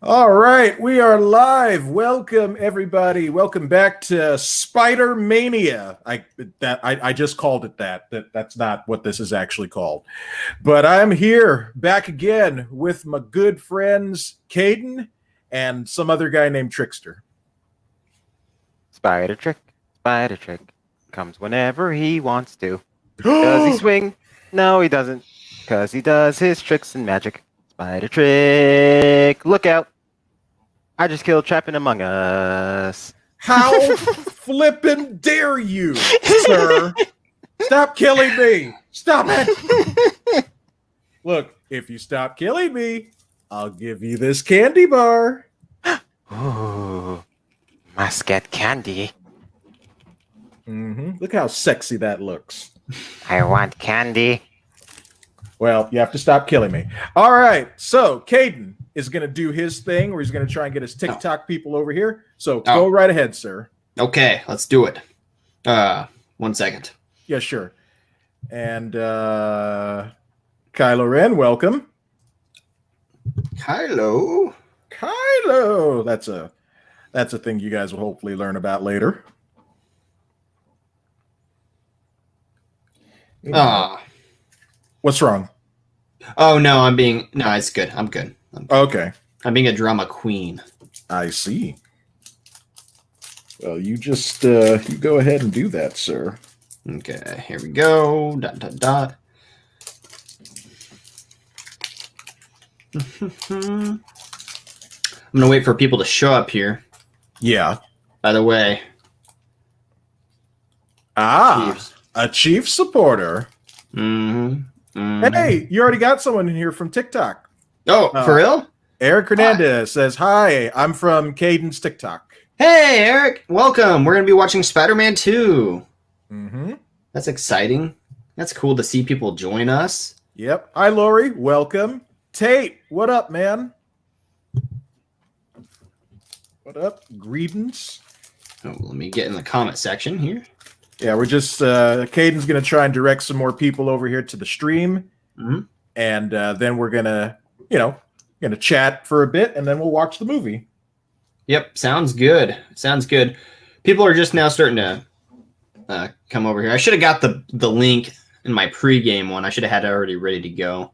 All right, we are live. Welcome, everybody. Welcome back to Spider Mania. I just called it that. That's not what this is actually called. But I'm here back again with my good friends Caden and some other guy named Trickster. Spider trick comes whenever he wants to. Does he swing? No, he doesn't, because he does his tricks and magic. Spider trick, look out! I just killed Trapp in Among Us. How flippin' dare you, sir? Stop killing me! Stop it! Look, if you stop killing me, I'll give you this candy bar. Ooh, must get candy. Look how sexy that looks. I want candy. Well, you have to stop killing me. All right, so Caden is going to do his thing where he's going to try and get his TikTok people over here. So go right ahead, sir. Okay, let's do it. 1 second. Yeah, sure. And Kylo Ren, welcome. Kylo. Kylo. That's a thing you guys will hopefully learn about later. What's wrong? Oh no, no, it's good. I'm good. Okay. I'm being a drama queen. I see. Well, you just you go ahead and do that, sir. Okay, here we go. Dot dot dot. I'm gonna wait for people to show up here. Yeah. By the way. Chiefs. A chief supporter. Mm-hmm. Hey, you already got someone in here from TikTok. Oh, for real? Eric Hernandez says, hi, I'm from Caden's TikTok. Hey, Eric. Welcome. We're going to be watching Spider-Man 2. Mm-hmm. That's exciting. That's cool to see people join us. Yep. Hi, Lori. Welcome. Tate, what up, man? What up? Greetings. Oh, let me get in the comment section here. Yeah, we're just Caden's gonna try and direct some more people over here to the stream, and then we're gonna chat for a bit, and then we'll watch the movie. Yep, sounds good. Sounds good. People are just now starting to come over here. I should have got the link in my pregame one. I should have had it already ready to go.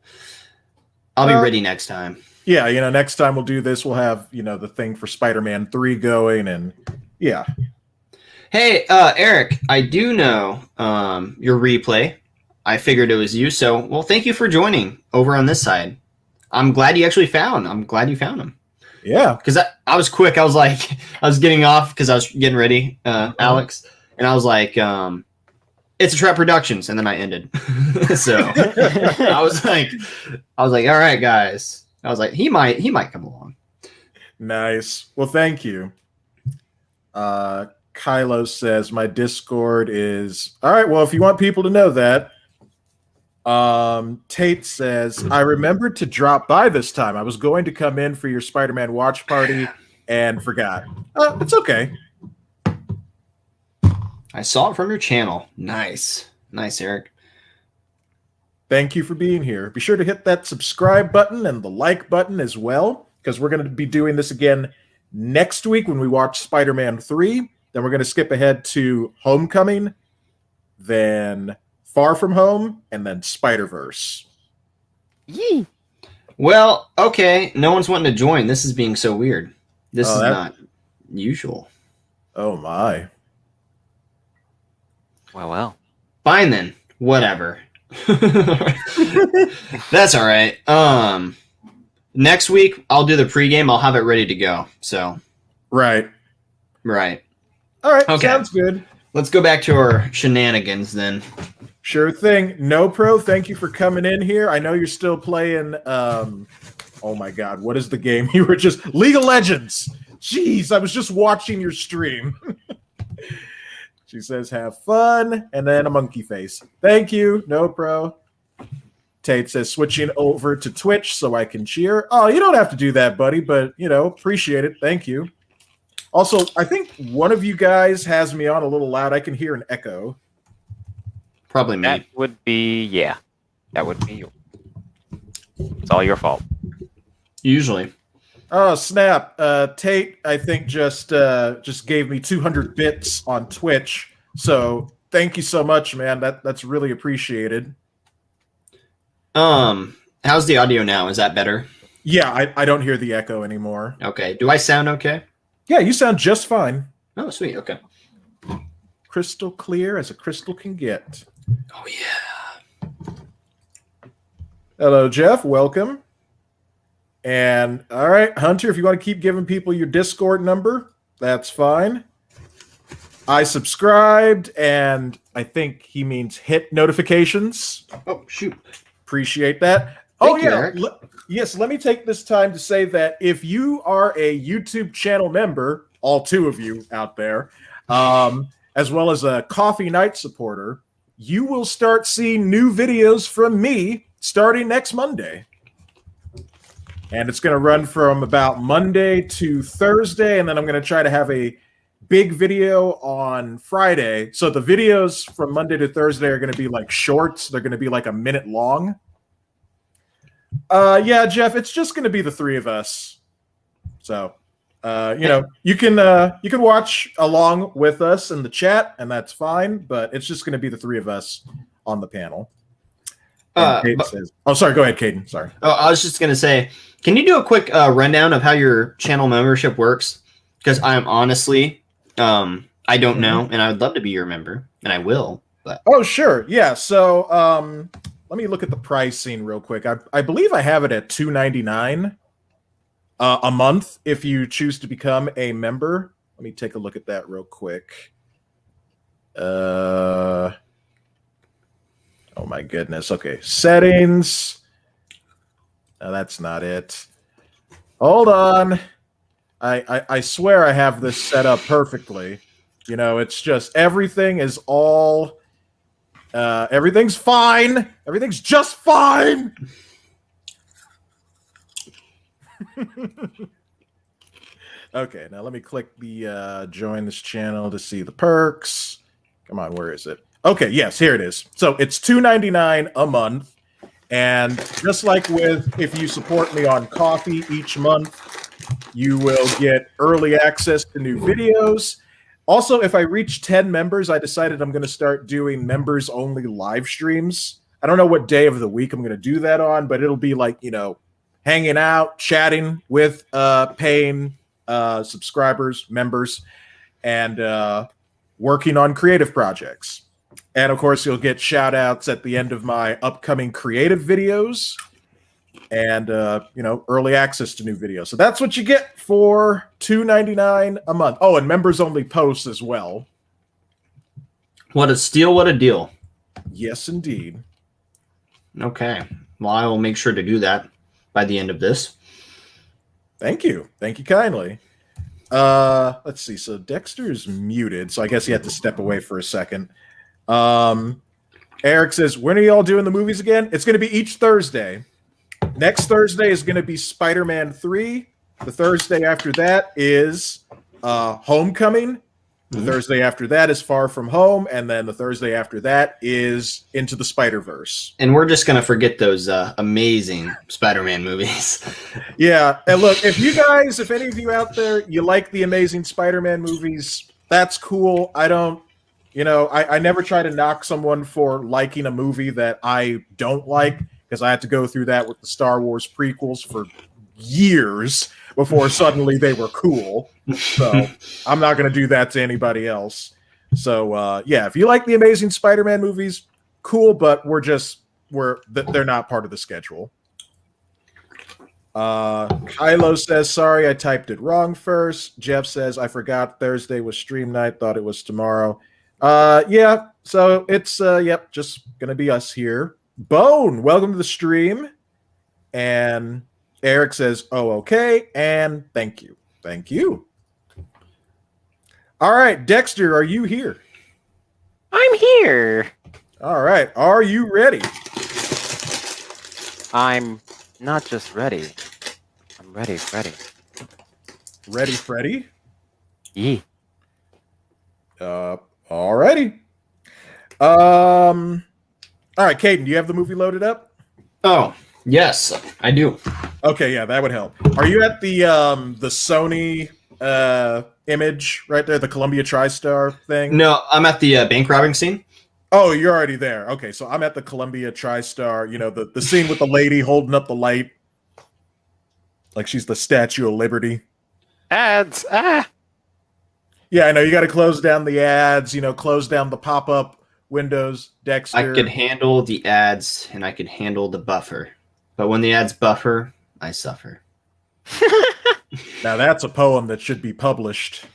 I'll be ready next time. Yeah, next time we'll do this. We'll have the thing for Spider-Man 3 going, and yeah. Hey, Eric, I do know your replay. I figured it was you, so well, thank you for joining over on this side. I'm glad you found him. Yeah, because I was quick. I was getting off because I was getting ready, Alex, and I was like, it's a Trapp Productions, and then I ended. So I was like, all right, guys. I was like, he might come along. Nice. Well, thank you. Kylo says my Discord is all right. Well, if you want people to know that, Tate says I remembered to drop by this time. I was going to come in for your Spider-Man watch party and forgot. It's okay. I saw it from your channel. Nice, Eric. Thank you for being here. Be sure to hit that subscribe button and the like button as well, because we're going to be doing this again next week when we watch Spider-Man 3. Then we're going to skip ahead to Homecoming, then Far From Home, and then Spider-Verse. Yee. Well, okay. No one's wanting to join. This is being so weird. This is not usual. Oh, my. Well. Fine, then. Whatever. That's all right. Next week, I'll do the pregame. I'll have it ready to go. So. Right. All right, okay. Sounds good. Let's go back to our shenanigans then. Sure thing. No Pro, thank you for coming in here. I know you're still playing, oh my God, what is the game? You were just, League of Legends. Jeez, I was just watching your stream. She says, have fun, and then a monkey face. Thank you, No Pro. Tate says, switching over to Twitch so I can cheer. Oh, you don't have to do that, buddy, but, appreciate it. Thank you. Also, I think one of you guys has me on a little loud. I can hear an echo. Probably me. That would be you. It's all your fault. Usually. Oh snap! Tate, I think just gave me 200 bits on Twitch. So thank you so much, man. That's really appreciated. How's the audio now? Is that better? Yeah, I don't hear the echo anymore. Okay. Do I sound okay? Yeah, you sound just fine. Oh, sweet. Okay. Crystal clear as a crystal can get. Oh yeah. Hello, Jeff. Welcome. And all right, Hunter, if you want to keep giving people your Discord number, that's fine. I subscribed, and I think he means hit notifications. Oh, shoot. Appreciate that. Thank you, Eric. Yes, let me take this time to say that if you are a YouTube channel member, all two of you out there, as well as a Coffee Night supporter, you will start seeing new videos from me starting next Monday. And it's going to run from about Monday to Thursday, and then I'm going to try to have a big video on Friday. So the videos from Monday to Thursday are going to be like shorts. They're going to be like a minute long. Yeah, Jeff, it's just going to be the three of us. So, you can watch along with us in the chat, and that's fine. But it's just going to be the three of us on the panel. Sorry. Go ahead, Caden. Sorry. Oh, I was just gonna say, can you do a quick rundown of how your channel membership works? Because I'm honestly, I don't know, and I would love to be your member, and I will. But oh, sure, yeah. So, let me look at the pricing real quick. I believe I have it at $2.99 a month if you choose to become a member. Let me take a look at that real quick. Oh my goodness. Okay. Settings. No, that's not it. Hold on. I swear I have this set up perfectly. You know, it's just everything is all everything's fine. Everything's just fine. Okay, now let me click the join this channel to see the perks. Come on, where is it? Okay, yes, here it is. So it's $2.99 a month. And just like with if you support me on Coffee each month, you will get early access to new videos. Also, if I reach 10 members, I decided I'm going to start doing members-only live streams. I don't know what day of the week I'm going to do that on, but it'll be like, you know, hanging out, chatting with paying subscribers, members, and working on creative projects. And, of course, you'll get shout-outs at the end of my upcoming creative videos and, early access to new videos. So that's what you get for $2.99 a month. Oh, and members-only posts as well. what a steal, what a deal. Yes, indeed. Okay. Well, I will make sure to do that by the end of this. Thank you. Thank you kindly. Let's see. So Dexter's muted, so I guess he had to step away for a second. Eric says, when are y'all doing the movies again? It's going to be each Thursday. Next Thursday is going to be Spider-Man 3. The Thursday after that is Homecoming. The Thursday after that is Far From Home. And then the Thursday after that is Into the Spider-Verse. And we're just going to forget those amazing Spider-Man movies. Yeah. And look, if any of you out there, you like the Amazing Spider-Man movies, that's cool. I don't, I never try to knock someone for liking a movie that I don't like, because I had to go through that with the Star Wars prequels for years before suddenly they were cool. So I'm not going to do that to anybody else. So, yeah, if you like the Amazing Spider-Man movies, cool, but they're not part of the schedule. Kylo says, sorry, I typed it wrong first. Jeff says, I forgot Thursday was stream night, thought it was tomorrow. Yeah, so it's just gonna be us here. Bone, welcome to the stream. And Eric says, oh, okay, and thank you. All right, Dexter, are you here? I'm here. All right, are you ready? I'm not just ready. I'm ready, Freddy. Ready, Freddy? Yeah. All righty. All right, Caden, do you have the movie loaded up? Oh, yes, I do. Okay, yeah, that would help. Are you at the Sony image right there, the Columbia TriStar thing? No, I'm at the bank robbing scene. Oh, you're already there. Okay, so I'm at the Columbia TriStar, the scene with the lady holding up the light like she's the Statue of Liberty. Ads. Yeah, I know you got to close down the ads, close down the pop-up windows, Dexter. I could handle the ads and I could handle the buffer. But when the ads buffer, I suffer. Now that's a poem that should be published.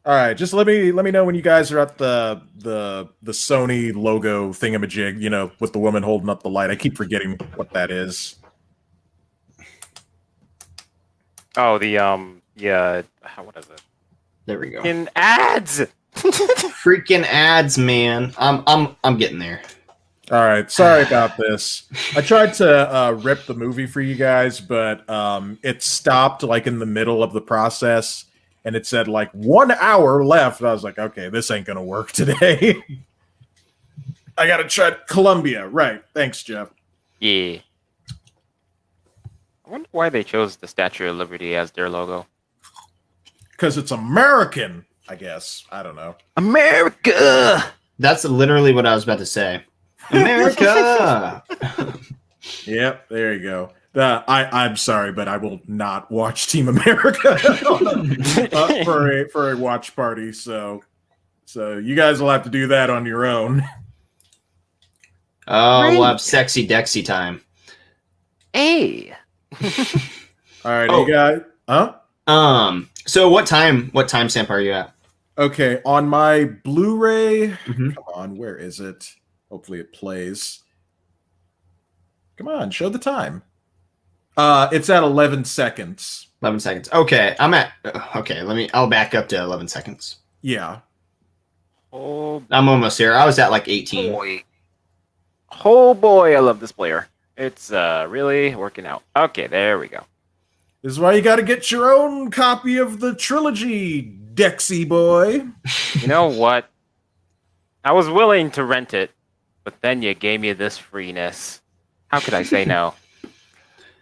All right, just let me know when you guys are at the Sony logo thingamajig, with the woman holding up the light. I keep forgetting what that is. Oh, what is it? There we go. In ads. Freaking ads, man. I'm getting there. All right, sorry about this. I tried to rip the movie for you guys, but it stopped like in the middle of the process, and it said like 1 hour left. And I was like, okay, this ain't gonna work today. I gotta try Columbia. Right. Thanks, Jeff. Yeah. I wonder why they chose the Statue of Liberty as their logo. Because it's American, I guess. I don't know. America! That's literally what I was about to say. America! Yep, there you go. I'm sorry, but I will not watch Team America for a watch party. So you guys will have to do that on your own. Oh, we'll have sexy Dexy time. Hey. All right, you guys. Huh? So what timestamp are you at? Okay, on my Blu-ray. Mm-hmm. Come on, where is it? Hopefully it plays. Come on, show the time. It's at 11 seconds. 11 seconds. Okay, I'll back up to 11 seconds. Yeah. Oh, I'm almost here. I was at like 18. boy. Oh boy, I love this player. It's really working out. Okay, there we go. This is why you got to get your own copy of the trilogy, Dexy boy. You know what? I was willing to rent it, but then you gave me this freeness. How could I say no?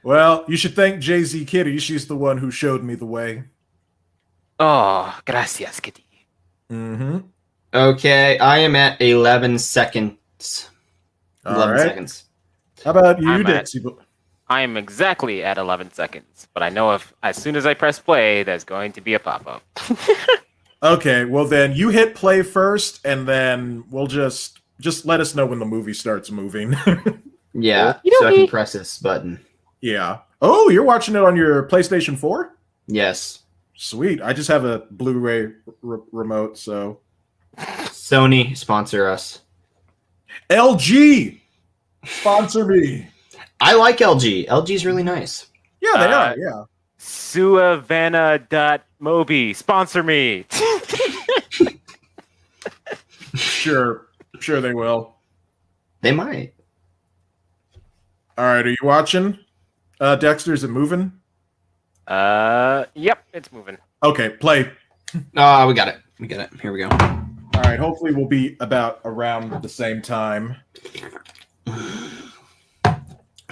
Well, you should thank Jay-Z Kitty. She's the one who showed me the way. Oh, gracias, Kitty. Mm-hmm. Okay, I am at 11 seconds. 11 seconds. How about you, I'm Dexy boy? I am exactly at 11 seconds, but I know if as soon as I press play, there's going to be a pop-up. Okay, well then you hit play first, and then we'll just let us know when the movie starts moving. Yeah, You so I know can me. press this button. Yeah. Oh, you're watching it on your PlayStation 4? Yes. Sweet. I just have a Blu-ray remote, so. Sony, sponsor us. LG! Sponsor me. I like LG. LG's really nice. Yeah, they are, yeah. Suavana.mobi, sponsor me. Sure they will. They might. All right, are you watching? Dexter, is it moving? Yep, it's moving. Okay, play. Oh, we got it. Here we go. All right, hopefully we'll be about around the same time.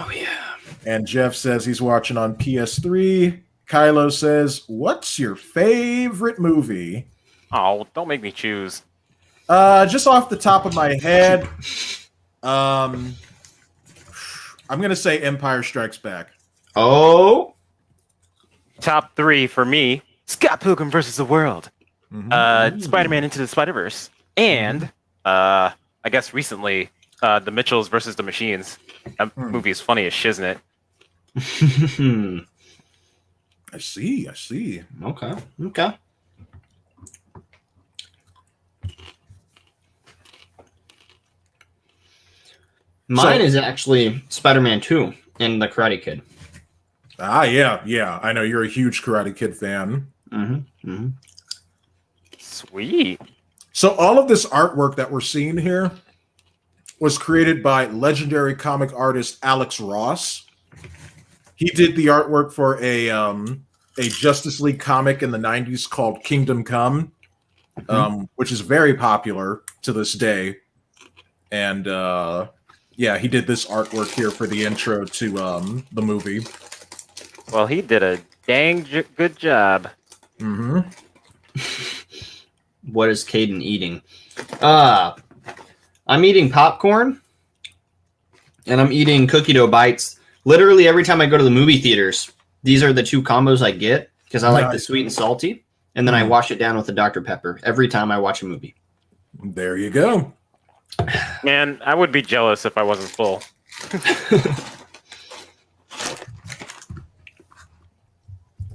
Oh, yeah. And Jeff says he's watching on PS3. Kylo says, what's your favorite movie? Oh, don't make me choose. Just off the top of my head, I'm going to say Empire Strikes Back. Oh. Top 3 for me: Scott Pilgrim vs. the World, Mm-hmm. Spider-Man Into the Spider-Verse, and I guess recently, The Mitchells versus the Machines. That movie is funny as shiznit. I see. Okay. Mine is actually Spider-Man 2 and The Karate Kid. Ah, yeah. I know you're a huge Karate Kid fan. Mm-hmm. Sweet. So all of this artwork that we're seeing here was created by legendary comic artist Alex Ross. He did the artwork for a Justice League comic in the 90s called Kingdom Come, which is very popular to this day. And Yeah, he did this artwork here for the intro to the movie. Well, he did a dang good job. Mm-hmm. What is Caden eating? I'm eating popcorn, and I'm eating cookie dough bites. Literally every time I go to the movie theaters, these are the two combos I get because I like the sweet and salty, and then I wash it down with the Dr. Pepper every time I watch a movie. There you go. Man, I would be jealous if I wasn't full.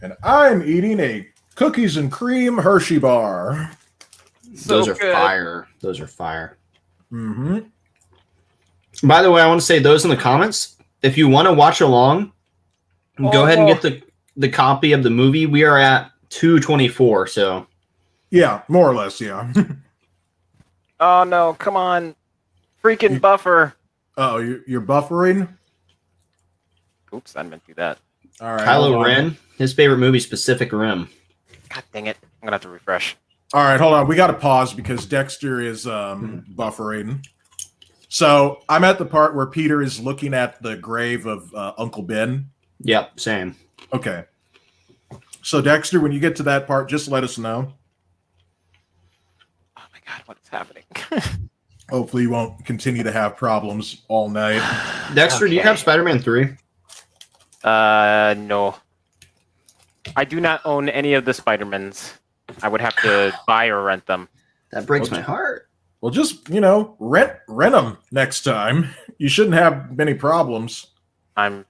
And I'm eating a cookies and cream Hershey bar. Those are good. fire. Those are fire. Mm-hmm. By the way, I want to say those in the comments. If you want to watch along, go ahead and get the copy of the movie. We are at 224, so Yeah, more or less, yeah. Oh no, come on. Freaking buffer. Oh, you're buffering? Oops, I didn't meant to do that. All right. hold Kylo on. Ren, his favorite movie, Pacific Rim. God dang it. I'm gonna have to refresh. All right, hold on. We got to pause because Dexter is buffering. So I'm at the part where Peter is looking at the grave of Uncle Ben. Yep, same. Okay. So Dexter, when you get to that part, just let us know. Oh my god, what is happening? Hopefully you won't continue to have problems all night. Dexter, do you have Spider-Man 3? No. I do not own any of the Spider-Mans. I would have to buy or rent them. That breaks my heart. Well, just, rent them next time. You shouldn't have many problems. I'm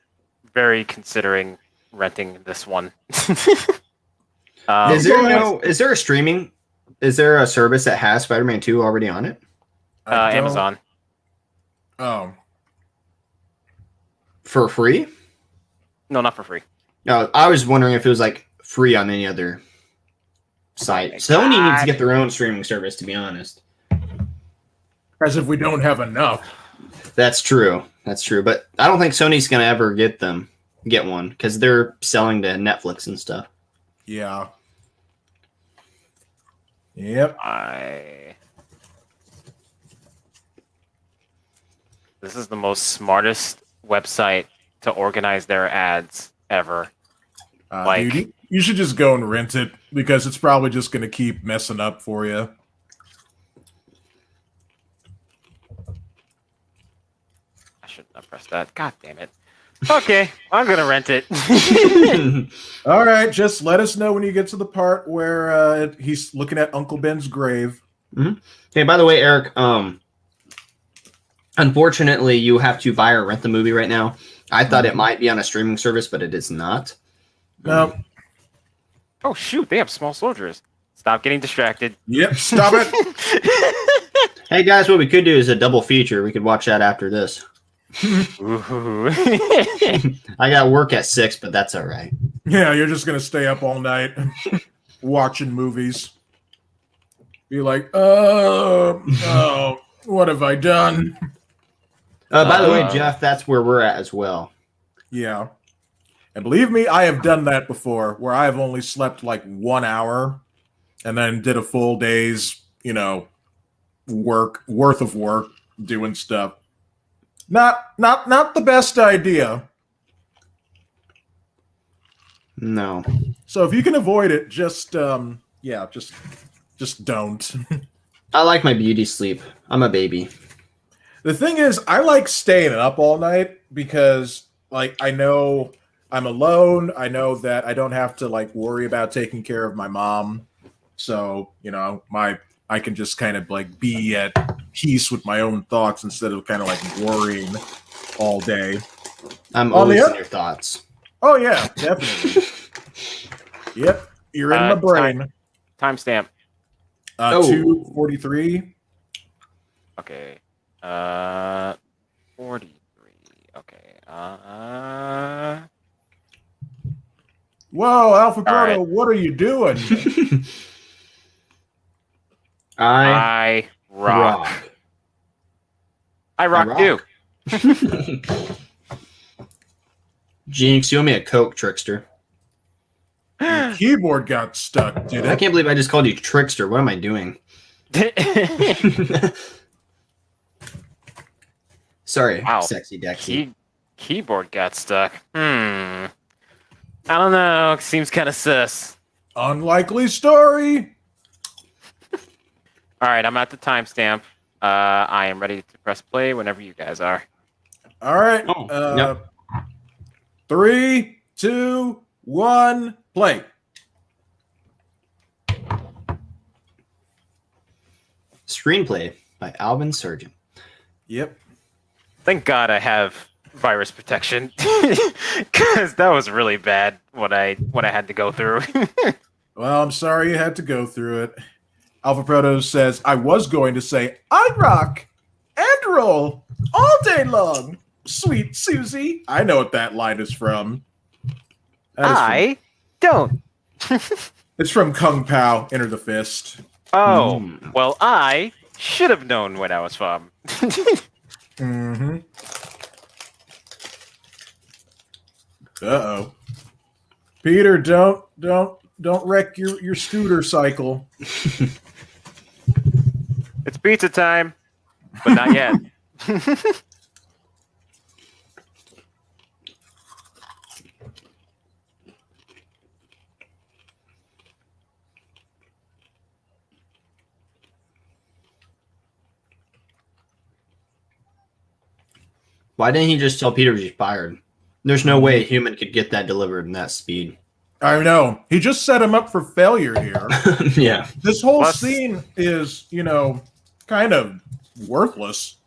very considering renting this one. Is there a streaming? Is there a service that has Spider-Man 2 already on it? Amazon. Oh. For free? No, not for free. No, I was wondering if it was like free on any other site. Sony needs to get their own streaming service, to be honest. As if we don't have enough. That's true. That's true. But I don't think Sony's gonna ever get one because they're selling to Netflix and stuff. Yeah. Yep. This is the most smartest website to organize their ads ever. Dude, you should just go and rent it because it's probably just going to keep messing up for you. I shouldn't have pressed that. God damn it. Okay, I'm gonna rent it. All right, just let us know when you get to the part where he's looking at Uncle Ben's grave. Mm-hmm. Hey, by the way, Eric, unfortunately, you have to buy or rent the movie right now. I thought it might be on a streaming service, but it is not. No. Oh shoot, they have small soldiers. Stop getting distracted. Yep, stop it. Hey guys, what we could do is a double feature. We could watch that after this. Ooh. I got work at 6, but that's all right. Yeah, you're just going to stay up all night watching movies. Be like, oh, what have I done? By the way, Jeff, that's where we're at as well. Yeah. And believe me, I have done that before where I have only slept like 1 hour and then did a full day's, worth of work doing stuff. Not the best idea. No. So if you can avoid it, just don't. I like my beauty sleep. I'm a baby. The thing is, I like staying up all night because, I know I'm alone. I know that I don't have to, worry about taking care of my mom. So, I can just kind of, be at peace with my own thoughts instead of kind of, worrying all day. I'm always in your thoughts. Oh, yeah, definitely. Yep, you're in my brain. Timestamp. 2:43. Okay. 43. Okay. Whoa, Alpha Proto, right. What are you doing? I rock. I rock too. Jinx, you owe me a Coke, Trickster. Your keyboard got stuck, dude. I can't believe I just called you Trickster. What am I doing? Sorry, Wow. sexy Dexy. Keyboard got stuck. I don't know. Seems kind of sus. Unlikely story. All right, I'm at the timestamp. I am ready to press play whenever you guys are. All right. Yep. 3, 2, 1, play. Screenplay by Alvin Surgeon. Yep. Thank God I have virus protection, because that was really bad what I had to go through. Well, I'm sorry you had to go through it. Alpha Proto says, I was going to say, I rock and roll all day long. Sweet Susie. I know what that line is from. I don't. It's from Kung Pao, Enter the Fist. Oh, well, I should have known what I was from. Mm-hmm. Uh-oh. Peter, don't wreck your scooter cycle. It's pizza time, but not yet. Why didn't he just tell Peter he's fired? There's no way a human could get that delivered in that speed. I know. He just set him up for failure here. Yeah. This whole scene is, kind of worthless.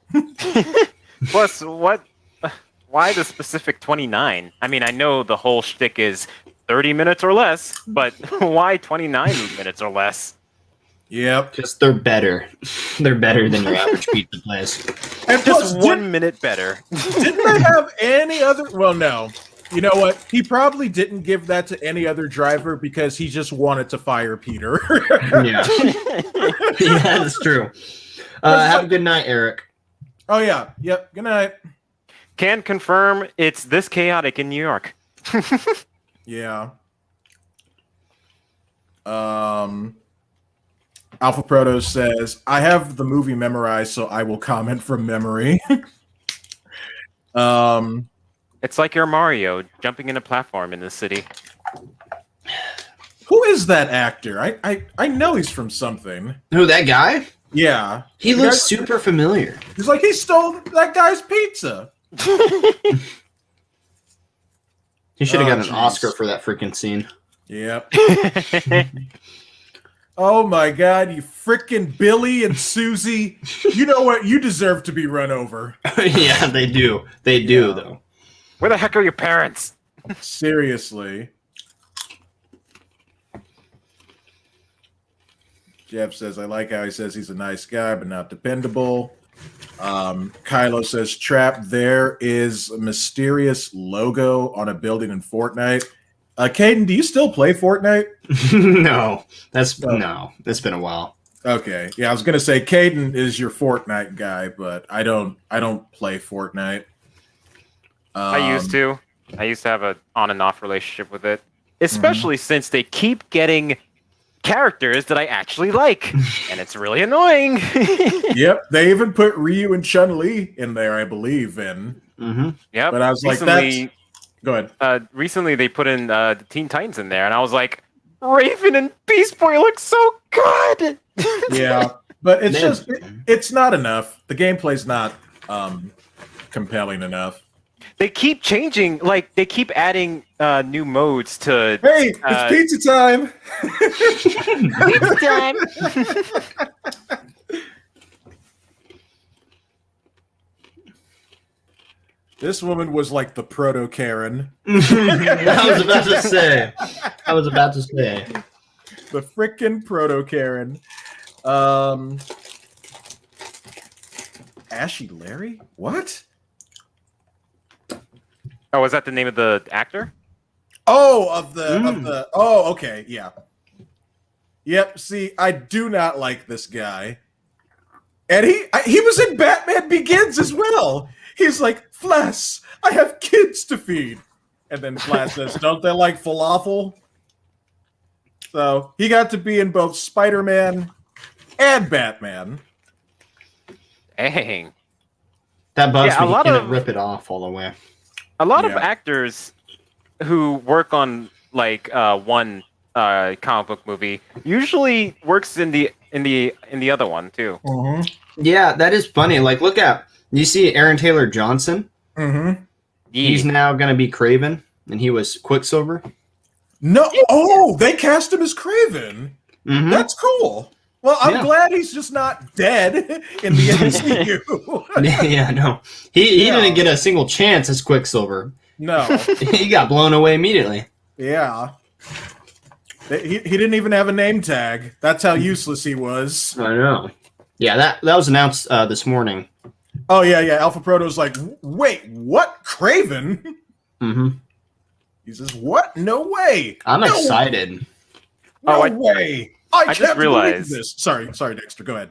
Plus, why the specific 29? I mean, I know the whole shtick is 30 minutes or less, but why 29 minutes or less? Yep. Because they're better. They're better than your average pizza place. And Just 1 minute better. Didn't they have any other? Well, no. You know what? He probably didn't give that to any other driver because he just wanted to fire Peter. Yeah. Yeah, that's true. Have a good night, Eric. Oh, yeah. Yep. Good night. Can confirm it's this chaotic in New York. Yeah. Alpha Proto says, I have the movie memorized, so I will comment from memory. It's like you're Mario jumping in a platform in the city. Who is that actor? I know he's from something. Who, that guy? Yeah. He looks super familiar. He's like, he stole that guy's pizza. He should have got an Oscar for that freaking scene. Yep. Oh my God, you frickin' Billy and Susie. You know what? You deserve to be run over. Yeah, they do. They do, though. Where the heck are your parents? Seriously. Jeff says, I like how he says he's a nice guy, but not dependable. Kylo says, Trapp, there is a mysterious logo on a building in Fortnite. Caden, do you still play Fortnite? No, that's been a while. Okay, yeah, I was gonna say Caden is your Fortnite guy, but I don't play Fortnite. I used to have a on and off relationship with it, especially since they keep getting characters that I actually like, and it's really annoying. Yep, they even put Ryu and Chun-Li in there, I believe. Yep, but I was like, that's. Go ahead. Recently, they put in the Teen Titans in there, and I was like, Raven and Beast Boy look so good. Yeah, but it's it's not enough. The gameplay's not compelling enough. They keep changing, like they keep adding new modes to. Hey, it's pizza time! Pizza time! This woman was like the proto Karen. I was about to say. The frickin' proto Karen. Ashy Larry? What? Oh, was that the name of the actor? Oh, of the. Oh, okay, yeah. Yep. See, I do not like this guy, and he was in Batman Begins as well. He's like, Flash, I have kids to feed, and then Flash says, "Don't they like falafel?" So he got to be in both Spider-Man and Batman. Dang. That bugs Yeah, me. He couldn't rip it off all the way. A lot of actors who work on like one comic book movie usually works in the other one too. Yeah, that is funny. Like, look at you see Aaron Taylor Johnson. He's now going to be Kraven, and he was Quicksilver. No, oh, they cast him as Kraven. That's cool. Well, I'm glad he's just not dead in the MCU. Yeah, no, he didn't get a single chance as Quicksilver. No, he got blown away immediately. Yeah. He didn't even have a name tag. That's how useless he was. I know. Yeah, that was announced this morning. Oh, yeah. Alpha Proto's like, wait, what? Kraven? He says, what? No way. I'm excited. No way. I just realized this. Sorry, Dexter. Go ahead.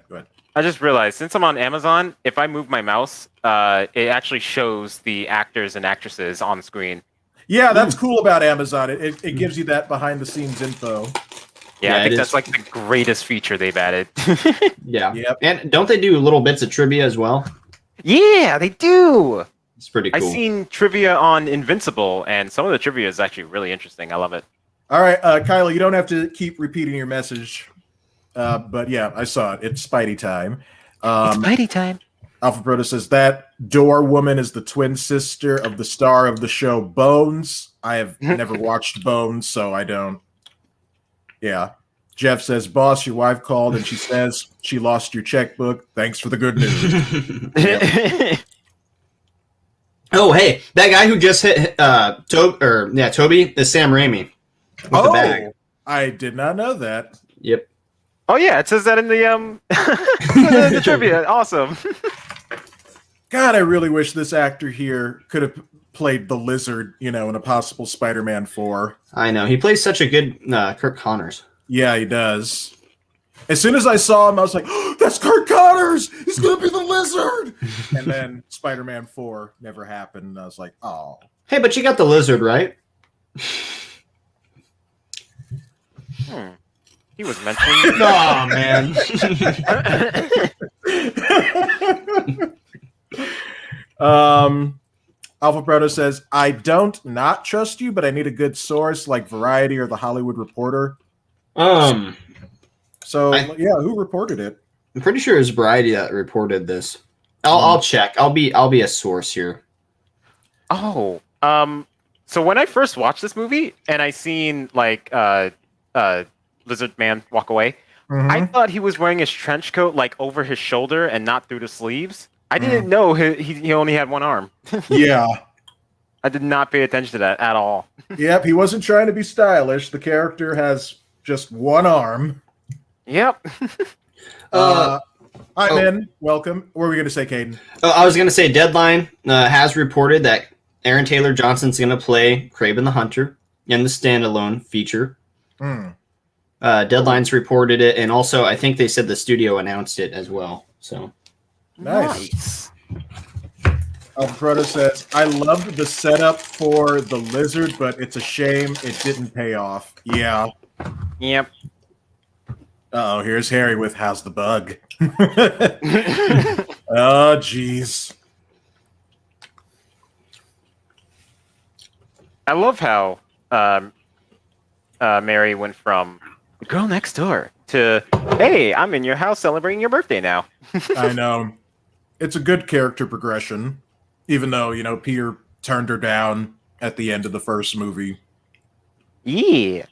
I just realized, since I'm on Amazon, if I move my mouse, it actually shows the actors and actresses on screen. Yeah, that's cool about Amazon. It gives you that behind-the-scenes info. Yeah, I think that's like the greatest feature they've added. Yeah. And don't they do little bits of trivia as well? Yeah, they do. It's pretty cool. I've seen trivia on Invincible, and some of the trivia is actually really interesting. I love it. All right, Kyla, you don't have to keep repeating your message. But yeah, I saw it. It's Spidey time. It's Spidey time. Alpha Proto says that door woman is the twin sister of the star of the show Bones. I have never watched Bones, so I don't. Yeah. Jeff says, boss, your wife called and she says she lost your checkbook. Thanks for the good news. Oh, hey, that guy who just hit Toby is Sam Raimi. With the bag. I did not know that. Yep. Oh yeah, it says that in the the trivia. Awesome. God, I really wish this actor here could have played the Lizard, in a possible Spider-Man 4. I know. He plays such a good Kirk Connors. Yeah, he does. As soon as I saw him, I was like, oh, that's Kirk Connors! He's going to be the Lizard! And then Spider-Man 4 never happened, and I was like, oh. Hey, but you got the Lizard, right? He was mentioned. Oh, man. Alpha Proto says, I don't not trust you, but I need a good source like Variety or The Hollywood Reporter. Who reported it? I'm pretty sure it was Variety that reported this. I'll check. I'll be a source here. Oh, so when I first watched this movie and I seen like Lizard Man walk away, I thought he was wearing his trench coat like over his shoulder and not through the sleeves. I didn't know he only had one arm. Yeah. I did not pay attention to that at all. Yep, he wasn't trying to be stylish. The character has just one arm. Yep. Hi, man. Welcome. What were we going to say, Caden? I was going to say Deadline has reported that Aaron Taylor Johnson's going to play Kraven the Hunter in the standalone feature. Deadline's reported it, and also I think they said the studio announced it as well. So nice. Alfredo says, I loved the setup for the Lizard, but it's a shame it didn't pay off. Yeah. Yep. Uh-oh, here's Harry with How's the Bug? Oh, jeez. I love how Mary went from the girl next door to, hey, I'm in your house celebrating your birthday now. I know. It's a good character progression, even though, Peter turned her down at the end of the first movie. Yeah.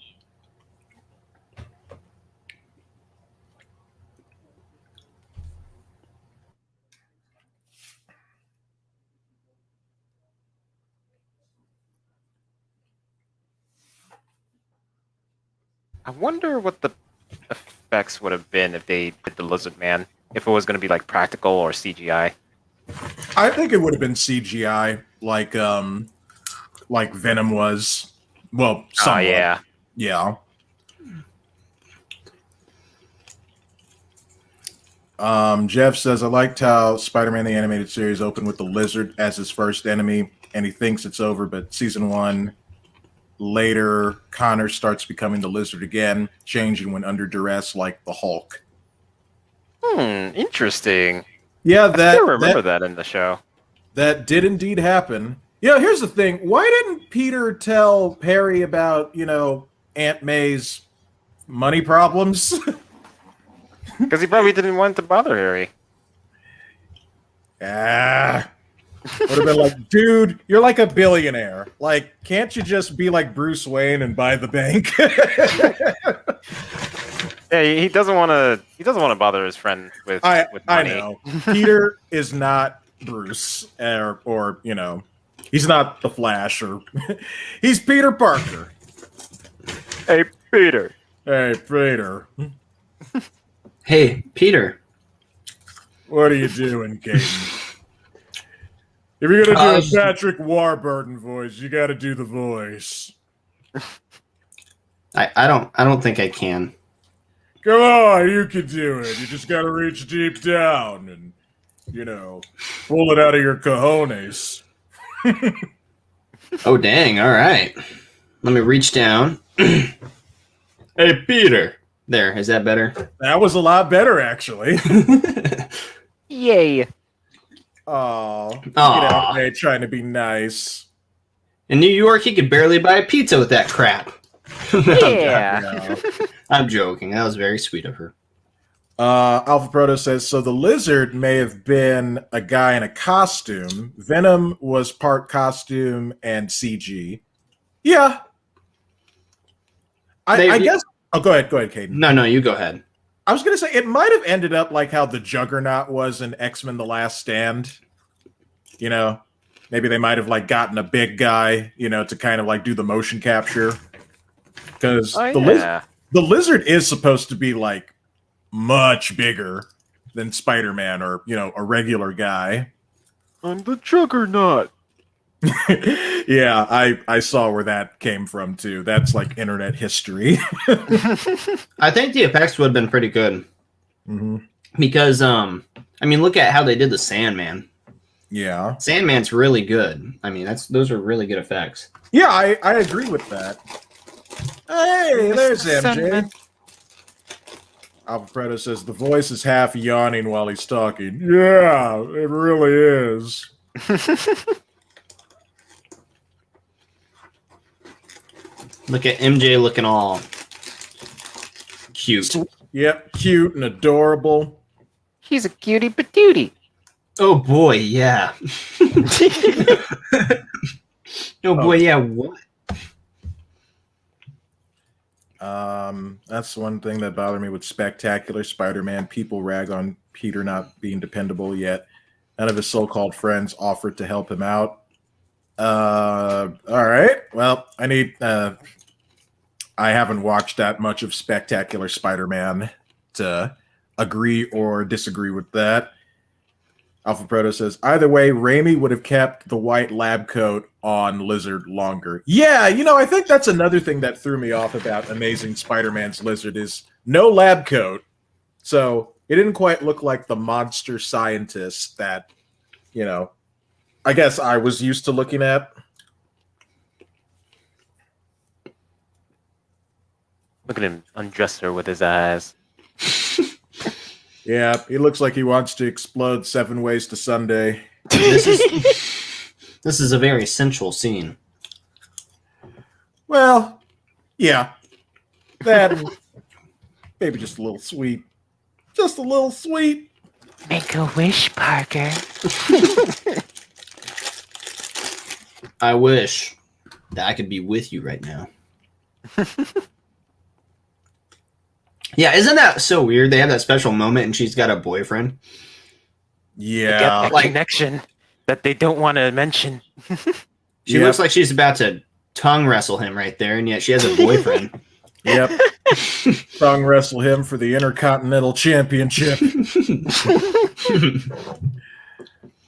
I wonder what the effects would have been if they did the Lizard Man, if it was going to be like practical or CGI. I think it would have been CGI, like Venom was. Well, somewhat. Yeah. Yeah. Jeff says, I liked how Spider-Man the Animated Series opened with the Lizard as his first enemy, and he thinks it's over, but season 1... Later, Connor starts becoming the Lizard again, changing when under duress like the Hulk. Interesting. Yeah, I still remember that in the show. that did indeed happen. Here's the thing. Why didn't Peter tell Harry about, Aunt May's money problems? Because he probably didn't want to bother Harry. Would have been like, dude, you're like a billionaire. Like, can't you just be like Bruce Wayne and buy the bank? Yeah, he doesn't want to. He doesn't want to bother his friend with money. I know. Peter is not Bruce, or he's not the Flash, or he's Peter Parker. Hey, Peter. Hey, Peter. Hey, Peter. What are you doing, Caden? If you're gonna do a Patrick Warburton voice, you got to do the voice. I don't think I can. Come on, you can do it. You just got to reach deep down and, pull it out of your cojones. Oh, dang. All right. Let me reach down. Hey, Peter. There. Is that better? That was a lot better, actually. Yay. Oh, get out there trying to be nice. In New York, he could barely buy a pizza with that crap. Yeah. I'm joking. That was very sweet of her. Alpha Proto says, so the lizard may have been a guy in a costume. Venom was part costume and CG. Yeah. I guess... Oh, go ahead, Caden. No, you go ahead. I was going to say, it might have ended up like how the Juggernaut was in X-Men The Last Stand. Maybe they might have like gotten a big guy, to kind of like do the motion capture. Because the lizard is supposed to be like much bigger than Spider-Man or, a regular guy. I'm the Juggernaut. Yeah, I saw where that came from too. That's like internet history. I think the effects would have been pretty good. Mm-hmm. Because, look at how they did the Sandman. Yeah. Sandman's really good. Those are really good effects. Yeah, I agree with that. Hey, there's MJ. Alpha Predator says the voice is half yawning while he's talking. Yeah, it really is. Look at MJ looking all cute. Yep, cute and adorable. He's a cutie patootie. Oh boy, yeah. Oh boy, yeah, what? That's one thing that bothered me with Spectacular Spider-Man. People rag on Peter not being dependable, yet none of his so-called friends offered to help him out. All right. Well, I haven't watched that much of Spectacular Spider-Man to agree or disagree with that. Alpha Proto says, either way, Raimi would have kept the white lab coat on Lizard longer. Yeah, I think that's another thing that threw me off about Amazing Spider-Man's Lizard is no lab coat. So it didn't quite look like the monster scientist that, I guess I was used to looking at. Look at him undress her with his eyes. Yeah, he looks like he wants to explode 7 ways to Sunday. This is a very sensual scene. Well, yeah. That maybe just a little sweet. Just a little sweet. Make a wish, Parker. I wish that I could be with you right now. Yeah, isn't that so weird? They have that special moment and she's got a boyfriend. Yeah. Get that connection that they don't want to mention. She looks like she's about to tongue wrestle him right there, and yet she has a boyfriend. Yep. Tongue wrestle him for the Intercontinental Championship.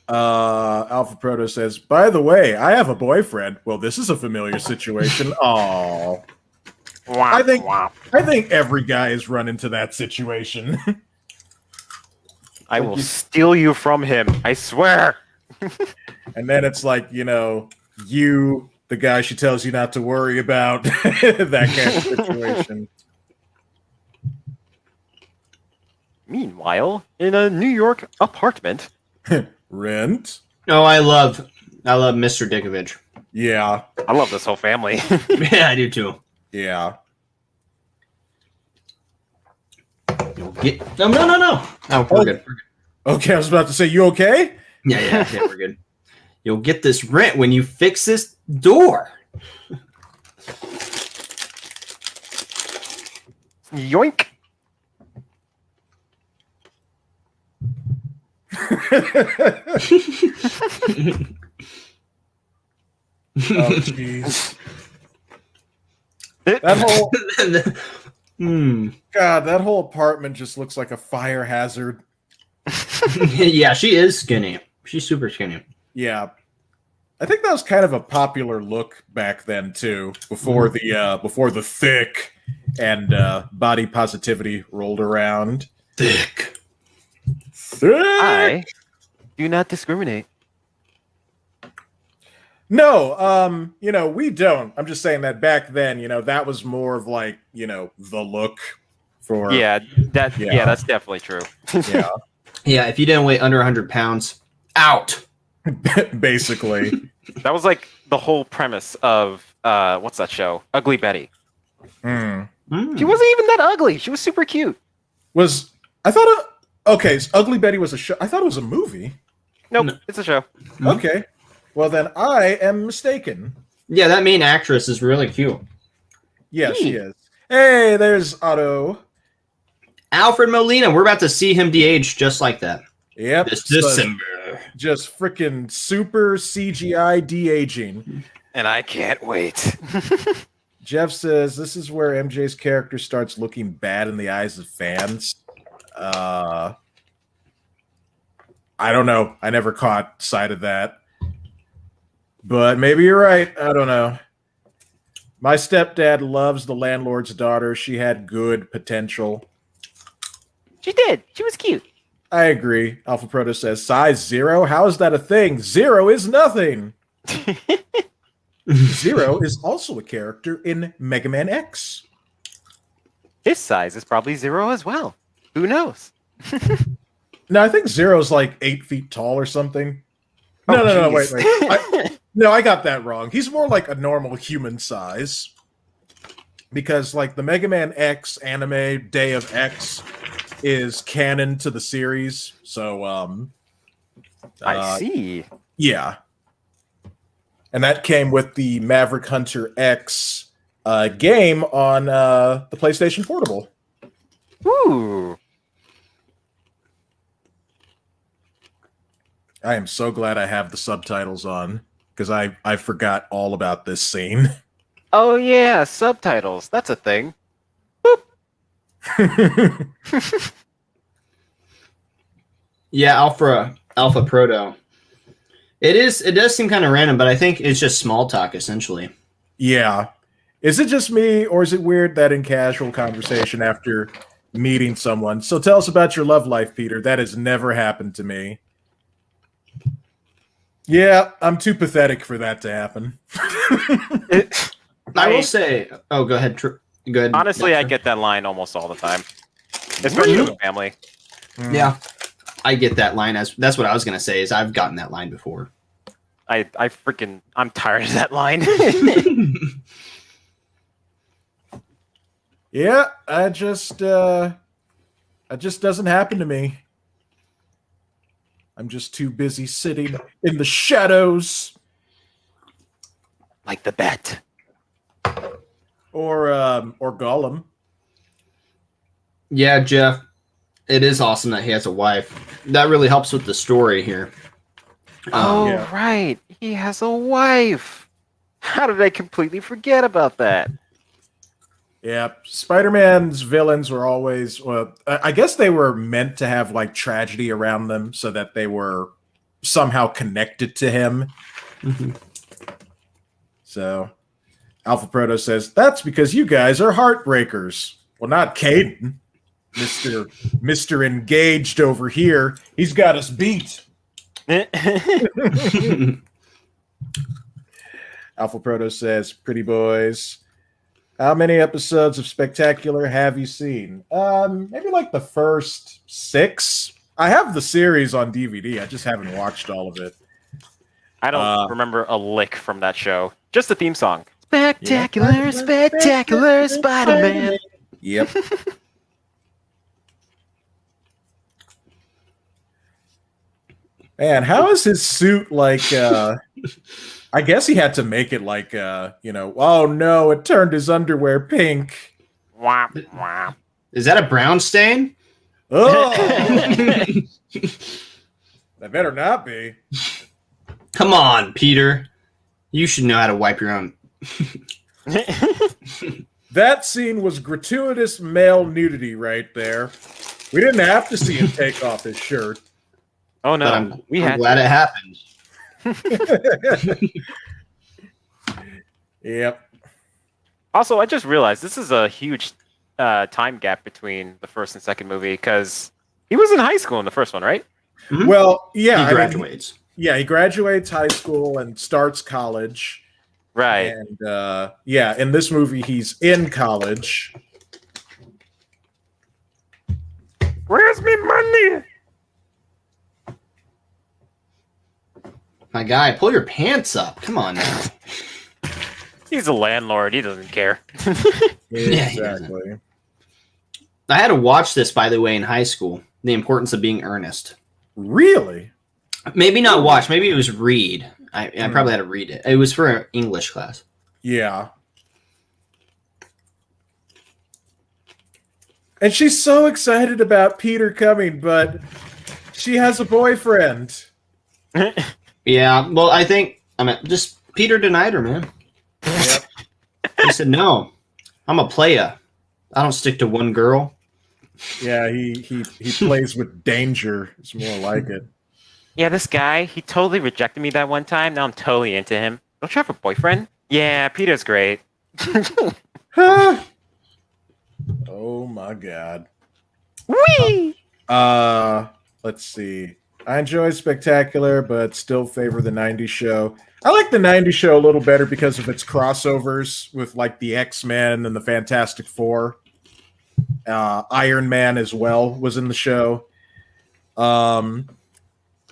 Alpha Proto says, by the way, I have a boyfriend. Well, this is a familiar situation. Aww. I think every guy has run into that situation. I will steal you from him. I swear. And then it's like, you, the guy she tells you not to worry about, that kind of situation. Meanwhile, in a New York apartment. Rent? Oh, I love Mr. Dickovich. Yeah. I love this whole family. Yeah, I do too. Yeah. You'll get no. Oh, we're good. Okay, I was about to say, you okay? Yeah, we're good. You'll get this rent when you fix this door. Yoink. Oh, jeez. That whole God, that whole apartment just looks like a fire hazard. Yeah, she is skinny. She's super skinny. Yeah. I think that was kind of a popular look back then too, before the thick and body positivity rolled around. Thick. I do not discriminate. No, we don't. I'm just saying that back then, that was more of like, the look for that's definitely true. Yeah. Yeah, if you didn't weigh under 100 pounds, out. Basically. That was like the whole premise of what's that show? Ugly Betty. She wasn't even that ugly. She was super cute. Okay, so Ugly Betty was a show. I thought it was a movie. Nope, it's a show. Okay. Well, then I am mistaken. Yeah, that main actress is really cute. Yeah, she is. Hey, there's Otto. Alfred Molina. We're about to see him de-age just like that. Yep. This December. Just freaking super CGI de-aging. And I can't wait. Jeff says, this is where MJ's character starts looking bad in the eyes of fans. I don't know. I never caught sight of that. But maybe you're right. I don't know. My stepdad loves the landlord's daughter. She had good potential. She did. She was cute. I agree. Alpha Proto says, size 0? How is that a thing? 0 is nothing. 0 is also a character in Mega Man X. His size is probably 0 as well. Who knows? No, I think 0 is like 8 feet tall or something. No, wait. I got that wrong. He's more like a normal human size. Because like the Mega Man X anime Day of X is canon to the series. So I see. Yeah. And that came with the Maverick Hunter X game on the PlayStation Portable. Ooh. I am so glad I have the subtitles on, because I forgot all about this scene. Oh yeah, subtitles. That's a thing. Yeah, Alpha Proto. It does seem kind of random, but I think it's just small talk essentially. Yeah. Is it just me, or is it weird that in casual conversation after meeting someone, so tell us about your love life, Peter? That has never happened to me. Yeah, I'm too pathetic for that to happen. I will say, go ahead. Go ahead. Honestly, I get that line almost all the time, especially with family. Yeah, I get that line. That's what I was gonna say. Is I've gotten that line before. I'm tired of that line. Yeah, it just doesn't happen to me. I'm just too busy sitting in the shadows. Like the bet. Or Gollum. Yeah, Jeff. It is awesome that he has a wife. That really helps with the story here. Yeah. Right. He has a wife. How did I completely forget about that? Yeah, Spider-Man's villains were always, well, I guess they were meant to have like tragedy around them so that they were somehow connected to him. Mm-hmm. So Alpha Proto says, that's because you guys are heartbreakers. Well, not Caden. Mr. Engaged over here. He's got us beat. Alpha Proto says, pretty boys. How many episodes of Spectacular have you seen? Maybe like the first 6. I have the series on DVD. I just haven't watched all of it. I don't remember a lick from that show. Just the theme song. Spectacular, spectacular Spider-Man. Yep. Man, how is his suit like? I guess he had to make it like, oh no, it turned his underwear pink. Womp, womp. Is that a brown stain? Oh, that better not be. Come on, Peter. You should know how to wipe your own. That scene was gratuitous male nudity right there. We didn't have to see him take off his shirt. Oh no, I'm glad it happened. Yep. Also, I just realized this is a huge time gap between the first and second movie because he was in high school in the first one, right? Mm-hmm. Well, yeah. He graduates. He graduates high school and starts college. Right. And in this movie, he's in college. Where's me money? My guy, pull your pants up. Come on now. He's a landlord. He doesn't care. Exactly. I had to watch this, by the way, in high school. The Importance of Being Earnest. Really? Maybe not watch. Maybe it was read. I probably had to read it. It was for an English class. Yeah. And she's so excited about Peter coming, but she has a boyfriend. Yeah, well, I think just Peter denied her, man. Yep. He said, "No, I'm a playa. I don't stick to one girl." Yeah, he plays with danger. It's more like it. Yeah, this guy, he totally rejected me that one time. Now I'm totally into him. Don't you have a boyfriend? Yeah, Peter's great. Oh my god. Whee! Let's see. I enjoy Spectacular, but still favor the 90s show. I like the 90s show a little better because of its crossovers with like the X-Men and the Fantastic Four. Iron Man as well was in the show.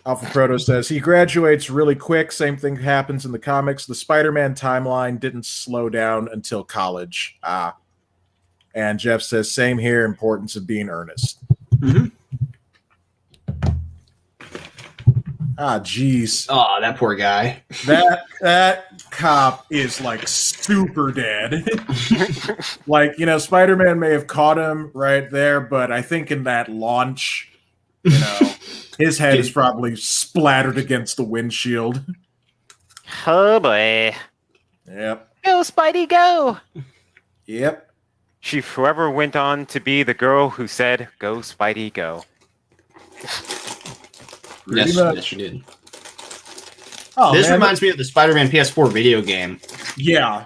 Alpha Proto says he graduates really quick. Same thing happens in the comics. The Spider-Man timeline didn't slow down until college. And Jeff says, same here, importance of being earnest. Mm-hmm. Jeez. Oh, that poor guy. That cop is like super dead. Like, Spider-Man may have caught him right there, but I think in that launch, his head is probably splattered against the windshield. Oh boy. Yep. Go, Spidey, go! Yep. She forever went on to be the girl who said, go, Spidey, go. Yes, she did. Oh, this man. reminds me of the Spider-Man PS4 video game. Yeah.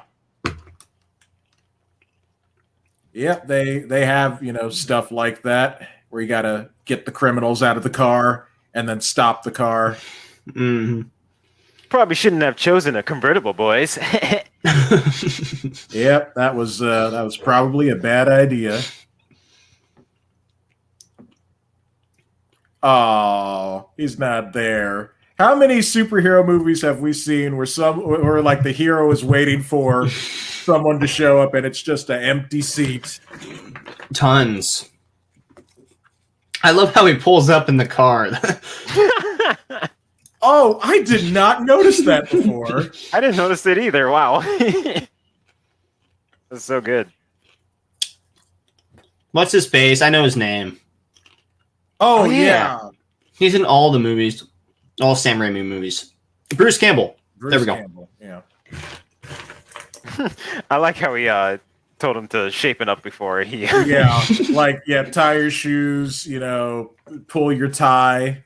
Yep, they have, stuff like that where you got to get the criminals out of the car and then stop the car. Mm-hmm. Probably shouldn't have chosen a convertible, boys. Yep, that was probably a bad idea. Oh, he's not there. How many superhero movies have we seen where like the hero is waiting for someone to show up and it's just an empty seat? Tons. I love how he pulls up in the car. Oh, I did not notice that before. I didn't notice it either. Wow. That's so good. What's his face? I know his name. Oh, yeah. He's in all the movies. All Sam Raimi movies. Bruce Campbell. There we go. Campbell. Yeah. I like how he told him to shape up before he... tie your shoes, pull your tie.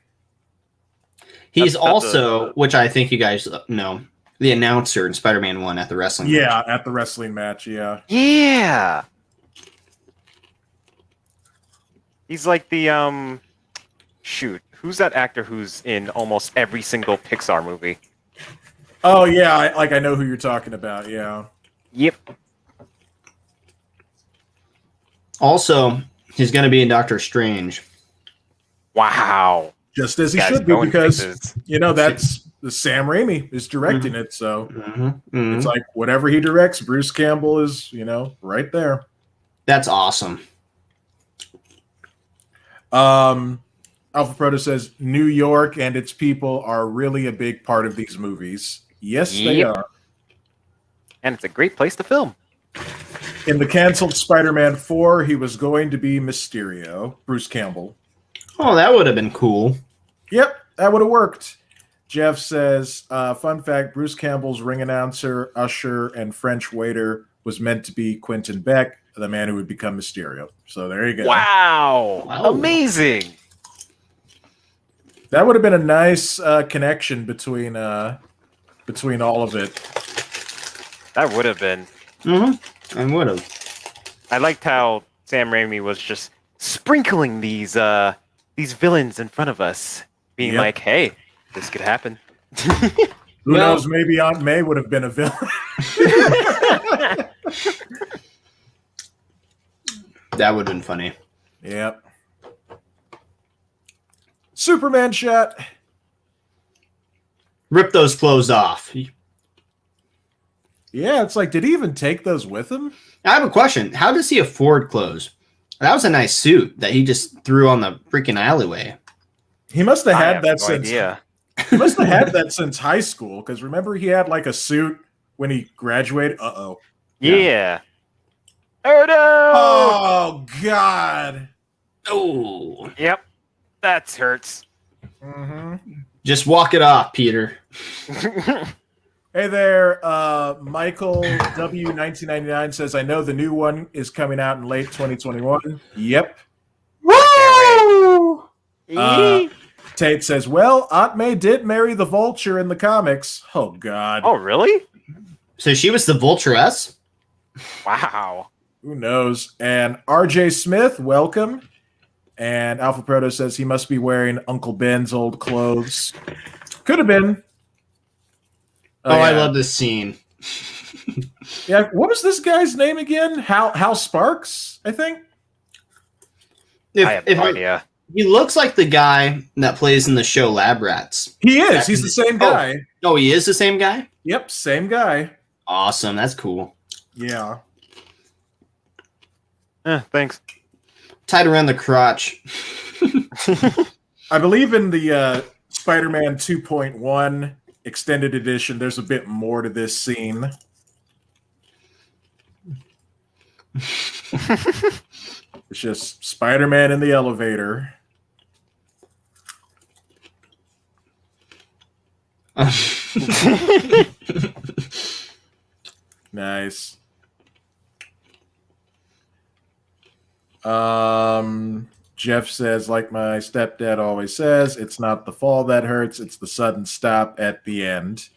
He's also, which I think you guys know, the announcer in Spider-Man 1 at the wrestling match. At the wrestling match, yeah. Yeah! He's like the, shoot, who's that actor who's in almost every single Pixar movie? Oh, yeah, I know who you're talking about, yeah. Yep. Also, he's going to be in Doctor Strange. Wow. Just as he should be, because, that's Sam Raimi is directing it, so Mm-hmm. it's like whatever he directs, Bruce Campbell is, right there. That's awesome. Alpha Proto says New York and its people are really a big part of these movies. Yes, they are. And it's a great place to film. In the canceled Spider-Man 4, he was going to be Mysterio, Bruce Campbell. Oh, that would have been cool. Yep, that would have worked. Jeff says, fun fact, Bruce Campbell's ring announcer, usher, and French waiter was meant to be Quentin Beck, the man who would become Mysterio. So there you go. Wow. Amazing. That would have been a nice connection between all of it. That would have been. Mm-hmm. I would have. I liked how Sam Raimi was just sprinkling these villains in front of us, being like, "Hey, this could happen." Who knows? Maybe Aunt May would have been a villain. That would have been funny. Yep. Superman shot. Rip those clothes off. Yeah, it's like, did he even take those with him? I have a question. How does he afford clothes? That was a nice suit that he just threw on the freaking alleyway. He must have had that since. Idea. He must have had that since high school, because remember he had like a suit when he graduated. Uh-oh. Yeah. Oh no! Oh God. Oh. Yep. That hurts. Mm-hmm. Just walk it off, Peter. Hey there, Michael W1999 says, I know the new one is coming out in late 2021. Yep. Woo! Tate says, well, Aunt May did marry the Vulture in the comics. Oh, God. Oh, really? So she was the Vulturess? Wow. Who knows? And RJ Smith, welcome. And Alpha Proto says he must be wearing Uncle Ben's old clothes. Could have been. Oh, yeah. I love this scene. Yeah, what was this guy's name again? Hal Sparks, I think? I have no idea. He looks like the guy that plays in the show Lab Rats. He is. He's the same guy. Oh, he is the same guy? Yep, same guy. Awesome. That's cool. Yeah. Thanks. Tied around the crotch. I believe in the Spider-Man 2.1 extended edition, there's a bit more to this scene. It's just Spider-Man in the elevator. Nice. Jeff says, like my stepdad always says, it's not the fall that hurts, it's the sudden stop at the end.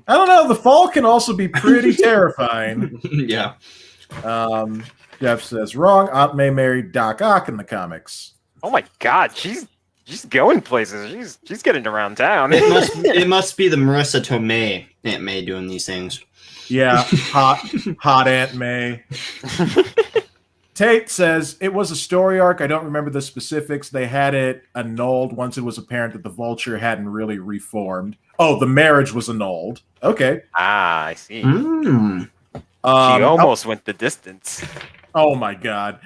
I don't know, the fall can also be pretty terrifying. Yeah. Jeff says, wrong, Aunt May married Doc Ock in the comics. Oh my God, she's going places. She's getting around town. It must be the Marissa Tomei Aunt May doing these things. Yeah, hot Aunt May. Tate says, it was a story arc. I don't remember the specifics. They had it annulled once it was apparent that the Vulture hadn't really reformed. Oh, the marriage was annulled. Okay. Ah, I see. Mm. She almost went the distance. Oh, my God.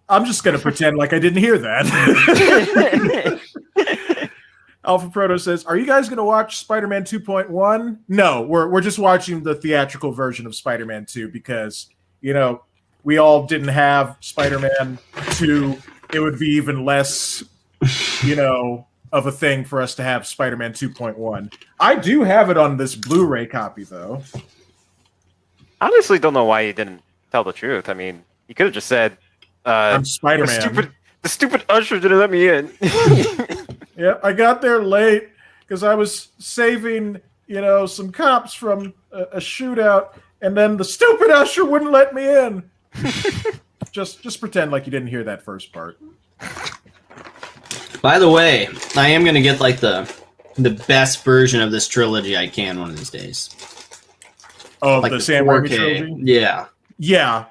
I'm just going to pretend like I didn't hear that. Alpha Proto says, are you guys going to watch Spider-Man 2.1? No, we're just watching the theatrical version of Spider-Man 2 because, we all didn't have Spider-Man 2. It would be even less, of a thing for us to have Spider-Man 2.1. I do have it on this Blu-ray copy, though. I honestly don't know why he didn't tell the truth. I mean, he could have just said, I'm Spider-Man. The stupid usher didn't let me in. Yeah, I got there late because I was saving, some cops from a shootout, and then the stupid usher wouldn't let me in. Just pretend like you didn't hear that first part. By the way, I am going to get the best version of this trilogy I can one of these days. Oh, the Sam Raimi trilogy? Yeah. Yeah.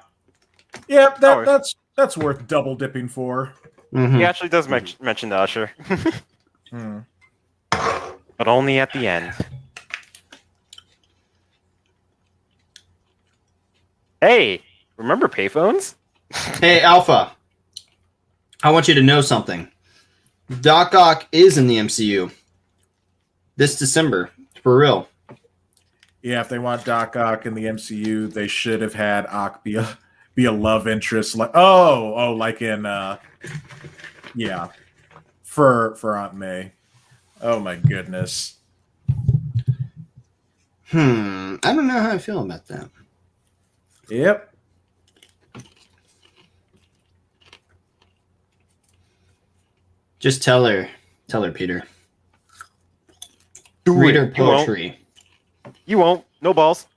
Yeah, that's worth double dipping for. Mm-hmm. He actually does mention the usher. but only at the end. Hey, remember payphones? Hey, Alpha. I want you to know something. Doc Ock is in the MCU this December, for real. Yeah, if they want Doc Ock in the MCU, they should have had Ock be a love interest. Like like in for Aunt May. Oh my goodness. I don't know how I feel about that. Yep. Just tell her, Peter. Do Read it. her poetry. You won't. No balls.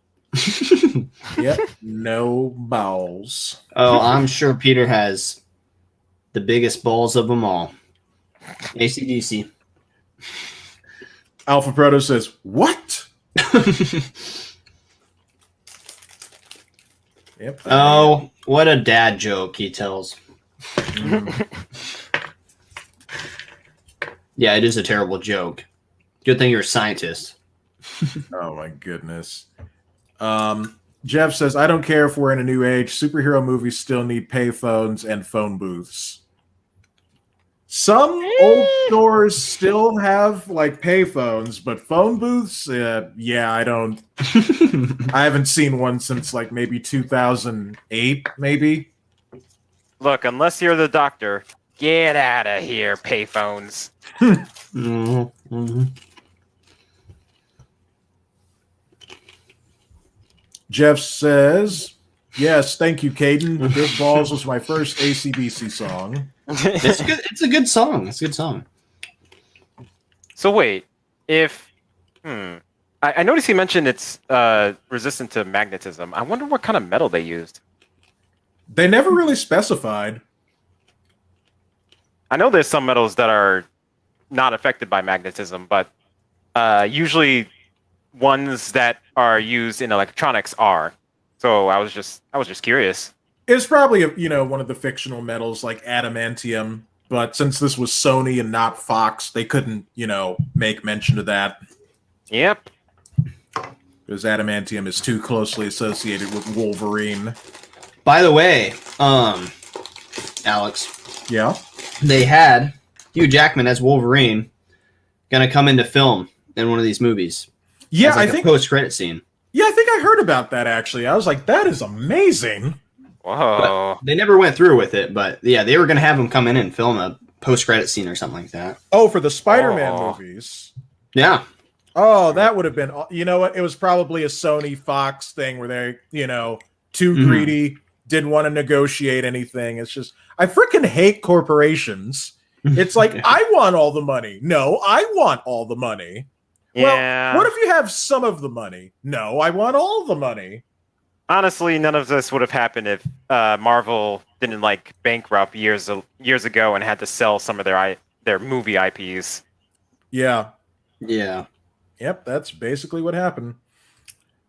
Yep. No balls. Oh, I'm sure Peter has the biggest balls of them all. AC/DC. Alpha Proto says, "What?" Yep. Oh, what a dad joke he tells. Yeah, it is a terrible joke. Good thing you're a scientist. Oh my goodness. Jeff says, "I don't care if we're in a new age. Superhero movies still need payphones and phone booths. Some old stores still have like payphones, but phone booths, I don't. I haven't seen one since like maybe 2008, maybe. Look, unless you're the doctor, get out of here, payphones." Jeff says, "Yes, thank you, Caden. Big Balls was my first AC/DC song." It's good. It's a good song. It's a good song. So wait, if I noticed he mentioned it's resistant to magnetism. I wonder what kind of metal they used. They never really specified. I know there's some metals that are not affected by magnetism, but usually ones that are used in electronics are. So I was just curious. It's probably one of the fictional metals like adamantium, but since this was Sony and not Fox, they couldn't make mention of that. Yep. Because adamantium is too closely associated with Wolverine. By the way, Alex. Yeah? They had Hugh Jackman as Wolverine gonna come into film in one of these movies. Yeah, I think a post-credit scene. Yeah, I think I heard about that actually. I was like, that is amazing. Whoa. But they never went through with it, but yeah, they were gonna have him come in and film a post-credit scene or something like that. Oh, for the Spider-Man movies. Yeah. Oh, that would have been, you know what? It was probably a Sony Fox thing where they, too greedy, didn't want to negotiate anything. It's just, I freaking hate corporations. It's like, I want all the money. No, I want all the money. Yeah. Well, what if you have some of the money? No, I want all the money. Honestly, none of this would have happened if Marvel didn't bankrupt years ago and had to sell some of their movie IPs. Yeah. Yeah. Yep, that's basically what happened.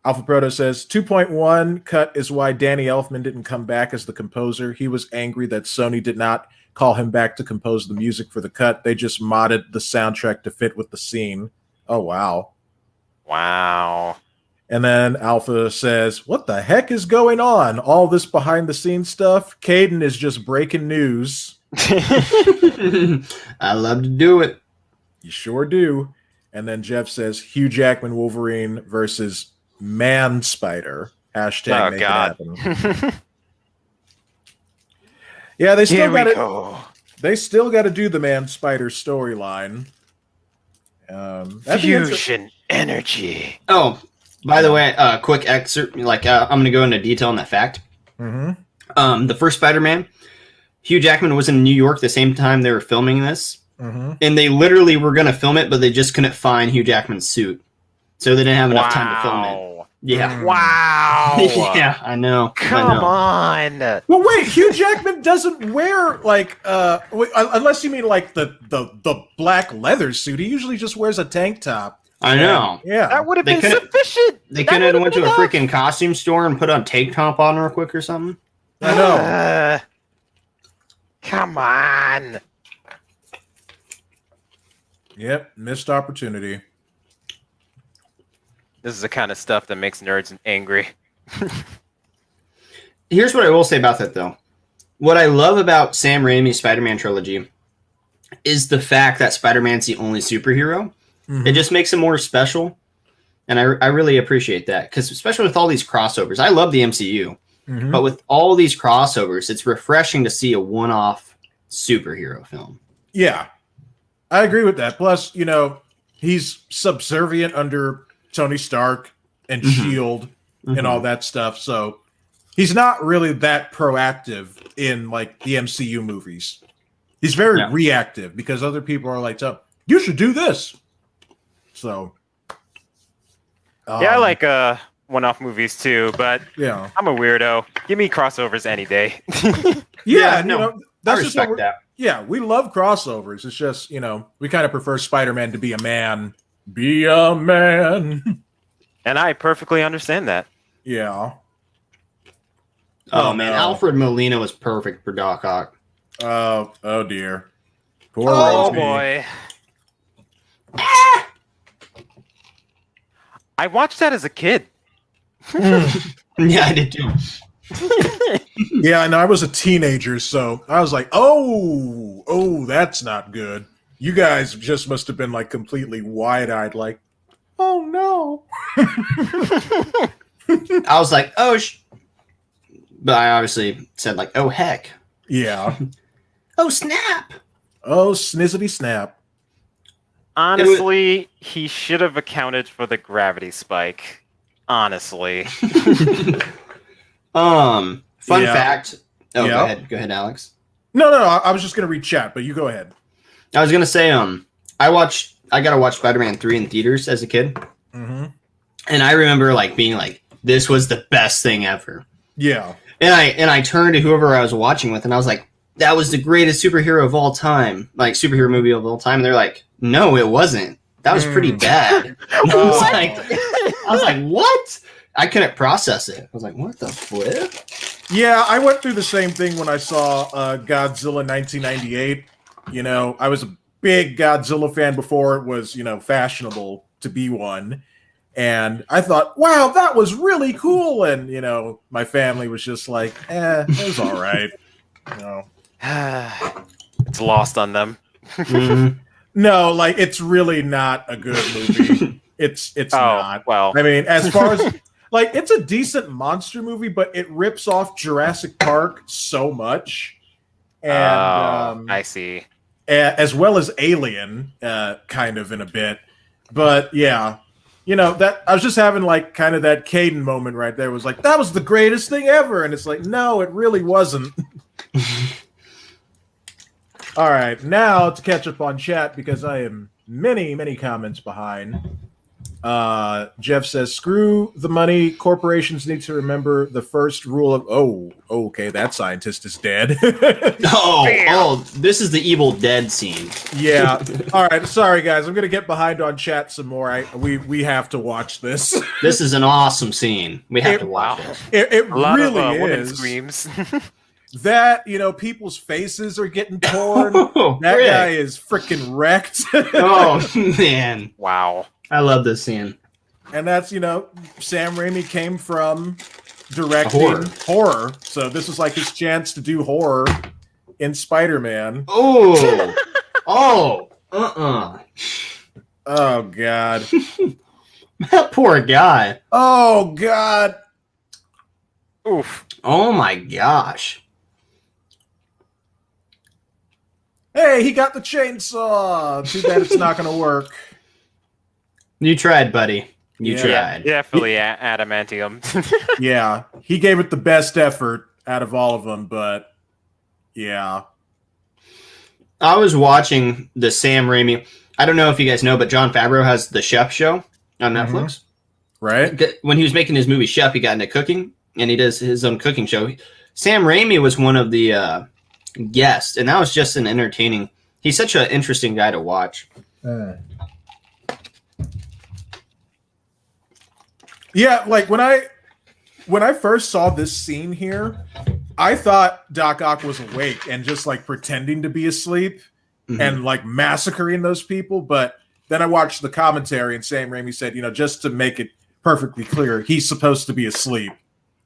Alpha Proto says 2.1 cut is why Danny Elfman didn't come back as the composer. He was angry that Sony did not call him back to compose the music for the cut. They just modded the soundtrack to fit with the scene. Oh, wow. Wow. And then Alpha says, what the heck is going on? All this behind-the-scenes stuff? Caden is just breaking news. I love to do it. You sure do. And then Jeff says, Hugh Jackman Wolverine versus Man Spider. Hashtag make it happen. Yeah, they still got it. They still got to do the Man Spider storyline. Fusion energy. Oh, by the way, quick excerpt. I'm going to go into detail on that fact. Mm-hmm. The first Spider-Man, Hugh Jackman was in New York the same time they were filming this. Mm-hmm. And they literally were going to film it, but they just couldn't find Hugh Jackman's suit. So they didn't have enough time to film it. Yeah. Wow. Yeah, I know. Come on. Well, wait, Hugh Jackman doesn't wear unless you mean the black leather suit. He usually just wears a tank top. I know. Yeah. That would have been sufficient. They couldn't have went to a freaking costume store and put on tank top on real quick or something. I know. Come on. Yep, missed opportunity. This is the kind of stuff that makes nerds angry. Here's what I will say about that, though. What I love about Sam Raimi's Spider-Man trilogy is the fact that Spider-Man's the only superhero. Mm-hmm. It just makes him more special. And I really appreciate that. Because especially with all these crossovers, I love the MCU. Mm-hmm. But with all these crossovers, it's refreshing to see a one-off superhero film. Yeah, I agree with that. Plus, you know, he's subservient under Tony Stark and S.H.I.E.L.D. and all that stuff. So he's not really that proactive in, like, the MCU movies. He's very reactive because other people are like, oh, you should do this. So... I like one-off movies too, but I'm a weirdo. Give me crossovers any day. You know, that's just respect that. Yeah, we love crossovers. It's just, you know, we kind of prefer Spider-Man to be a man. Be a man. And I perfectly understand that. Yeah. Oh man, Alfred Molina was perfect for Doc Ock. Oh dear. Poor boy. I watched that as a kid. Yeah, I did too. Yeah, and I was a teenager, so I was like, oh, that's not good. You guys just must have been like completely wide-eyed, like, oh no. I was like, but I obviously said like, oh heck. Yeah. Oh snap. Oh snizzity snap. Honestly, he should have accounted for the gravity spike. Honestly. Fun fact. Oh, go ahead, Alex. No, I was just gonna read chat, but you go ahead. I was gonna say, I gotta watch Spider-Man 3 in theaters as a kid. Mm-hmm. And I remember like being like, this was the best thing ever. Yeah. And I turned to whoever I was watching with, and I was like, that was the greatest superhero of all time, like superhero movie of all time. And they're like, no, it wasn't. That was pretty bad. I was like, what? I couldn't process it. I was like, what the flip? Yeah, I went through the same thing when I saw Godzilla 1998. You know, I was a big Godzilla fan before it was, you know, fashionable to be one. And I thought, wow, that was really cool. And, you know, my family was just like, it was all right. You know. It's lost on them. Mm-hmm. No, like, it's really not a good movie. It's not. Well, I mean, as far as like, it's a decent monster movie, but it rips off Jurassic Park so much. And I see. As well as Alien, kind of in a bit. But yeah, you know, that I was just having like kind of that Caden moment right there. It was like, that was the greatest thing ever. And it's like, no, it really wasn't. All right, now to catch up on chat because I am many comments behind. Jeff says, screw the money. Corporations need to remember the first rule of... Oh, okay, that scientist is dead. This is the Evil Dead scene. Yeah. All right, sorry, guys. I'm going to get behind on chat some more. We have to watch this. This is an awesome scene. We have to watch it. It a lot really of is. women screams. That, you know, people's faces are getting torn. That guy is freaking wrecked. Oh, man. Wow. I love this scene. And that's, you know, Sam Raimi came from directing horror. So this was like his chance to do horror in Spider-Man. Oh. Oh, God. That poor guy. Oh, God. Oof. Oh, my gosh. Hey, he got the chainsaw. Too bad it's not going to work. You tried, buddy. You tried. Definitely adamantium. Yeah, he gave it the best effort out of all of them, but yeah. I was watching the Sam Raimi. I don't know if you guys know, but Jon Favreau has the Chef Show on Netflix. Right. When he was making his movie Chef, he got into cooking, and he does his own cooking show. Sam Raimi was one of the guests, and that was just an entertaining. He's such an interesting guy to watch. Yeah, like when I first saw this scene here, I thought Doc Ock was awake and just like pretending to be asleep and like massacring those people. But then I watched the commentary and Sam Raimi said, you know, just to make it perfectly clear he's supposed to be asleep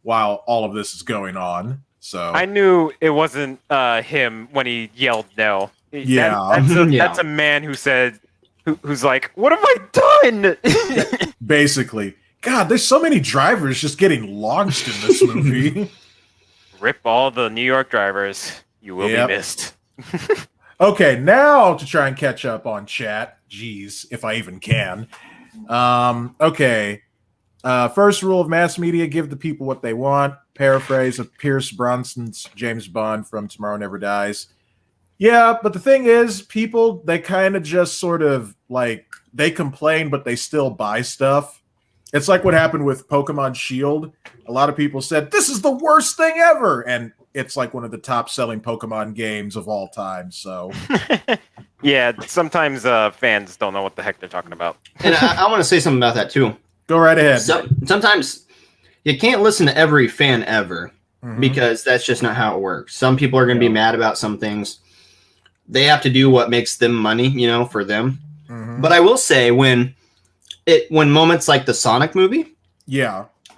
while all of this is going on. So I knew it wasn't him when he yelled no. Yeah. That's a man who said, who's like, what have I done? Basically. God, there's so many drivers just getting launched in this movie. Rip all the New York drivers. You will be missed. Okay, now to try and catch up on chat. Jeez, if I even can. Okay. First rule of mass media, give the people what they want. Paraphrase of Pierce Brosnan's James Bond from Tomorrow Never Dies. Yeah, but the thing is, people, they kind of just sort of, like, they complain, but they still buy stuff. It's like what happened with Pokemon Shield. A lot of people said, this is the worst thing ever! And it's like one of the top-selling Pokemon games of all time, so... Yeah, sometimes fans don't know what the heck they're talking about. And I want to say something about that, too. Go right ahead. Sometimes you can't listen to every fan ever, because that's just not how it works. Some people are going to be mad about some things. They have to do what makes them money, for them. But I will say, when moments like the Sonic movie,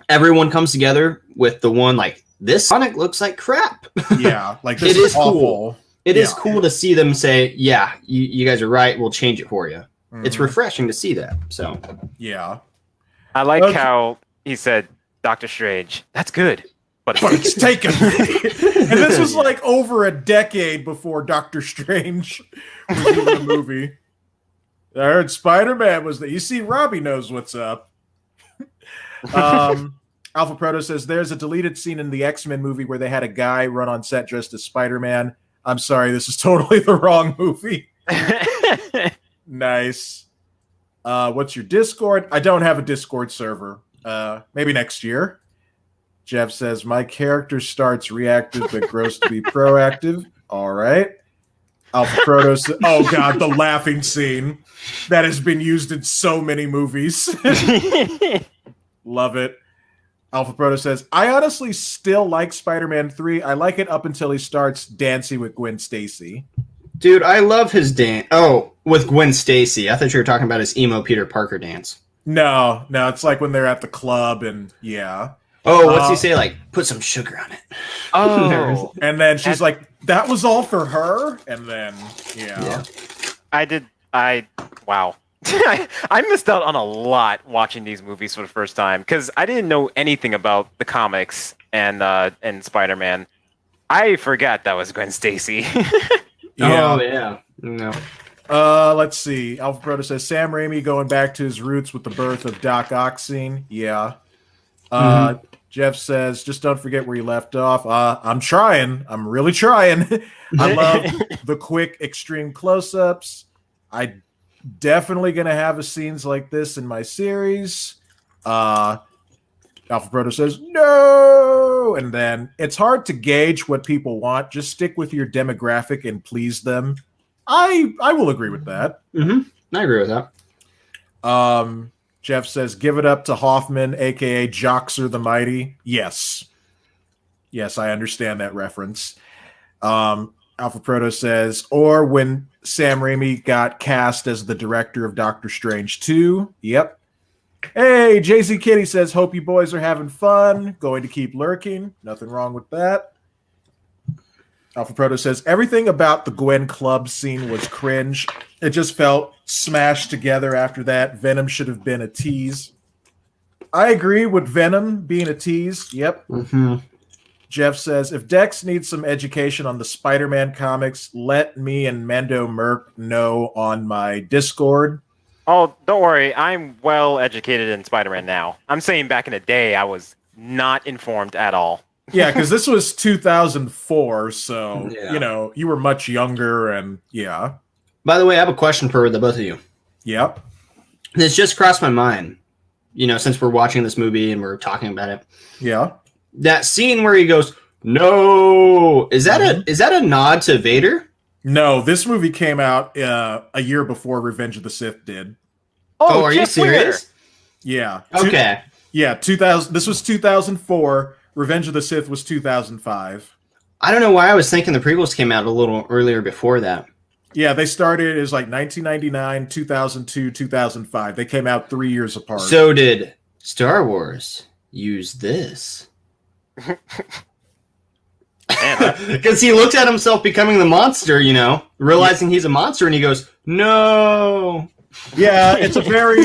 everyone comes together with the one like, this Sonic looks like crap. Yeah, like this is awful. Cool. It is cool to see them say, yeah, you guys are right. We'll change it for you. It's refreshing to see that. So yeah, I like how he said, Doctor Strange, that's good. But it's taken. And this was like over a decade before Doctor Strange was even a movie. I heard Spider-Man was there. You see, Robbie knows what's up. Alpha Proto says, there's a deleted scene in the X-Men movie where they had a guy run on set dressed as Spider-Man. I'm sorry, this is totally the wrong movie. Nice. What's your Discord? I don't have a Discord server. Maybe next year. Jeff says, my character starts reactive but grows to be proactive. All right. Alpha Proto says, oh god, the laughing scene that has been used in so many movies. Love it. Alpha Proto says, I honestly still like Spider-Man 3. I like it up until he starts dancing with Gwen Stacy. Dude, I love his dance. Oh, with Gwen Stacy. I thought you were talking about his emo Peter Parker dance. No, it's like when they're at the club and Oh, what's he say? Like, put some sugar on it. Oh. And then she's like, that was all for her? And then, wow. I missed out on a lot watching these movies for the first time because I didn't know anything about the comics and Spider-Man. I forgot that was Gwen Stacy. Oh, yeah. No. Let's see. Alpha Proto says, Sam Raimi going back to his roots with the birth of Doc Ock scene. Yeah. Jeff says, just don't forget where you left off. I'm trying. I'm really trying. I love the quick, extreme close-ups. I definitely going to have scenes like this in my series. Alpha Proto says, no! And then, it's hard to gauge what people want. Just stick with your demographic and please them. I will agree with that. I agree with that. Jeff says, give it up to Hoffman, a.k.a. Joxer the Mighty. Yes. Yes, I understand that reference. Alpha Proto says, or when Sam Raimi got cast as the director of Doctor Strange 2. Yep. Hey, Jay-Z Kitty says, hope you boys are having fun. Going to keep lurking. Nothing wrong with that. Alpha Proto says, everything about the Gwen Club scene was cringe. It just felt smashed together after that. Venom should have been a tease. I agree with Venom being a tease. Yep. Jeff says, if Dex needs some education on the Spider-Man comics, let me and Mando Merc know on my Discord. Oh, don't worry. I'm well educated in Spider-Man now. I'm saying back in the day, I was not informed at all. Yeah, because this was 2004, so, you were much younger, and By the way, I have a question for the both of you. Yep. This just crossed my mind, since we're watching this movie and we're talking about it. Yeah. That scene where he goes, no! Is that a nod to Vader? No, this movie came out a year before Revenge of the Sith did. Oh, are you serious? Yeah. Okay. 2000. This was 2004. Revenge of the Sith was 2005. I don't know why I was thinking the prequels came out a little earlier before that. Yeah, they started as like 1999, 2002, 2005. They came out 3 years apart. So did Star Wars, use this. Because he looks at himself becoming the monster, realizing he's a monster, and he goes, "No." Yeah, it's a very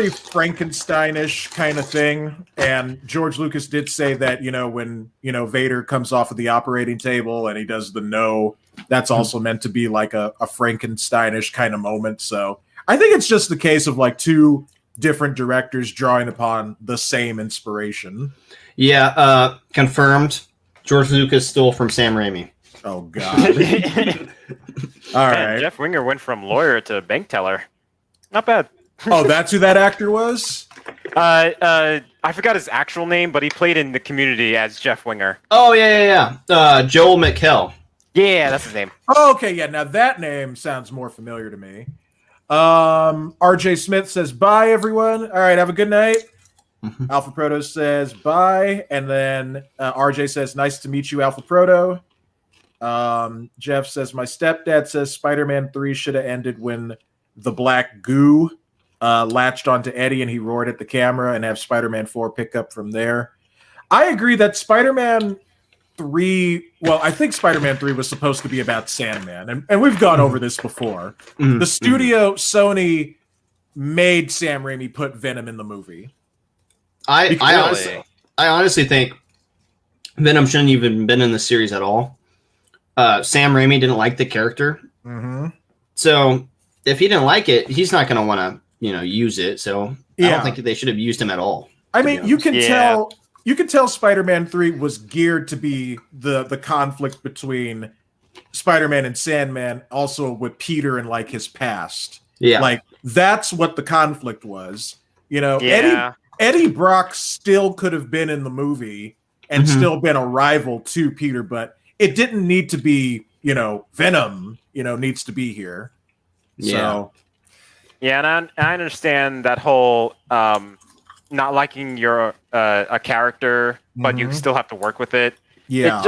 Frankensteinish kind of thing. And George Lucas did say that, when, Vader comes off of the operating table and he does the no, that's also meant to be like a Frankensteinish kind of moment. So I think it's just the case of like two different directors drawing upon the same inspiration. Yeah, confirmed. George Lucas stole from Sam Raimi. Oh, God. All right. Jeff Winger went from lawyer to bank teller. Not bad. Oh, that's who that actor was? I forgot his actual name, but he played in the Community as Jeff Winger. Oh, yeah. Joel McHale. Yeah, that's his name. Oh, okay, yeah. Now that name sounds more familiar to me. RJ Smith says, bye, everyone. All right, have a good night. Mm-hmm. Alpha Proto says, bye. And then RJ says, nice to meet you, Alpha Proto. Jeff says, my stepdad says Spider-Man 3 should have ended when the black goo latched onto Eddie and he roared at the camera, and have Spider-Man 4 pick up from there. I agree that Spider-Man 3, well, I think Spider-Man 3 was supposed to be about Sandman, and we've gone over this before. The studio, Sony, made Sam Raimi put Venom in the movie. I honestly think Venom shouldn't even been in the series at all. Sam Raimi didn't like the character. Mm-hmm. So if he didn't like it, he's not going to want to, use it. So I don't think they should have used him at all. I mean, you can tell Spider-Man 3 was geared to be the conflict between Spider-Man and Sandman, also with Peter and like his past. Yeah. Like that's what the conflict was. Eddie Brock still could have been in the movie and still been a rival to Peter, but it didn't need to be, Venom, needs to be here. Yeah. So. Yeah, and I understand that whole not liking your a character, but you still have to work with it. Yeah.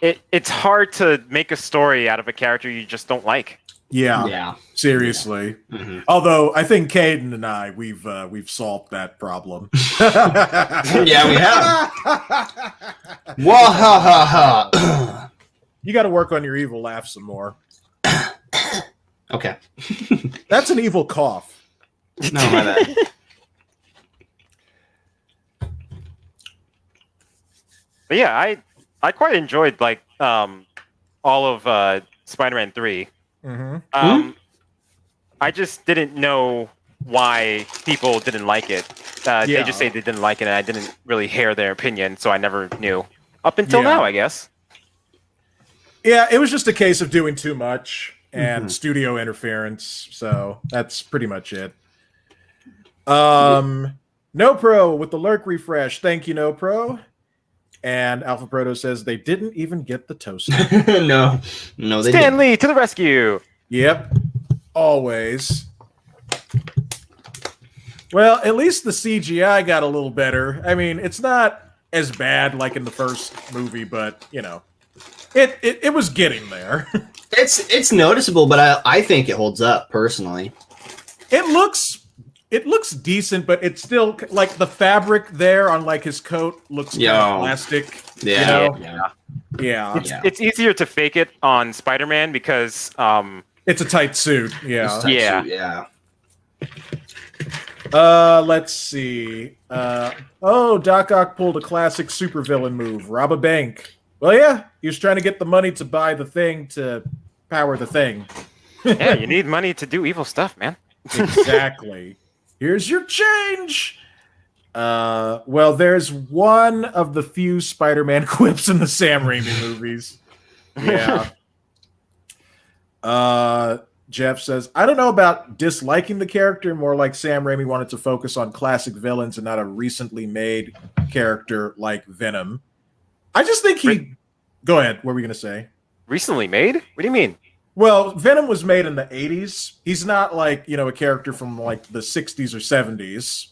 It's hard to make a story out of a character you just don't like. Yeah. Seriously. Yeah. Mm-hmm. Although I think Caden and I we've solved that problem. Yeah, we have. Wahahaha. You got to work on your evil laugh some more. Okay. That's an evil cough. No, my bad. But yeah, I quite enjoyed like all of Spider-Man 3. Mm-hmm. I just didn't know why people didn't like it. They just say they didn't like it, and I didn't really hear their opinion, so I never knew. Up until now, I guess. Yeah, it was just a case of doing too much and studio interference, so that's pretty much it. No Pro with the lurk refresh. Thank you, No Pro. And Alpha Proto says they didn't even get the toaster. No, they Stan didn't. Lee to the rescue. Yep, always. Well, at least the CGI got a little better. I mean, it's not as bad like in the first movie, but it was getting there. It's noticeable, but I think it holds up personally. It looks decent, but it's still like the fabric there on like his coat looks kind of plastic. Yeah. It's easier to fake it on Spider-Man because it's a tight suit. Yeah. Let's see. Doc Ock pulled a classic supervillain move, rob a bank. Well, yeah, he was trying to get the money to buy the thing to power the thing. Yeah, you need money to do evil stuff, man. Exactly. Here's your change. Well, there's one of the few Spider-Man quips in the Sam Raimi movies. Yeah. Jeff says, I don't know about disliking the character, more like Sam Raimi wanted to focus on classic villains and not a recently made character like Venom. I just think Go ahead. What were we going to say? Recently made? What do you mean? Well, Venom was made in the 80s. He's not like, a character from like the 60s or 70s.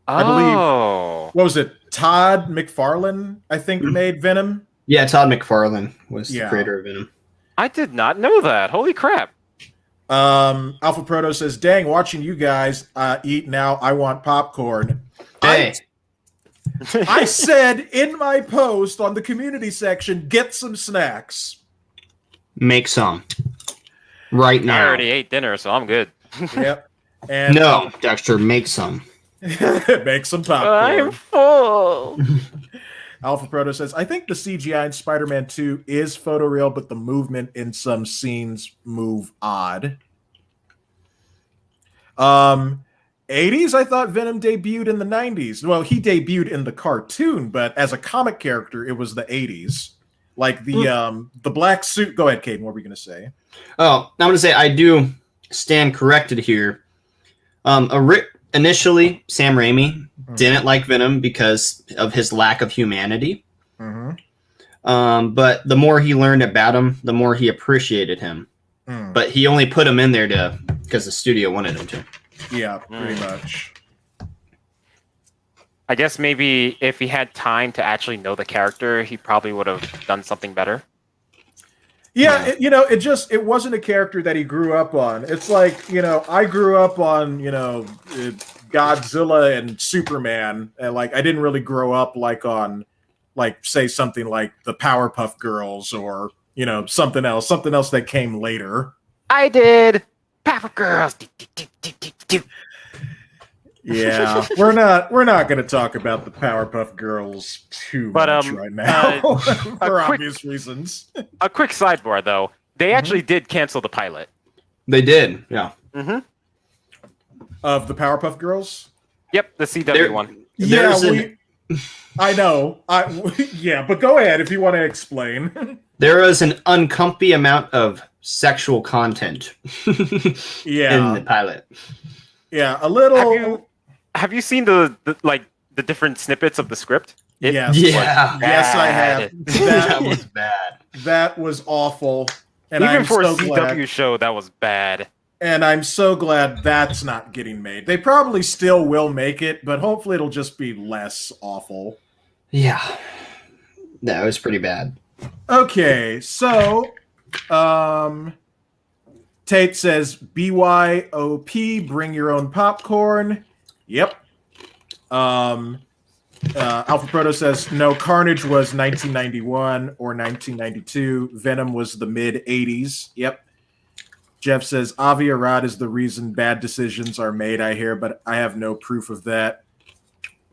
I believe, what was it? Todd McFarlane, I think, made Venom. Yeah, Todd McFarlane was the creator of Venom. I did not know that. Holy crap. Alpha Proto says, dang, watching you guys eat now, I want popcorn. Dang, Hey. I said in my post on the community section, get some snacks. Make some. Right now. I already ate dinner, so I'm good. Yep. And No, Dexter, make some. make some popcorn. I'm full. Alpha Proto says, I think the CGI in Spider-Man 2 is photoreal, but the movement in some scenes move odd. 80s, I thought Venom debuted in the 90s. Well, he debuted in the cartoon, but as a comic character, it was the 80s. Like the black suit. Go ahead, Caden. What were you going to say? Oh, I'm going to say I do stand corrected here. Initially, Sam Raimi didn't like Venom because of his lack of humanity. But the more he learned about him, the more he appreciated him. But he only put him in there because the studio wanted him to. Yeah, pretty much. I guess maybe if he had time to actually know the character, he probably would have done something better. Yeah, it wasn't a character that he grew up on. It's like, I grew up on, Godzilla and Superman, and like I didn't really grow up like on, like, say something like the Powerpuff Girls or something else that came later. I did. Powerpuff Girls. Yeah, we're not going to talk about the Powerpuff Girls too much right now for obvious reasons. A quick sidebar, though. They actually did cancel the pilot. They did, yeah. Of the Powerpuff Girls? Yep, the CW one. Yeah, I know. Yeah, but go ahead if you want to explain. There was an uncomfy amount of sexual content in the pilot. Yeah, a little. Have you seen the different snippets of the script? Yes. Yes, I have. That was bad. That was awful. And even I'm for so a CW show, that was bad. And I'm so glad that's not getting made. They probably still will make it, but hopefully it'll just be less awful. Yeah. That was pretty bad. Okay, so Tate says BYOP, bring your own popcorn. Yep. Alpha Proto says no, Carnage was 1991 or 1992. Venom was the mid 80s. Yep. Jeff says Avi Arad is the reason bad decisions are made, I hear, but I have no proof of that.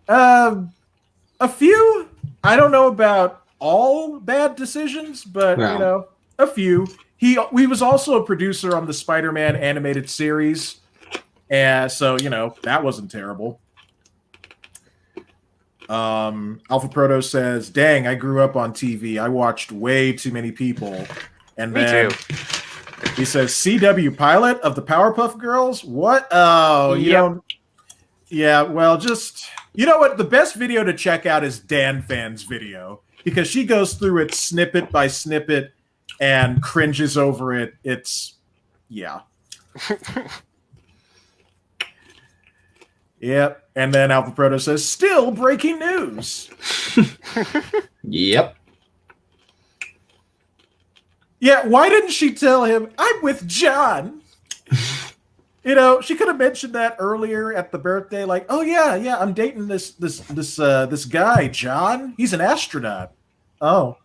A few. I don't know about all bad decisions, but a few. He was also a producer on the Spider-Man animated series, and so that wasn't terrible. Alpha Proto says, "Dang, I grew up on TV. I watched way too many people." And Me too. He says, "CW pilot of the Powerpuff Girls? What? Oh, you don't." Yeah, well, just you know what? The best video to check out is Dan Fan's video because she goes through it snippet by snippet and cringes over it. It's Yep. And then Alpha Proto says, "Still breaking news." Yep. Yeah, why didn't she tell him, "I'm with John"? She could have mentioned that earlier at the birthday, like, "Oh yeah, I'm dating this guy, John. He's an astronaut." Oh.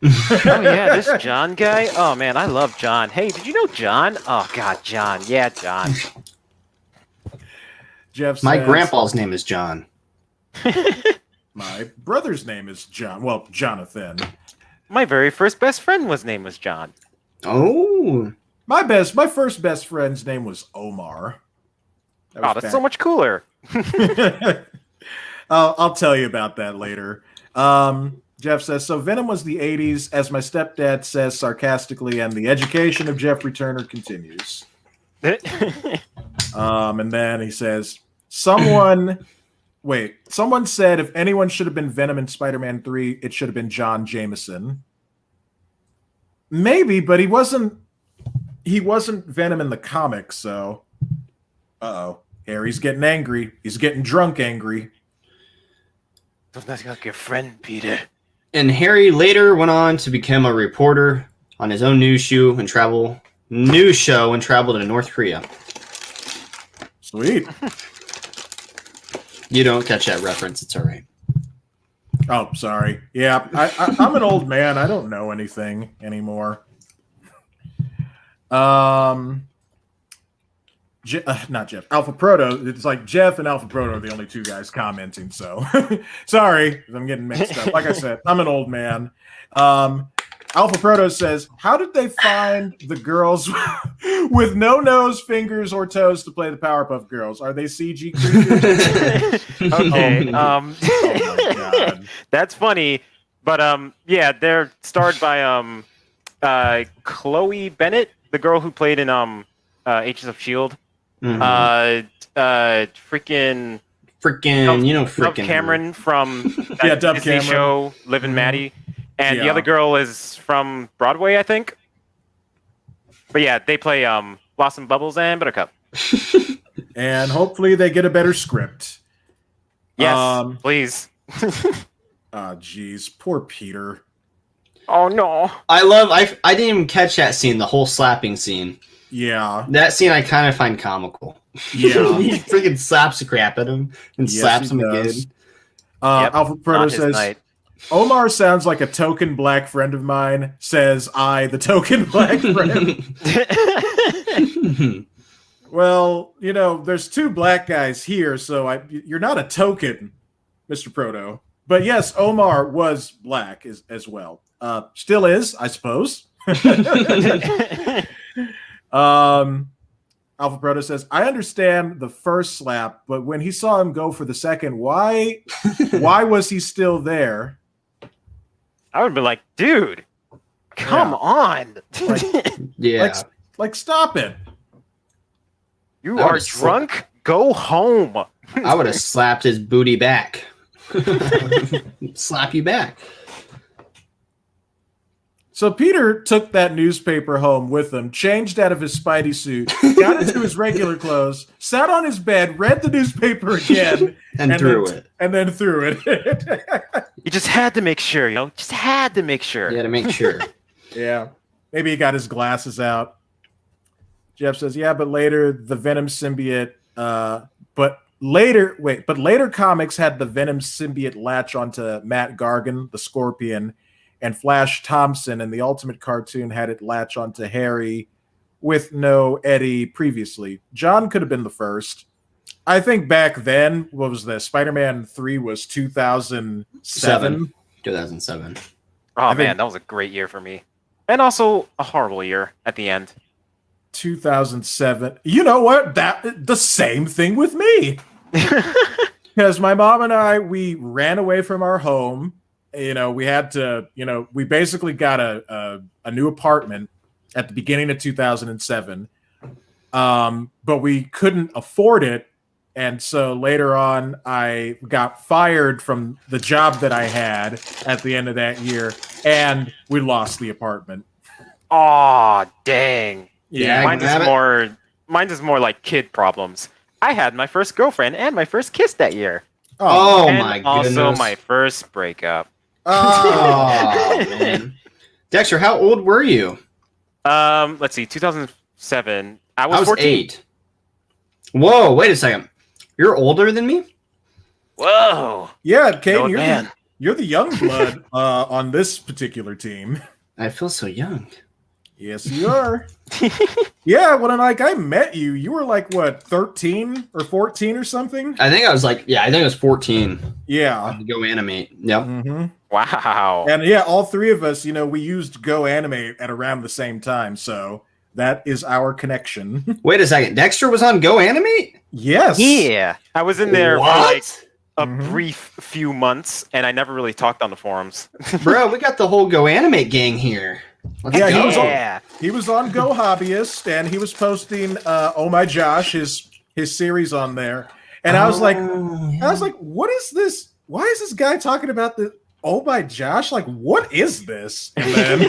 Oh yeah, this John guy. Oh man, I love John. Hey, did you know John? Oh god, John. Yeah, John. Jeff says, my grandpa's name is John. My brother's name is John. Well, Jonathan. My very first best friend name was John. Oh. My first best friend's name was Omar. That's so much cooler. I'll tell you about that later. Jeff says, so Venom was the 80s, as my stepdad says sarcastically, and the education of Jeffrey Turner continues. And then he says, someone said if anyone should have been Venom in Spider-Man 3, it should have been John Jameson. Maybe, but he wasn't Venom in the comics, so Harry's getting angry. He's getting drunk angry. Doesn't that like your friend, Peter? And Harry later went on to become a reporter on his own news show and travel to North Korea. Sweet. You don't catch that reference. It's all right. Oh, sorry. Yeah, I'm an old man. I don't know anything anymore. Not Jeff. Alpha Proto. It's like Jeff and Alpha Proto are the only two guys commenting. So sorry, I'm getting mixed up. Like I said, I'm an old man. Alpha Proto says, "How did they find the girls with no nose, fingers, or toes to play the Powerpuff Girls? Are they CG creatures?" Okay. Oh my God. That's funny, but yeah, they're starred by Chloe Bennett, the girl who played in Agents of Shield. Mhm. Freaking Dove Cameron from that Dove Disney Cameron. show Liv and Maddie, and the Yeah. other girl is from Broadway, I think. But yeah, they play Blossom Bubbles and Buttercup. And hopefully they get a better script. Yes, please. Geez, poor Peter. Oh no! I didn't even catch that scene, the whole slapping scene. Yeah. That scene I kind of find comical. Yeah. He freaking slaps the crap at him and Yes, slaps he him again. does. Yep, Alpha Proto not his says, night. Omar sounds like a token black friend of mine, says I, the token black friend. Well, you know, there's two black guys here, so you're not a token, Mr. Proto. But yes, Omar was black as well. Still is, I suppose. Alpha Proto says, I understand the first slap, but when he saw him go for the second, why was he still there? I would be like, dude, come on. Yeah. Like, stop it. You I are would've drunk? Go home. I would have slapped his booty back. Slap you back. So Peter took that newspaper home with him, changed out of his Spidey suit, got into his regular clothes, sat on his bed, read the newspaper again, And threw it. And then threw it. You just had to make sure, you know? Just had to make sure. Yeah, to make sure. Yeah. Maybe he got his glasses out. Jeff says, yeah, but later the Venom symbiote, but later comics had the Venom symbiote latch onto Matt Gargan, the Scorpion, and Flash Thompson, and the Ultimate cartoon had it latch onto Harry with no Eddie previously. John could have been the first. I think back then, what was this? Spider-Man 3 was 2007. 2007. Oh, man, that was a great year for me. And also a horrible year at the end. 2007. You know what? The same thing with me. Because my mom and I, we ran away from our home. You know, we had to, you know, we basically got a new apartment at the beginning of 2007. But we couldn't afford it. And so later on, I got fired from the job that I had at the end of that year. And we lost the apartment. Aw, dang. Yeah, mine's is more like kid problems. I had my first girlfriend and my first kiss that year. Oh, and my goodness. Also my first breakup. Oh, man. Dexter, how old were you? Let's see, 2007. I was 14. 8. Whoa, wait a second. You're older than me? Whoa. Yeah, Caden, Man. you're the young blood on this particular team. I feel so young. Yes, you are. Yeah, when I met you, you were like, what, 13 or 14 or something? I think I was 14. Yeah. Go animate. Yep. Mm-hmm. Wow. And yeah, all three of us, you know, we used Go Animate at around the same time. So that is our connection. Wait a second. Dexter was on Go Animate? Yes. Yeah. I was in there What? for like a Mhm. brief few months, and I never really talked on the forums. Bro, we got the whole Go Animate gang here. Let's Yeah, go. he was on Go Hobbyist, and he was posting Oh My Josh, his series on there. And I was like, what is this? Why is this guy talking about the Oh My Josh? Like, what is this? And then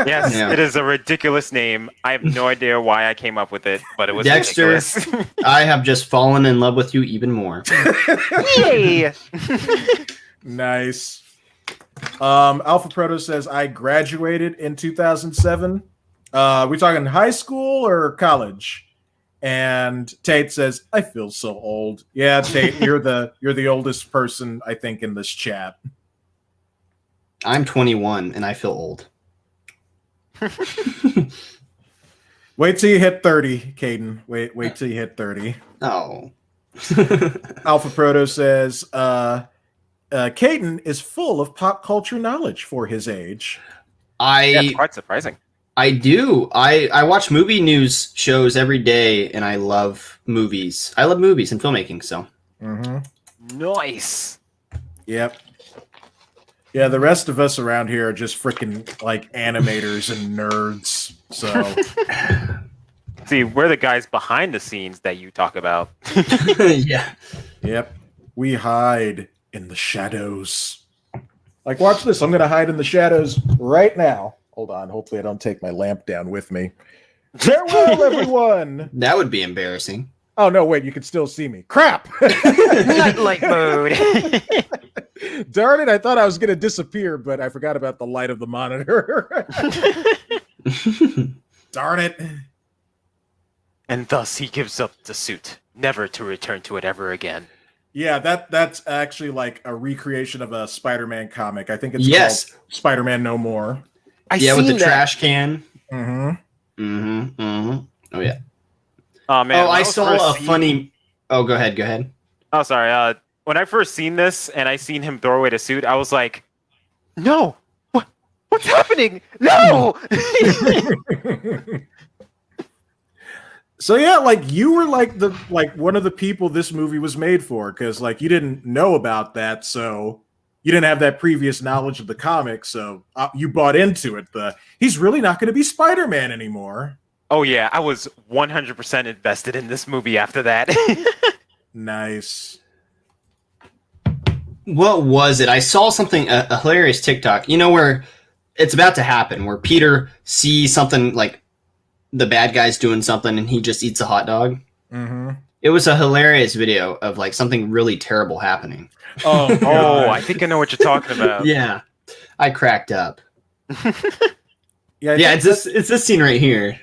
Yes, Yeah. it is a ridiculous name. I have no idea why I came up with it, but it was Dexter. ridiculous. I have just fallen in love with you even more. Yay! Nice. Alpha Proto says I graduated in 2007. We talking high school or college? And Tate says, "I feel so old." Yeah, Tate, you're the oldest person I think in this chat. I'm 21 and I feel old. Wait till you hit 30, Caden. Wait till you hit 30. Oh. Alpha Proto says, Caden is full of pop culture knowledge for his age. That's quite surprising. I do. I watch movie news shows every day, and I love movies. I love movies and filmmaking, so. Nice. Yep. Yeah, the rest of us around here are just freaking like animators and nerds. So, see, we're the guys behind the scenes that you talk about. Yeah. Yep. We hide in the shadows. Like, watch this. I'm going to hide in the shadows right now. Hold on. Hopefully I don't take my lamp down with me. Farewell, everyone. That would be embarrassing. Oh, no, wait. You can still see me. Crap. Nightlight mode. Darn it. I thought I was going to disappear, but I forgot about the light of the monitor. Darn it. And thus he gives up the suit, never to return to it ever again. Yeah, that's actually like a recreation of a Spider-Man comic. I think it's called Spider-Man No More. With the trash can. Mm-hmm. Oh, yeah. Oh, man. Oh, I saw a funny... Oh, go ahead. Oh, sorry. When I first seen this and I seen him throw away the suit, I was like, no! What's happening? No! So yeah, like you were like one of the people this movie was made for, because like you didn't know about that, so you didn't have that previous knowledge of the comic, so you bought into it. He's really not going to be Spider-Man anymore. Oh yeah, I was 100% invested in this movie after that. Nice. What was it? I saw something, a hilarious TikTok, where it's about to happen, where Peter sees something like the bad guy's doing something and he just eats a hot dog. Mm-hmm. It was a hilarious video of like something really terrible happening. Oh, I think I know what you're talking about. Yeah, I cracked up. Yeah, it's this scene right here.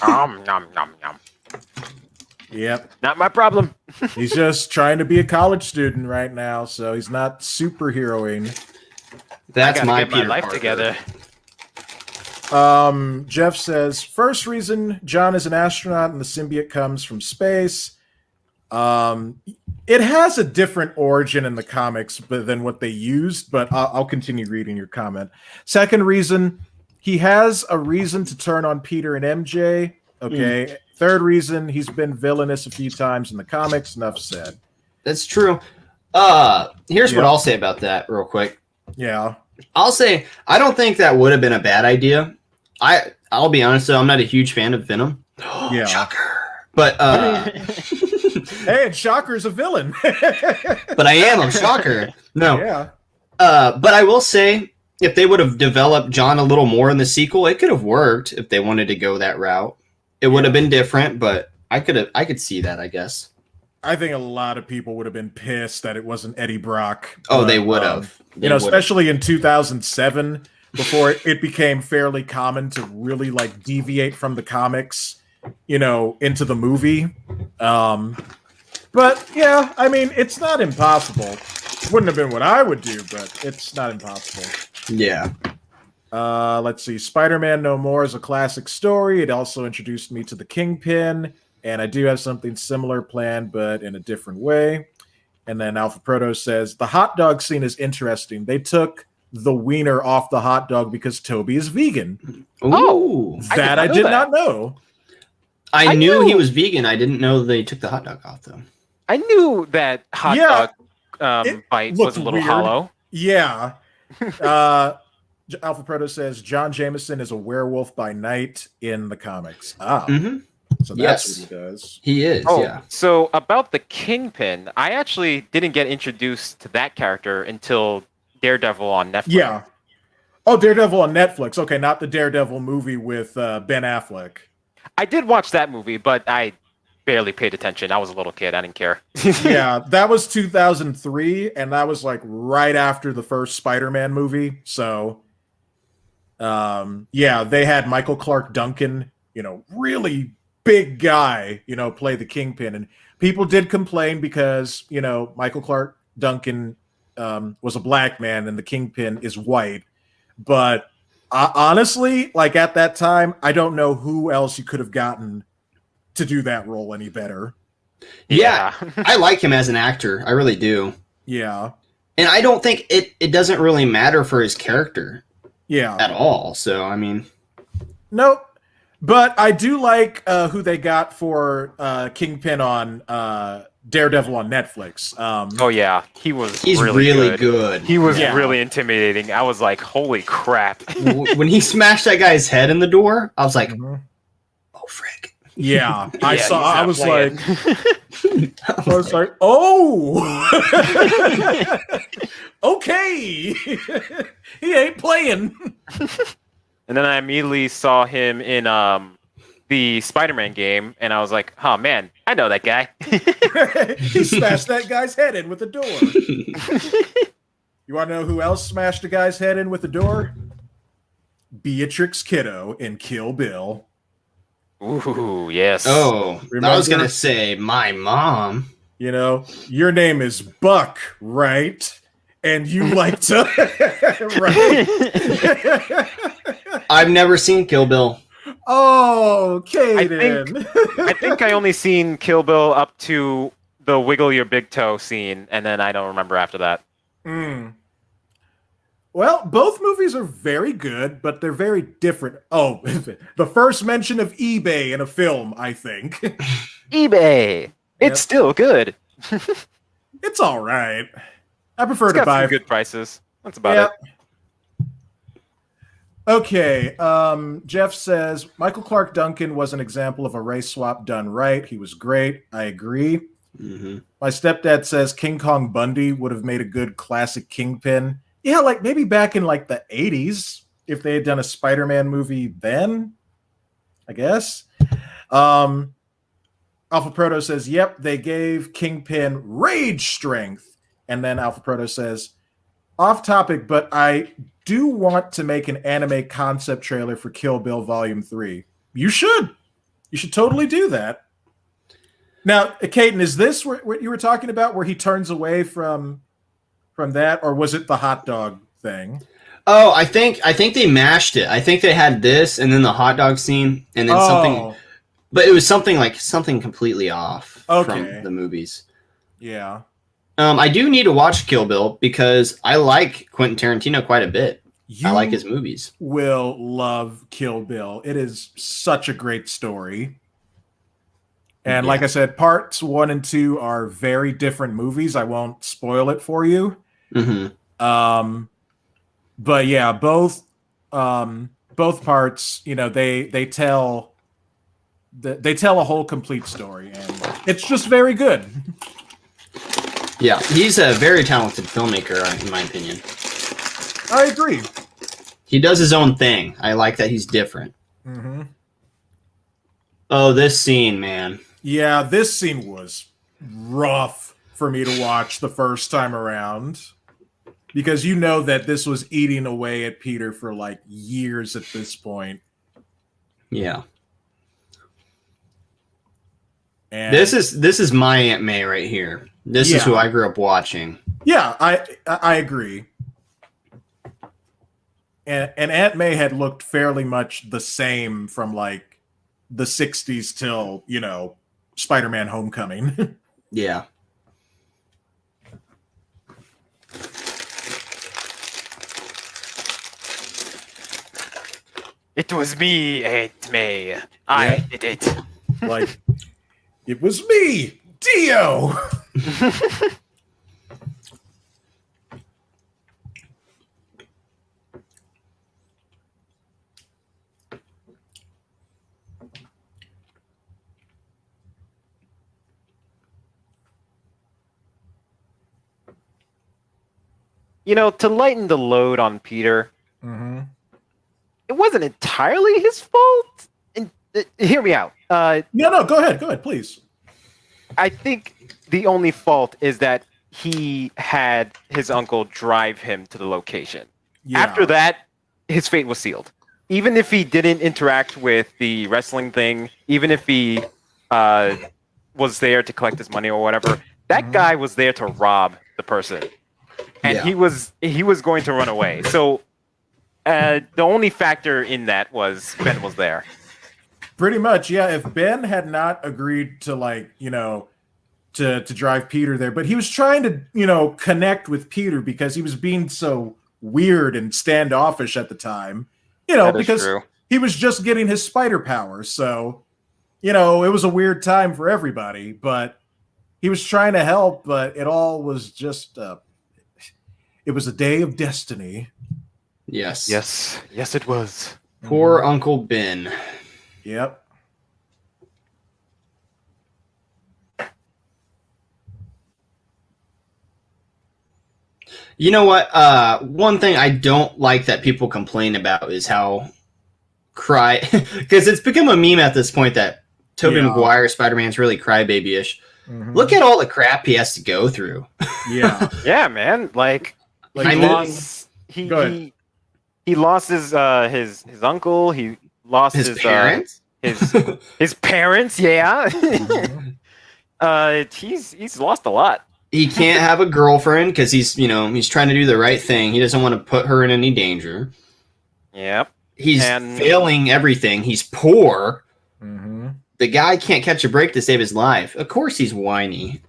Nom nom nom. Yep. Not my problem. He's just trying to be a college student right now, so he's not superheroing. That's my Peter life Parker. together. Jeff says, first reason John is an astronaut and the symbiote comes from space. It has a different origin in the comics than what they used, but I'll continue reading your comment. Second reason, he has a reason to turn on Peter and MJ. Okay. Third reason, he's been villainous a few times in the comics. Enough said. That's true. Here's what I'll say about that real quick. Yeah. I'll say I don't think that would have been a bad idea. I'll be honest though, I'm not a huge fan of Venom. Yeah. Shocker. But hey, and Shocker's a villain. but I am a Shocker. No. Yeah. But I will say if they would have developed John a little more in the sequel, it could have worked if they wanted to go that route. It would have been different, but I could see that, I guess. I think a lot of people would have been pissed that it wasn't Eddie Brock. Oh, they would have. Especially in 2007, before it became fairly common to really like deviate from the comics, into the movie. But yeah, I mean, it's not impossible. Wouldn't have been what I would do, but it's not impossible. Yeah. Let's see. Spider-Man No More is a classic story. It also introduced me to the Kingpin. And I do have something similar planned, but in a different way. And then Alpha Proto says, the hot dog scene is interesting. They took the wiener off the hot dog because Toby is vegan. Oh, that I did not know. I knew he was vegan. I didn't know they took the hot dog off, though. I knew that hot dog bite was a little weird. hollow. Yeah. Alpha Proto says, John Jameson is a werewolf by night in the comics. So that's what he does. He is, yeah. So about the Kingpin, I actually didn't get introduced to that character until Daredevil on Netflix. Yeah. Oh, Daredevil on Netflix. Okay, not the Daredevil movie with Ben Affleck. I did watch that movie, but I barely paid attention. I was a little kid. I didn't care. Yeah, that was 2003, and that was like right after the first Spider-Man movie. So, yeah, they had Michael Clark Duncan really big guy, play the Kingpin. And people did complain because, Michael Clark Duncan was a black man and the Kingpin is white. But honestly, like at that time, I don't know who else you could have gotten to do that role any better. Yeah. I like him as an actor. I really do. Yeah. And I don't think it doesn't really matter for his character. Yeah. At all. So, I mean. Nope. But I do like who they got for Kingpin on Daredevil on Netflix. Oh yeah, he's really good. He was really intimidating. I was like, holy crap. When he smashed that guy's head in the door, I was like, oh frick. Yeah. I was like, oh okay. He ain't playing. And then I immediately saw him in the Spider-Man game, and I was like, oh man, I know that guy. He smashed that guy's head in with the door. You want to know who else smashed a guy's head in with the door? Beatrix Kiddo in Kill Bill. Ooh, yes. Oh, remember? I was going to say, my mom. Your name is Buck, right? And you like to... right? I've never seen Kill Bill. Oh, Kaden. I think I only seen Kill Bill up to the wiggle your big toe scene, and then I don't remember after that. Well, both movies are very good, but they're very different. Oh, the first mention of eBay in a film, I think. eBay. It's still good. It's all right. I prefer to buy some good prices. That's about it. Okay. Jeff says Michael Clark Duncan was an example of a race swap done right. He was great. I agree. Mm-hmm. My stepdad says King Kong Bundy would have made a good classic Kingpin. Yeah, like maybe back in like the 80s if they had done a Spider-Man movie then, I guess. Alpha Proto says, yep, they gave Kingpin rage strength. And then Alpha Proto says, off topic, but I do want to make an anime concept trailer for Kill Bill Volume 3. You should. You should totally do that. Now, Caden, is this what you were talking about where he turns away from that, or was it the hot dog thing? Oh, I think they mashed it. I think they had this and then the hot dog scene and then something. But it was something completely off from the movies. Yeah. I do need to watch Kill Bill because I like Quentin Tarantino quite a bit. I like his movies. Will love Kill Bill. It is such a great story. And like I said, parts 1 and 2 are very different movies. I won't spoil it for you. Mm-hmm. But yeah, both parts, they tell a whole complete story, and it's just very good. Yeah, he's a very talented filmmaker, in my opinion. I agree. He does his own thing. I like that he's different. Mm-hmm. Oh, this scene, man. Yeah, this scene was rough for me to watch the first time around. Because that this was eating away at Peter for like years at this point. Yeah. And this is my Aunt May right here. This is who I grew up watching. Yeah, I agree. And Aunt May had looked fairly much the same from like the 60s till, Spider-Man Homecoming. Yeah. It was me, Aunt May. I did it. Like, it was me, Dio. To lighten the load on Peter, it wasn't entirely his fault. And hear me out. No, go ahead, please. I think the only fault is that he had his uncle drive him to the location. Yeah. After that, his fate was sealed. even if he didn't interact with the wrestling thing, even if he was there to collect his money or whatever, that guy was there to rob the person, and he was going to run away. So the only factor in that was Ben was there. Pretty much, yeah. If Ben had not agreed to, like, you know, to drive Peter there, but he was trying to, you know, connect with Peter because he was being so weird and standoffish at the time, you know, because he was just getting his spider powers. So, you know, it was a weird time for everybody, but he was trying to help, but it all was just, it was a day of destiny. Yes. Yes, it was. Poor Uncle Ben. Yep. You know what? One thing I don't like that people complain about is how because it's become a meme at this point that Tobey Maguire Spider-Man's really crybaby-ish. Look at all the crap he has to go through. Yeah. Yeah, man. Like he lost his uncle. He lost his parents. His parents. Yeah. He's lost a lot. He can't have a girlfriend because he's trying to do the right thing. He doesn't want to put her in any danger. Yep. He's failing everything. He's poor. The guy can't catch a break to save his life. Of course he's whiny.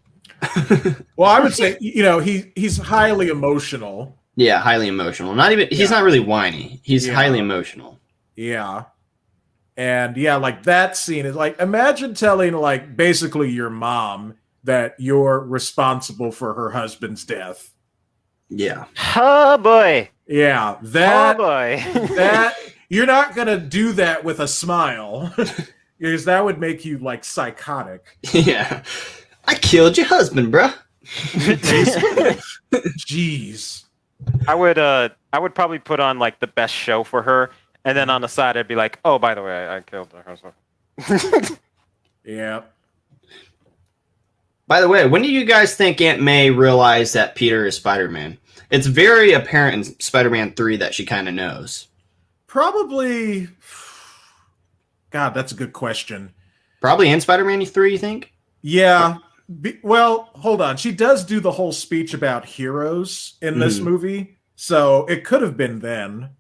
Well, I would say, you know, he's highly emotional. Yeah, highly emotional. He's not really whiny. He's highly emotional. Yeah. And yeah, like that scene is like, imagine telling like basically your mom that you're responsible for her husband's death. Yeah. Oh boy. Yeah. That you're not gonna do that with a smile. Because that would make you like psychotic. Yeah. I killed your husband, bruh. Jeez. I would probably put on like the best show for her, and then on the side I'd be like, oh, by the way, I killed her husband. Yeah. By the way, when do you guys think Aunt May realized that Peter is Spider-Man? It's very apparent in Spider-Man 3 that she kind of knows. Probably. God, that's a good question. Probably in Spider-Man 3, you think? Yeah. Well, hold on. She does do the whole speech about heroes in this movie, so it could have been then.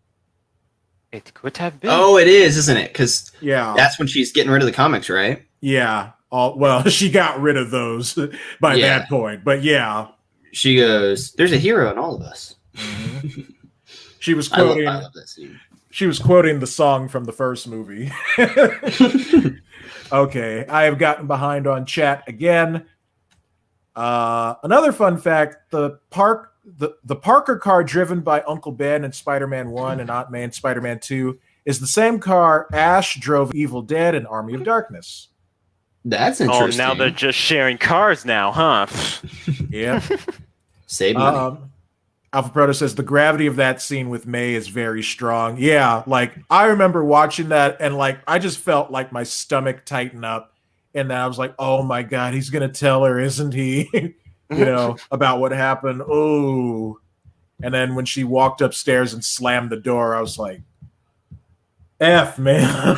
It could have been. Oh, it is, isn't it? Because that's when she's getting rid of the comics, right? Yeah. Well, she got rid of those by that point, but yeah. She goes, "There's a hero in all of us." She was quoting. I love that scene. She was quoting the song from the first movie. Okay, I have gotten behind on chat again. Another fun fact: the Parker car driven by Uncle Ben in Spider-Man 1 and Aunt May in Spider-Man 2 is the same car Ash drove Evil Dead in Army of Darkness. That's interesting. Oh, now they're just sharing cars now, huh? Yeah. Save money. Alpha Proto says the gravity of that scene with May is very strong. Yeah, like I remember watching that and like I just felt like my stomach tighten up, and then I was like, "Oh my god, he's gonna tell her, isn't he?" You know, about what happened. Oh, and then when she walked upstairs and slammed the door, I was like, "F man,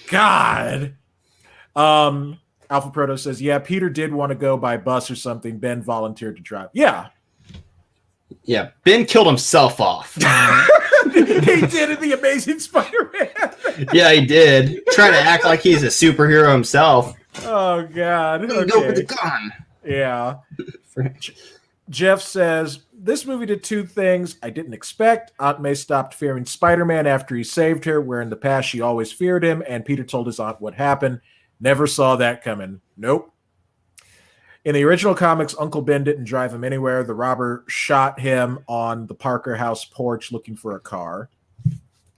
God." Alpha Proto says, "Yeah, Peter did want to go by bus or something. Ben volunteered to drive." Yeah. Yeah, Ben killed himself off. He did in The Amazing Spider-Man. Yeah, he did. Trying to act like he's a superhero himself. Oh, God. Okay. Go with the gun. Yeah. Jeff says, this movie did two things I didn't expect. Aunt May stopped fearing Spider-Man after he saved her, where in the past she always feared him, and Peter told his aunt what happened. Never saw that coming. Nope. In the original comics, Uncle Ben didn't drive him anywhere. The robber shot him on the Parker house porch looking for a car.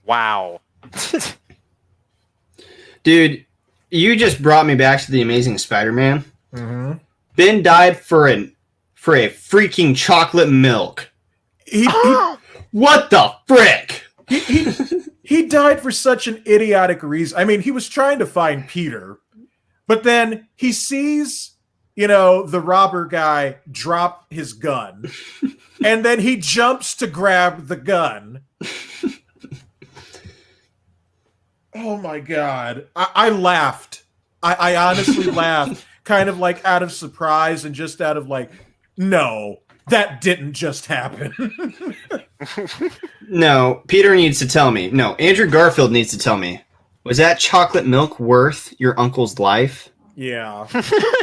Wow. Dude, you just brought me back to The Amazing Spider-Man. Mm-hmm. Ben died for a freaking chocolate milk. What the frick? He died for such an idiotic reason. I mean, he was trying to find Peter, but then he sees, you know, the robber guy drop his gun, and then he jumps to grab the gun. Oh my god. I laughed. I honestly laughed, kind of like out of surprise and just out of like, no, that didn't just happen. No, Peter needs to tell me. No, Andrew Garfield needs to tell me. Was that chocolate milk worth your uncle's life? Yeah.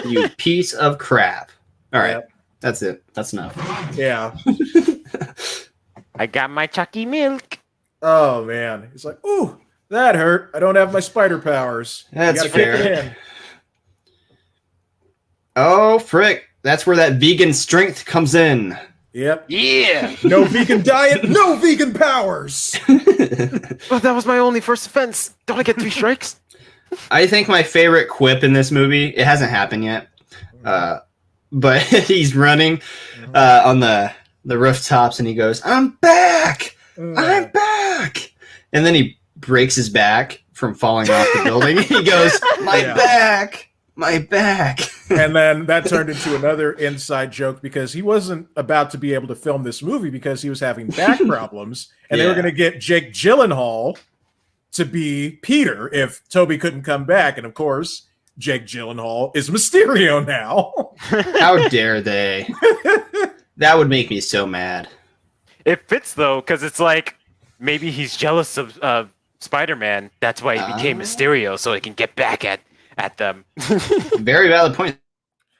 You piece of crap. All right. Yep. That's it. That's enough. Yeah. I got my Chucky milk. Oh man. He's like, ooh, that hurt. I don't have my spider powers. That's You gotta fair. keep it in. Oh, frick. That's where that vegan strength comes in. Yep. Yeah. No vegan diet, no vegan powers. Well, that was my only first offense. Don't I get 3 strikes? I think my favorite quip in this movie, it hasn't happened yet, but he's running on the rooftops and he goes, I'm back! I'm back! And then he breaks his back from falling off the building. He goes, my back! My back! And then that turned into another inside joke because he wasn't about to be able to film this movie because he was having back problems. And they were going to get Jake Gyllenhaal to be Peter if Toby couldn't come back. And of course, Jake Gyllenhaal is Mysterio now. How dare they? That would make me so mad. It fits, though, because it's like maybe he's jealous of Spider-Man. That's why he became Mysterio, so he can get back at them. Very valid point.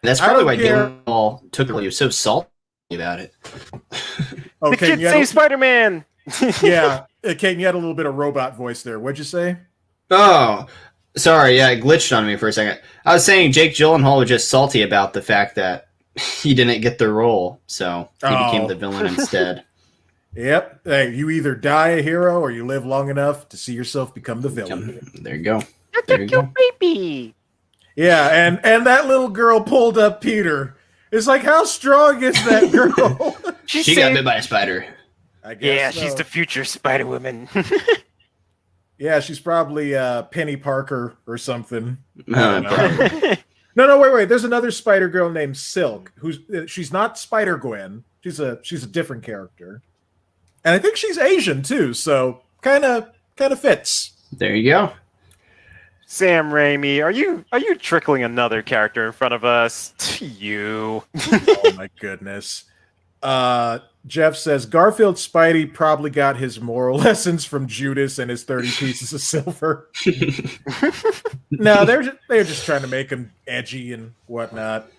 That's I probably don't why care. Gyllenhaal took it. He was so salty about it. The Okay, kid saved Spider-Man! yeah. Kate, you had a little bit of robot voice there. What'd you say? Oh, sorry. Yeah, it glitched on me for a second. I was saying Jake Gyllenhaal was just salty about the fact that he didn't get the role, so he became the villain instead. Yep. Hey, you either die a hero or you live long enough to see yourself become the villain. There you go. That's There a you cute go. baby! Yeah, and that little girl pulled up Peter. It's like, how strong is that girl? She got bit by a spider. I guess Yeah, so. she's the future Spider-Woman. Yeah, she's probably Penny Parker or something. Probably. No, wait. There's another Spider Girl named Silk. She's not Spider Gwen. She's a different character, and I think she's Asian too. So kind of fits. There you go. Sam Raimi, are you trickling another character in front of us? You. Oh my goodness. Jeff says Garfield Spidey probably got his moral lessons from Judas and his 30 pieces of silver. No, they're just trying to make him edgy and whatnot.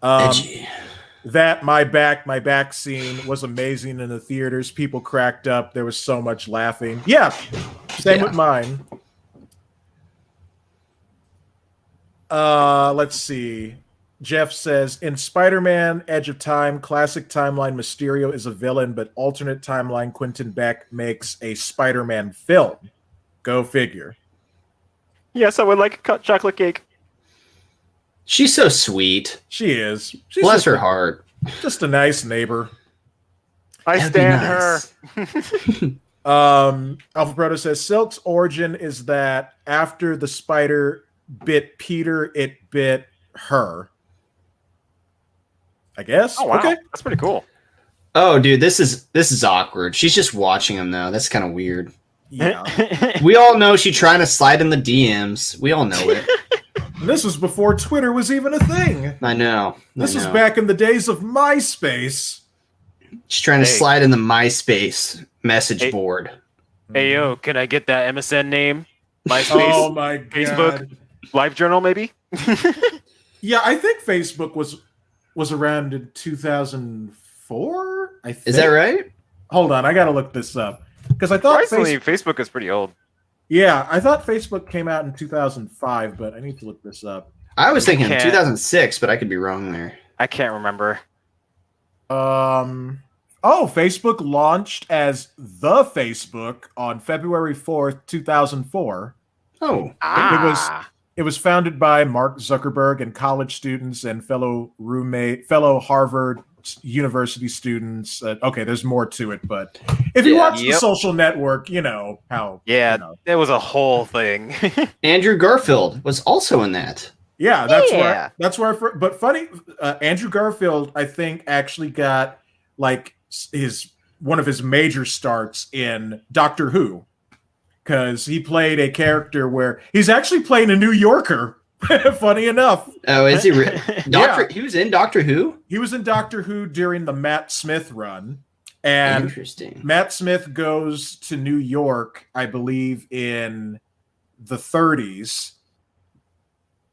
Edgy. That my back scene was amazing in the theaters. People cracked up. There was so much laughing. Yeah, same with mine. Let's see. Jeff says, in Spider-Man Edge of Time, classic timeline, Mysterio is a villain, but alternate timeline, Quentin Beck makes a Spider-Man film. Go figure. Yes, I would like a cut chocolate cake. She's so sweet. She is. She's Bless her heart. just a nice neighbor. I That'd be stand nice. her. Alpha Proto says, Silk's origin is that after the spider bit Peter, it bit her. I guess. Oh wow, Okay. that's pretty cool. Oh, dude, this is awkward. She's just watching him though. That's kind of weird. Yeah. We all know she's trying to slide in the DMs. We all know it. And this was before Twitter was even a thing. I know. This was back in the days of MySpace. She's trying to Hey. slide in the MySpace message Hey. board. Hey yo, can I get that MSN name? MySpace, Oh my god. Facebook, LiveJournal, maybe. Yeah, I think Facebook was around in 2004. I think. Is that right? Hold on, I gotta look this up because I thought Surprisingly, Facebook is pretty old. Yeah, I thought Facebook came out in 2005, but I need to look this up. I was thinking Can't. 2006, but I could be wrong there. I can't remember. Facebook launched as the Facebook on February 4th, 2004. Oh, It was founded by Mark Zuckerberg and college students and fellow Harvard University students. Okay, there's more to it, but if you Yeah. watch the social network, you know how. Yeah, you know. it was a whole thing. Andrew Garfield was also in that. Yeah, Yeah. that's where. But funny, Andrew Garfield, I think, actually got like one of his major starts in Doctor Who. because he played a character where he's actually playing a New Yorker. Funny enough. Oh, is he? Yeah. He was in Doctor Who? He was in Doctor Who during the Matt Smith run. And Interesting. Matt Smith goes to New York, I believe, in the 30s.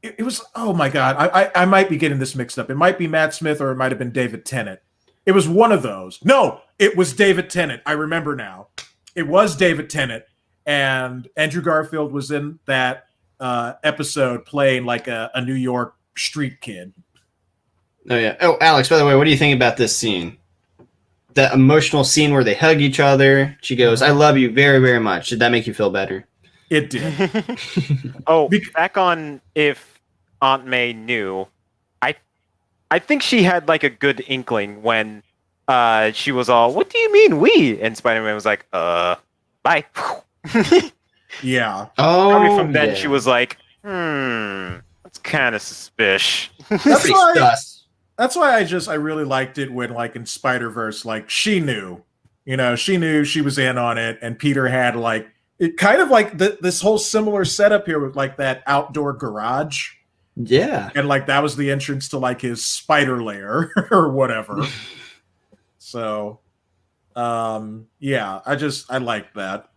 It was, oh my God, I might be getting this mixed up. It might be Matt Smith or it might have been David Tennant. It was one of those. No, it was David Tennant. I remember now. It was David Tennant. And Andrew Garfield was in that episode playing like a New York street kid. Oh, yeah. Oh, Alex, by the way, what do you think about this scene? That emotional scene where they hug each other. She goes, "I love you very, very much." Did that make you feel better? It did. Back on if Aunt May knew, I think she had like a good inkling when she was all, "What do you mean we?" And Spider-Man was like, bye. Yeah. Oh, Probably from then she was like, that's kind of suspicious. That's why I really liked it when, like, in Spider-Verse, like, she knew she was in on it, and Peter had, like, it kind of like this whole similar setup here with, like, that outdoor garage. Yeah. And, like, that was the entrance to, like, his spider lair or whatever. So, yeah, I like that.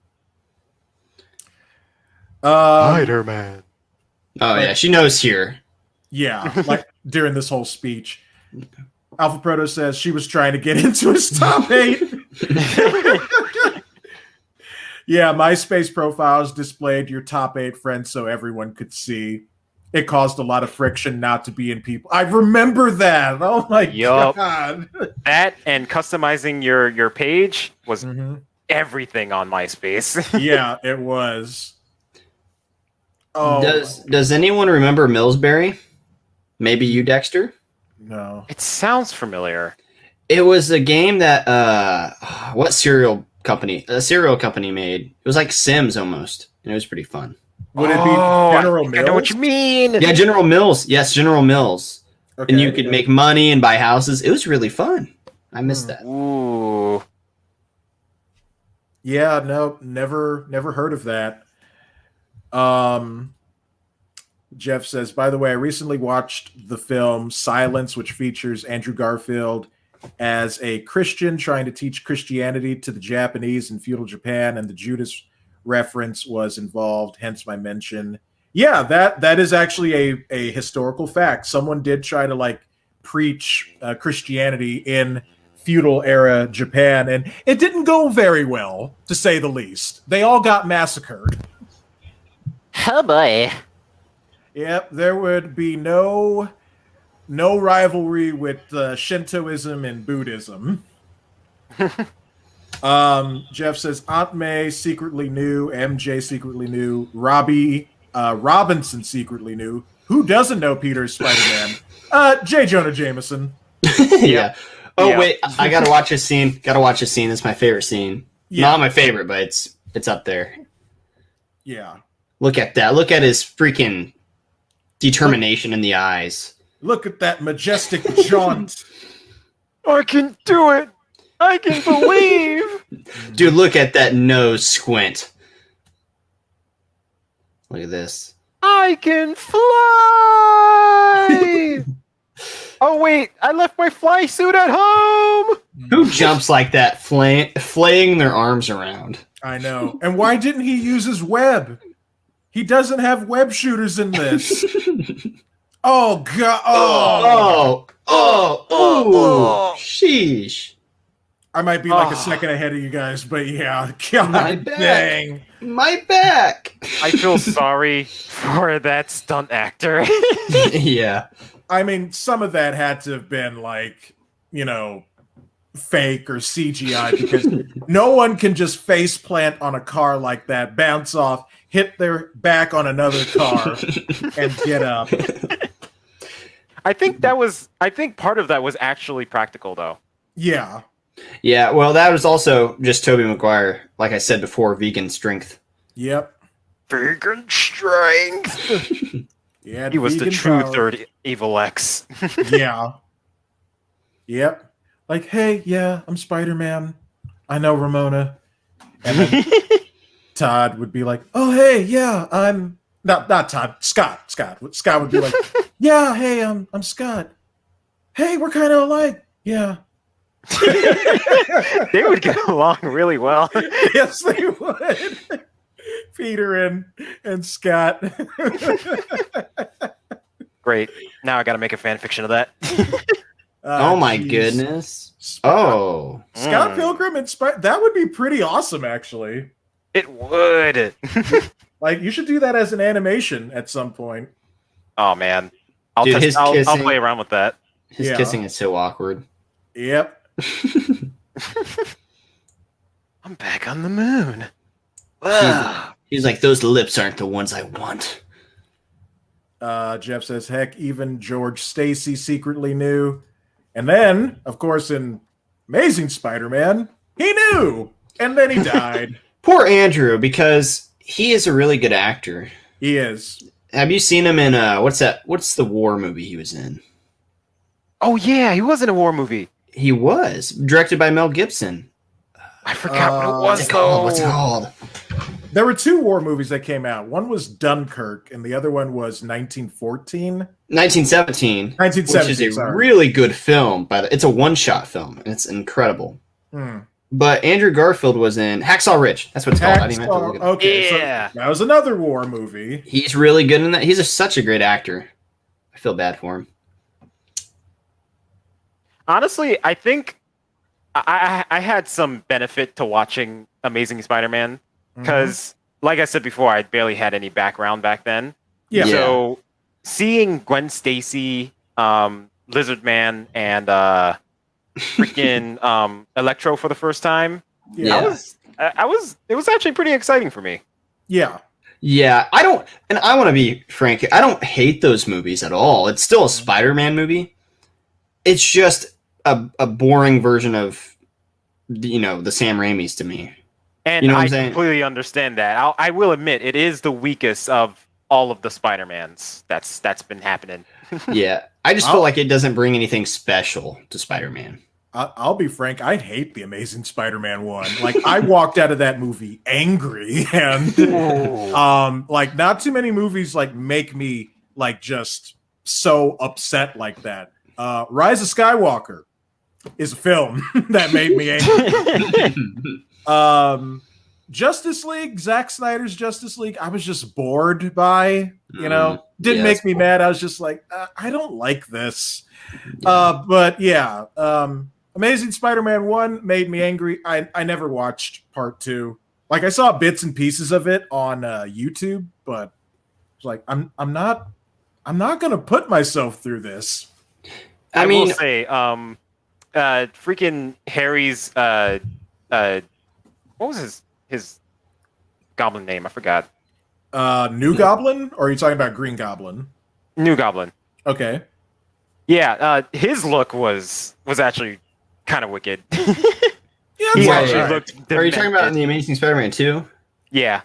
Spider-Man. Oh, yeah, she knows here. Yeah, like, during this whole speech. Alpha Proto says she was trying to get into his top 8. Yeah, MySpace profiles displayed your top 8 friends so everyone could see. It caused a lot of friction not to be in people. I remember that. Oh my God. That and customizing your page was everything on MySpace. Yeah, it was. Oh. Does anyone remember Millsbury? Maybe you, Dexter? No. It sounds familiar. It was a game that what cereal company? A cereal company made. It was like Sims almost, and it was pretty fun. Would it be General Mills? I know what you mean. Yeah, General Mills. Yes, General Mills. Okay. And you could make money and buy houses. It was really fun. I missed that. Ooh. Yeah, no, never heard of that. Jeff says, by the way, I recently watched the film Silence, which features Andrew Garfield as a Christian trying to teach Christianity to the Japanese in feudal Japan, and the Judas reference was involved, hence my mention. Yeah, that is actually a historical fact. Someone did try to, like, preach Christianity in feudal era Japan, and it didn't go very well, to say the least. They all got massacred. Oh boy. Yep, there would be no rivalry with Shintoism and Buddhism. Jeff says Aunt May secretly knew, MJ secretly knew, Robinson secretly knew. Who doesn't know Peter's Spider-Man? J. Jonah Jameson. Yeah. Oh yeah. Wait, I gotta watch this scene. It's my favorite scene. Yeah. Not my favorite, but it's up there. Yeah. Look at that. Look at his freaking determination in the eyes. Look at that majestic jaunt. I can do it. I can believe. Dude, look at that nose squint. Look at this. I can fly. Oh wait, I left my fly suit at home. Who jumps like that, flaying their arms around? I know. And why didn't he use his web? He doesn't have web shooters in this. Oh God! Oh! Sheesh! I might be like a second ahead of you guys, but yeah, God my back. Dang, my back! I feel sorry for that stunt actor. Yeah, I mean, some of that had to have been like, fake or CGI, because no one can just face plant on a car like that, bounce off, hit their back on another car, and get up. I think part of that was actually practical, though. Yeah. Yeah, well, that was also just Tobey Maguire, like I said before, vegan strength. Yep. Vegan strength. Yeah, he was the true third Evil X. Yeah. Yep. Like, hey, yeah, I'm Spider-Man. I know Ramona. And then Todd would be like, "Oh, hey, yeah, I'm not Todd, Scott. Scott would be like, "Yeah, hey, I'm Scott. Hey, we're kind of alike. Yeah." They would get along really well. Yes, they would. Peter and Scott. Great. Now I got to make a fan fiction of that. Oh my goodness. Oh. Scott Pilgrim inspired. That would be pretty awesome, actually. It would. Like, you should do that as an animation at some point. Oh man, I'll Dude, I'll play around with that. His kissing is so awkward. Yep. I'm back on the moon. He's like, those lips aren't the ones I want. Jeff says, heck, even George Stacy secretly knew. And then, of course, in Amazing Spider-Man, he knew. And then he died. Poor Andrew, because he is a really good actor. He is. Have you seen him in, what's the war movie he was in? Oh yeah, he was in a war movie. He was. Directed by Mel Gibson. I forgot what it was, What's it called? There were 2 war movies that came out. One was Dunkirk, and the other one was 1914. 1917. 1917, which is a sorry. really good film, but it's a one-shot film, and it's incredible. But Andrew Garfield was in Hacksaw Ridge. That's what it's called. I didn't even have to look at it. Okay, Yeah. so that was another war movie. He's really good in that. He's such a great actor. I feel bad for him. Honestly, I think I had some benefit to watching Amazing Spider-Man because, like I said before, I barely had any background back then. Yeah. So seeing Gwen Stacy, Lizard Man, and freaking Electro for the first time, it was actually pretty exciting for me. Yeah. Yeah, I want to be frank, I don't hate those movies at all. It's still a Spider-Man movie. It's just a boring version of, the Sam Raimi's to me. And You know what I I'm saying? completely understand that. I will admit, it is the weakest of all of the Spider-Mans that's been happening. Yeah, I just feel like it doesn't bring anything special to Spider-Man. I'll be frank, I hate the Amazing Spider-Man 1. Like, I walked out of that movie angry, and like, not too many movies like make me like just so upset like that. Rise of Skywalker is a film that made me angry. Justice League, Zack Snyder's Justice League, I was just bored by, didn't make me mad. I was just like, I don't like this. But yeah, Amazing Spider-Man 1 made me angry. I never watched part 2. Like, I saw bits and pieces of it on YouTube, but it's like, I'm not gonna put myself through this. I will say, freaking Harry's what was his goblin name? I forgot. New Goblin, or are you talking about Green Goblin? New Goblin. Okay. Yeah, his look was actually kind of wicked. Yeah, he right, actually right. looked. Are you talking about in demented. the Amazing Spider-Man 2? Yeah.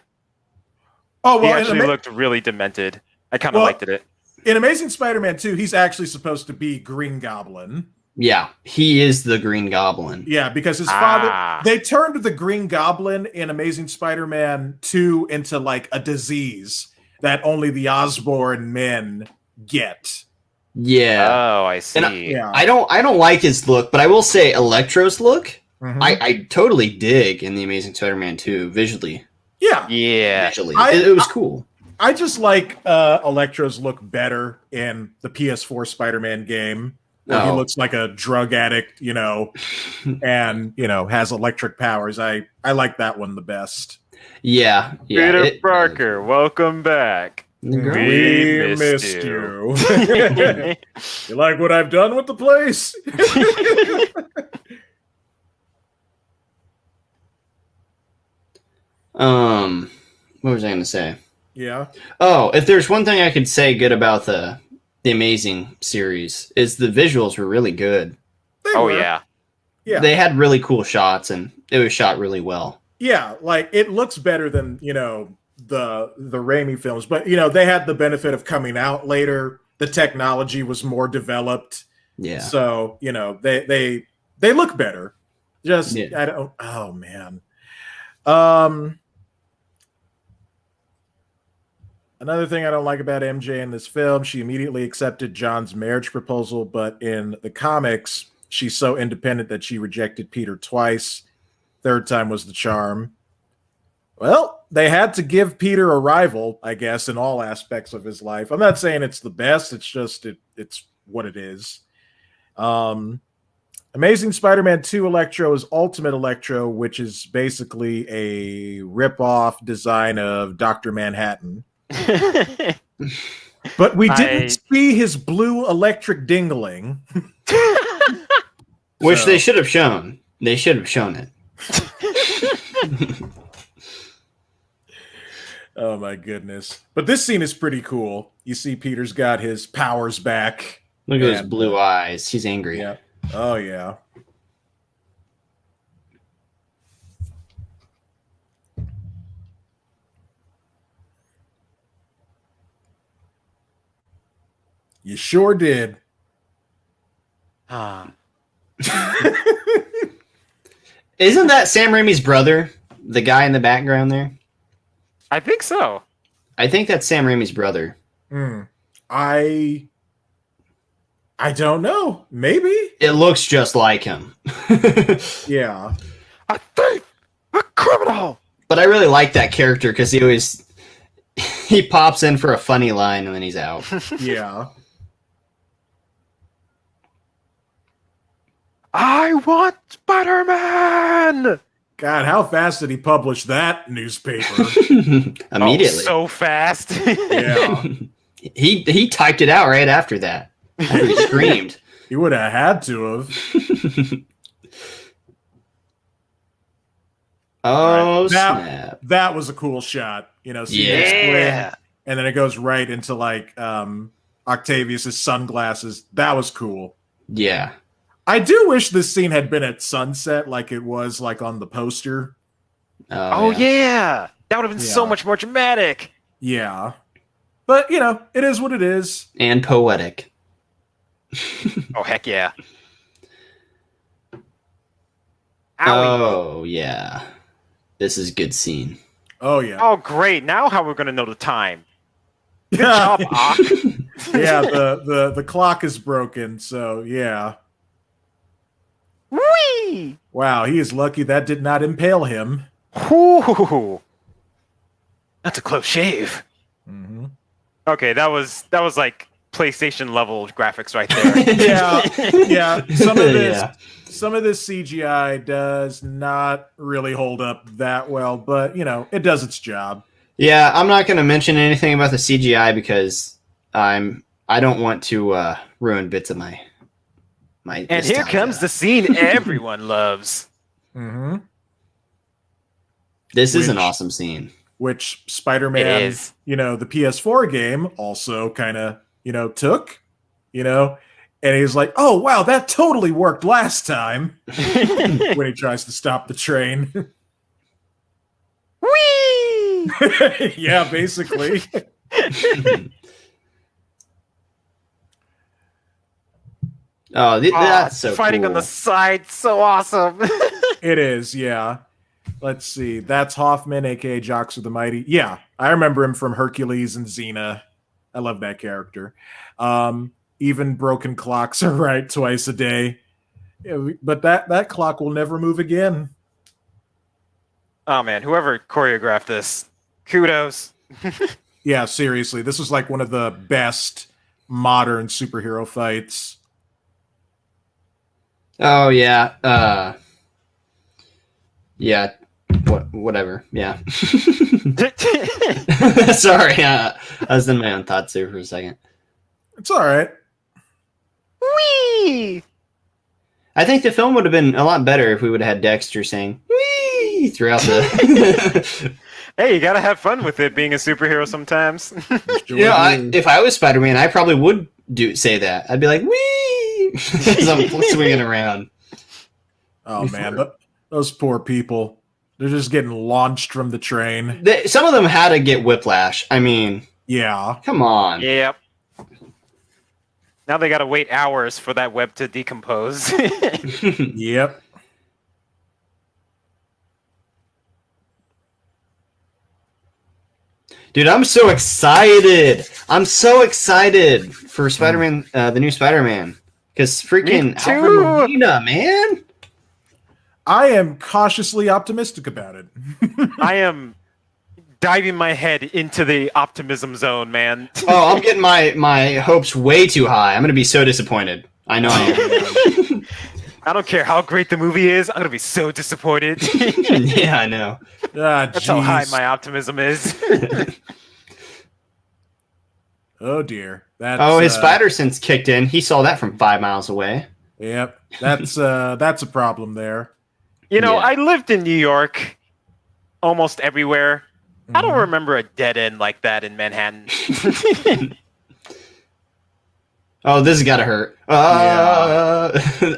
Oh, He well, actually looked really demented. I kind of liked it. In Amazing Spider-Man 2, he's actually supposed to be Green Goblin. Yeah, he is the Green Goblin. Yeah, because his father, they turned the Green Goblin in Amazing Spider-Man 2 into like a disease that only the Osborn men get. Yeah. Oh, I see. And I don't like his look, but I will say Electro's look, I totally dig in the Amazing Spider-Man 2 visually. Yeah. Yeah. Visually. It was cool. I just like Electro's look better in the PS4 Spider-Man game. Where he looks like a drug addict, and has electric powers. I like that one the best. Yeah. Peter Parker, welcome back. We missed you. You like what I've done with the place? What was I going to say? Yeah. Oh, if there's one thing I could say good about the Amazing series, is the visuals were really good. Yeah. Yeah. They had really cool shots, and it was shot really well. Yeah, like it looks better than, the Raimi films, but they had the benefit of coming out later. The technology was more developed. Yeah. So, they look better. Just I don't oh man. Another thing I don't like about MJ in this film, she immediately accepted John's marriage proposal, but in the comics, she's so independent that she rejected Peter twice. Third time was the charm. Well, they had to give Peter a rival, I guess, in all aspects of his life. I'm not saying it's the best. It's just it's what it is. Amazing Spider-Man 2 Electro is Ultimate Electro, which is basically a rip-off design of Dr. Manhattan. But we didn't see his blue electric dingling. Which they should have shown. They should have shown it. Oh my goodness. But this scene is pretty cool. You see Peter's got his powers back. Look at his blue eyes. He's angry. Yeah. Oh yeah. You sure did. Ah. Isn't that Sam Raimi's brother? The guy in the background there? I think so. I think that's Sam Raimi's brother. I don't know. Maybe. It looks just like him. Yeah. A thief! A criminal! But I really like that character because he pops in for a funny line and then he's out. Yeah. I want Spider-Man! God, how fast did he publish that newspaper? Immediately. Oh, so fast. Yeah. He typed it out right after that. After he screamed. He would have had to have. Oh, right. snap. That was a cool shot. You know, Yeah. And then it goes right into like Octavius's sunglasses. That was cool. Yeah. I do wish this scene had been at sunset like it was like on the poster. Oh, yeah. That would have been so much more dramatic. Yeah. But, you know, it is what it is. And poetic. Oh, heck yeah. Owie. Oh, yeah. This is a good scene. Oh, yeah. Oh, great. Now how we're going to know the time. Good job, Ock. Yeah, the clock is broken, so yeah. Whee! Wow, he is lucky that did not impale him. Ooh. That's a close shave. Mm-hmm. Okay, that was like PlayStation level graphics right there. Yeah. Some of this CGI does not really hold up that well, but you know, it does its job. Yeah, I'm not going to mention anything about the CGI because I don't want to ruin bits of my. And here comes the scene everyone loves. Mm-hmm. This is an awesome scene. Which Spider-Man, you know, the PS4 game also kind of, you know, took, you know, and he's like, oh, wow, that totally worked last time when he tries to stop the train. Whee! Yeah, basically. That's so fighting cool. on the side, so awesome. It is, yeah. Let's see. That's Hoffman, aka Jocks of the Mighty. Yeah, I remember him from Hercules and Xena. I love that character. Even broken clocks are right twice a day. Yeah, but that clock will never move again. Oh man, whoever choreographed this, kudos. Yeah, seriously. This was like one of the best modern superhero fights. Oh, yeah. Yeah. Whatever. Yeah. Sorry. I was in my own thoughts there for a second. It's all right. Whee! I think the film would have been a lot better if we would have had Dexter saying "wee" throughout the. Hey, you gotta have fun with it being a superhero sometimes. If I was Spider-Man, I probably would say that. I'd be like "wee" as I'm swinging around. Oh man, those poor people. They're just getting launched from the train. Some of them had to get whiplash. I mean, yeah. Come on. Yep. Now they gotta wait hours for that web to decompose. Yep. Dude, I'm so excited. I'm so excited for Spider-Man, the new Spider-Man. Because freaking Alfred Molina, man. I am cautiously optimistic about it. I am diving my head into the optimism zone, man. Oh, I'm getting my hopes way too high. I'm going to be so disappointed. I know I am. I don't care how great the movie is. I'm going to be so disappointed. Yeah, I know. That's how high my optimism is. Oh, dear. His spider sense kicked in. He saw that from 5 miles away. Yep. That's a problem there. You know, I lived in New York almost everywhere. I don't remember a dead end like that in Manhattan. Oh, this has got to hurt.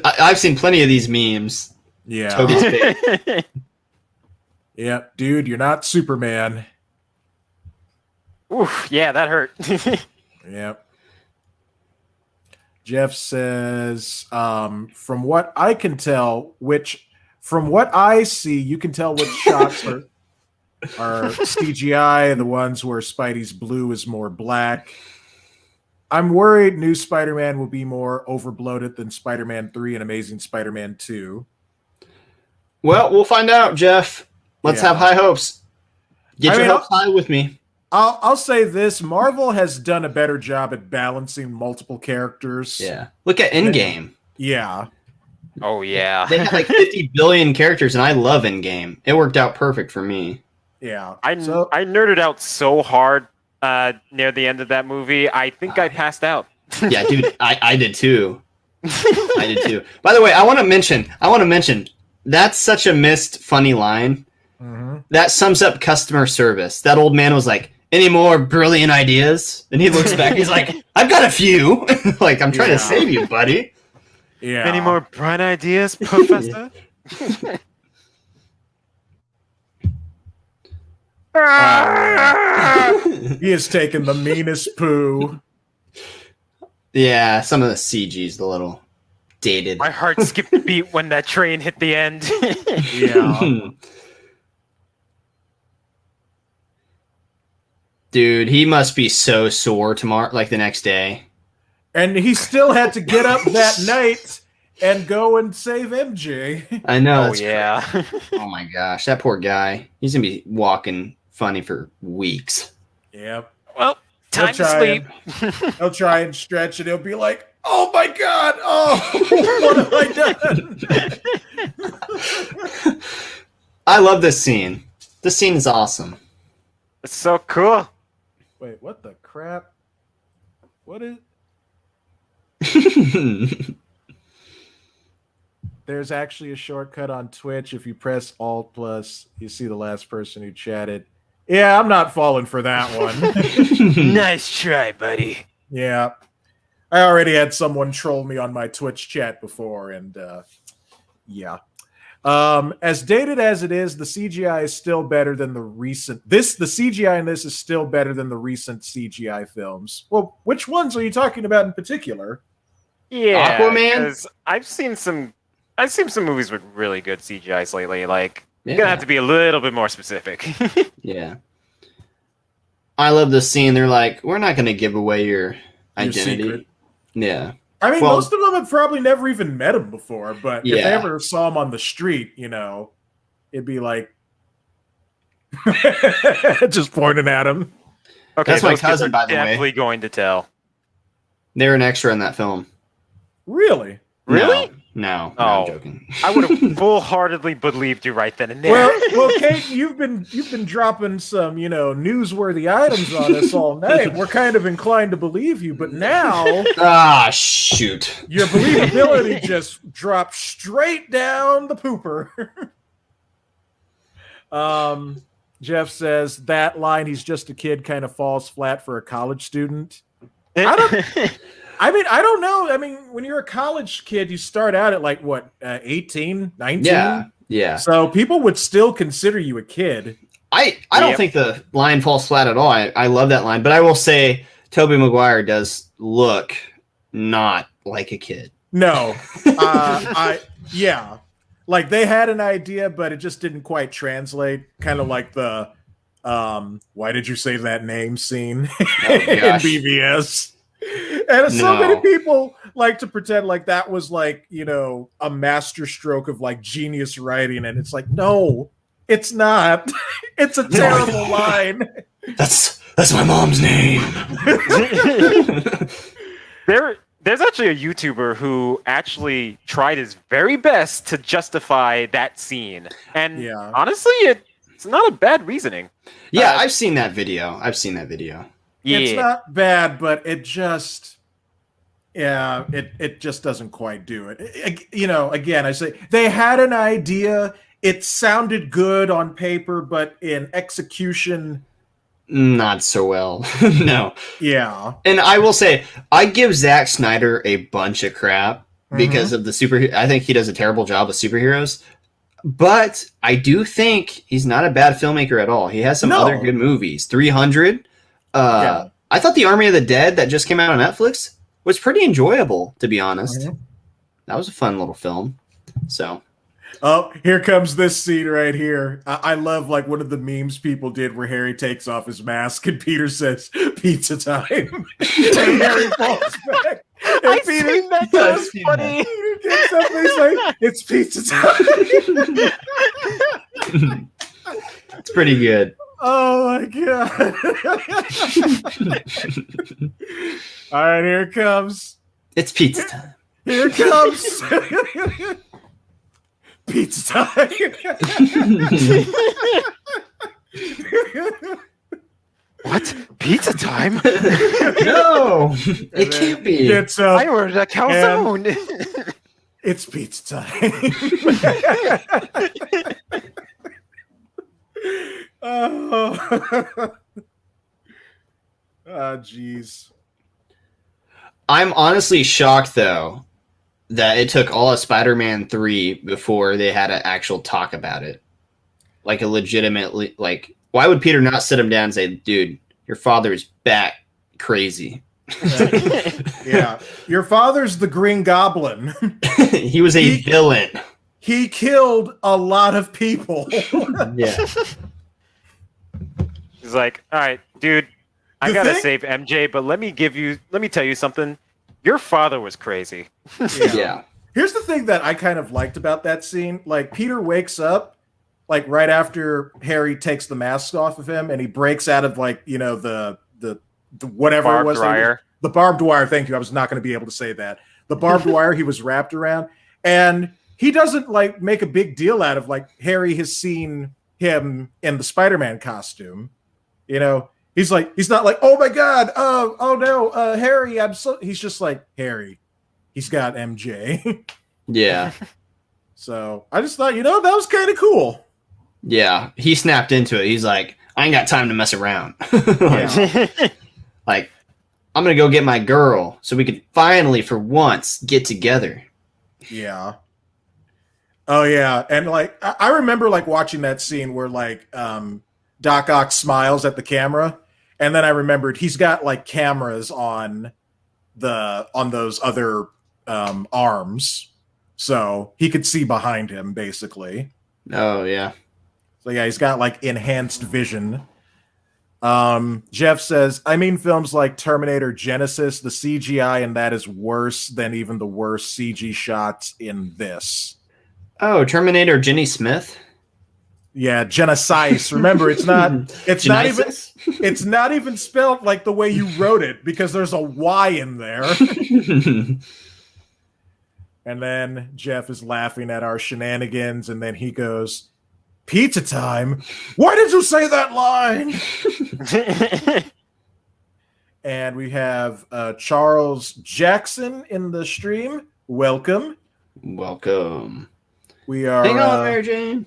I've seen plenty of these memes. Yeah. Toby's big. Yep, dude, you're not Superman. Oof, yeah, that hurt. Yep. Jeff says, from what I can tell, from what I see, you can tell which shots are CGI and the ones where Spidey's blue is more black. I'm worried new Spider-Man will be more overbloated than Spider-Man 3 and Amazing Spider-Man 2. Well, we'll find out, Jeff. Let's have high hopes. Get your hopes high with me. I'll say this. Marvel has done a better job at balancing multiple characters. Yeah. Look at Endgame. Yeah. Oh, yeah. They had like 50 billion characters, and I love Endgame. It worked out perfect for me. Yeah. I nerded out so hard near the end of that movie. I think I passed out. Yeah, dude, I did too. I did too. By the way, I want to mention that's such a missed funny line. Mm-hmm. That sums up customer service. That old man was like, "Any more brilliant ideas?" And he looks back, he's like, "I've got a few." Like, I'm trying to save you, buddy. Yeah. Any more bright ideas, Professor? He has taken the meanest poo. Yeah, some of the CG's a little dated. My heart skipped a beat when that train hit the end. Yeah. Dude, he must be so sore tomorrow, like the next day. And he still had to get up that night and go and save MJ. I know. Oh, yeah. Oh my gosh, that poor guy. He's gonna be walking funny for weeks. Yep. Well, time to sleep. He'll try and stretch and he'll be like, "Oh my God, oh, what have I done?" I love this scene. This scene is awesome. It's so cool. Wait, what the crap? What is... There's actually a shortcut on Twitch. If you press Alt plus, you see the last person who chatted. Yeah, I'm not falling for that one. Nice try, buddy. Yeah. I already had someone troll me on my Twitch chat before, and yeah. As dated as it is, the CGI is still better than the recent... The CGI in this is still better than the recent CGI films. Well, which ones are you talking about in particular? Yeah, Aquaman? I've seen some movies with really good CGIs lately. Like, you're gonna have to be a little bit more specific. Yeah. I love this scene. They're like, "We're not gonna give away your identity." Secret. Yeah. I mean, most of them have probably never even met him before, but if they Yeah. ever saw him on the street, you know, it'd be like... just pointing at him. Okay, That's my those kids cousin, are by the way. definitely going to tell. They're an extra in that film. Really? Really? No, Oh. I'm joking. I would have full-heartedly believed you right then and there. Well, Kate, you've been dropping some, you know, newsworthy items on us all night. We're kind of inclined to believe you, but now Ah, shoot. your believability just dropped straight down the pooper. Jeff says that line, "He's just a kid," kind of falls flat for a college student. I don't know. I mean, when you're a college kid, you start out at like, what, 18, 19? Yeah. So people would still consider you a kid. I don't think the line falls flat at all. I love that line, but I will say Tobey Maguire does look not like a kid. No. Yeah. Like they had an idea, but it just didn't quite translate. Kind of like the Why did you say that name scene Oh, in gosh. BVS? And so many people like to pretend like that was like, you know, a master stroke of like genius writing. And it's like, no, it's not. It's a terrible line. That's my mom's name. There's actually a YouTuber who actually tried his very best to justify that scene. And honestly, it's not a bad reasoning. Yeah, I've seen that video. Yeah. It's not bad, but it just, it just doesn't quite do it. You know, again, I say they had an idea. It sounded good on paper, but in execution, not so well. No. Yeah. And I will say, I give Zack Snyder a bunch of crap because of the I think he does a terrible job with superheroes. But I do think he's not a bad filmmaker at all. He has some other good movies. 300. I thought The Army of the Dead that just came out on Netflix was pretty enjoyable, to be honest. That was a fun little film. So, oh, here comes this scene right here. I love like one of the memes people did where Harry takes off his mask and Peter says, "Pizza time." And Harry falls back. And I've seen that. That was funny. Peter gets up and he's like, "It's pizza time." It's pretty good. Oh my god. All right, here it comes. It's pizza time. Here it comes. Pizza time. What? Pizza time? No, it can't be. Gets up, I ordered a calzone. it's pizza time. Oh, jeez. I'm honestly shocked, though, that it took all of Spider-Man 3 before they had an actual talk about it. Like a legitimately, like, why would Peter not sit him down and say, "Dude, your father's bat crazy"? Yeah, your father's the Green Goblin. He was a villain. He killed a lot of people. Yeah. He's like, "All right, dude, I gotta save MJ, but let me tell you something. Your father was crazy." Yeah. Here's the thing that I kind of liked about that scene. Like, Peter wakes up, like, right after Harry takes the mask off of him, and he breaks out of, like, you know, the whatever Barbed it was. wire. The barbed wire. Thank you. I was not going to be able to say that. The barbed wire he was wrapped around. And he doesn't, like, make a big deal out of, like, Harry has seen him in the Spider-Man costume. You know, he's not like, "Oh my God, oh no, Harry, he's just like, Harry, he's got MJ." Yeah. So I just thought, you know, that was kind of cool. Yeah. He snapped into it. He's like, "I ain't got time to mess around." Like, I'm going to go get my girl so we can finally, for once, get together. Yeah. Oh yeah. And like, I remember like watching that scene where like, Doc Ock smiles at the camera. And then I remembered he's got like cameras on those other arms, so he could see behind him basically. Oh yeah. So yeah, he's got like enhanced vision. Jeff says, "I mean, films like Terminator Genesis, the CGI in that is worse than even the worst CG shots in this." Oh, Terminator Jenny Smith. Yeah, Genesis. Remember, it's not even spelled like the way you wrote it, because there's a Y in there. And then Jeff is laughing at our shenanigans, and then he goes, "Pizza time? Why did you say that line?" And we have Charles Jackson in the stream. Welcome. Welcome. We are. Hang on, Mary Jane.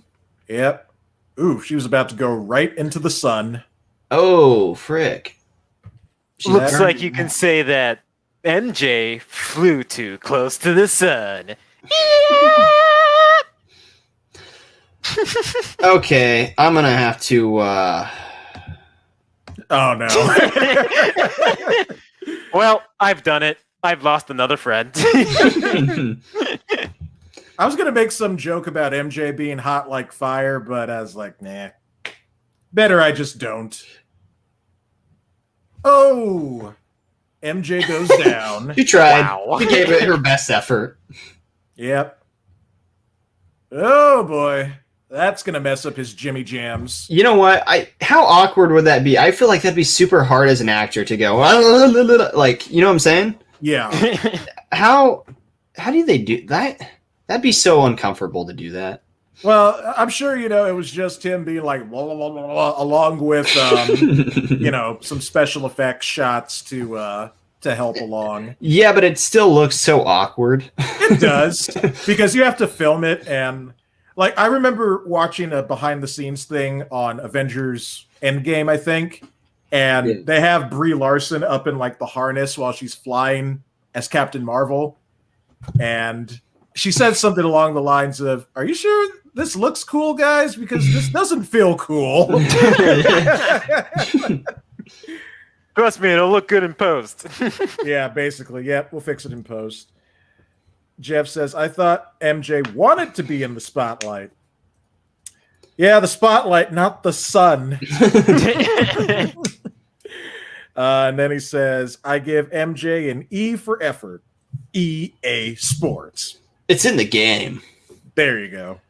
Yep. Ooh, she was about to go right into the sun. Oh, frick. Looks like you can say that MJ flew too close to the sun. Okay, I'm gonna have to. Oh no. Well, I've done it. I've lost another friend. I was gonna make some joke about MJ being hot like fire, but I was like, nah. Better I just don't. Oh, MJ goes down. She tried. Wow. She gave it her best effort. Yep. Oh boy, that's gonna mess up his Jimmy Jams. You know what? How awkward would that be? I feel like that'd be super hard as an actor to go like, you know what I'm saying? Yeah. How do they do that? That'd be so uncomfortable to do that. Well, I'm sure it was just him being like blah, blah, blah, blah, blah, along with some special effects shots to help along. Yeah, but it still looks so awkward. It does, because you have to film it, and like I remember watching a behind the scenes thing on Avengers Endgame, I think, and they have Brie Larson up in like the harness while she's flying as Captain Marvel, and she said something along the lines of, "Are you sure this looks cool, guys? Because this doesn't feel cool." Trust me, it'll look good in post. Yeah, basically. Yep, we'll fix it in post. Jeff says, I thought MJ wanted to be in the spotlight. Yeah, the spotlight, not the sun. And then he says, I give MJ an E for effort. EA Sports. It's in the game. There you go.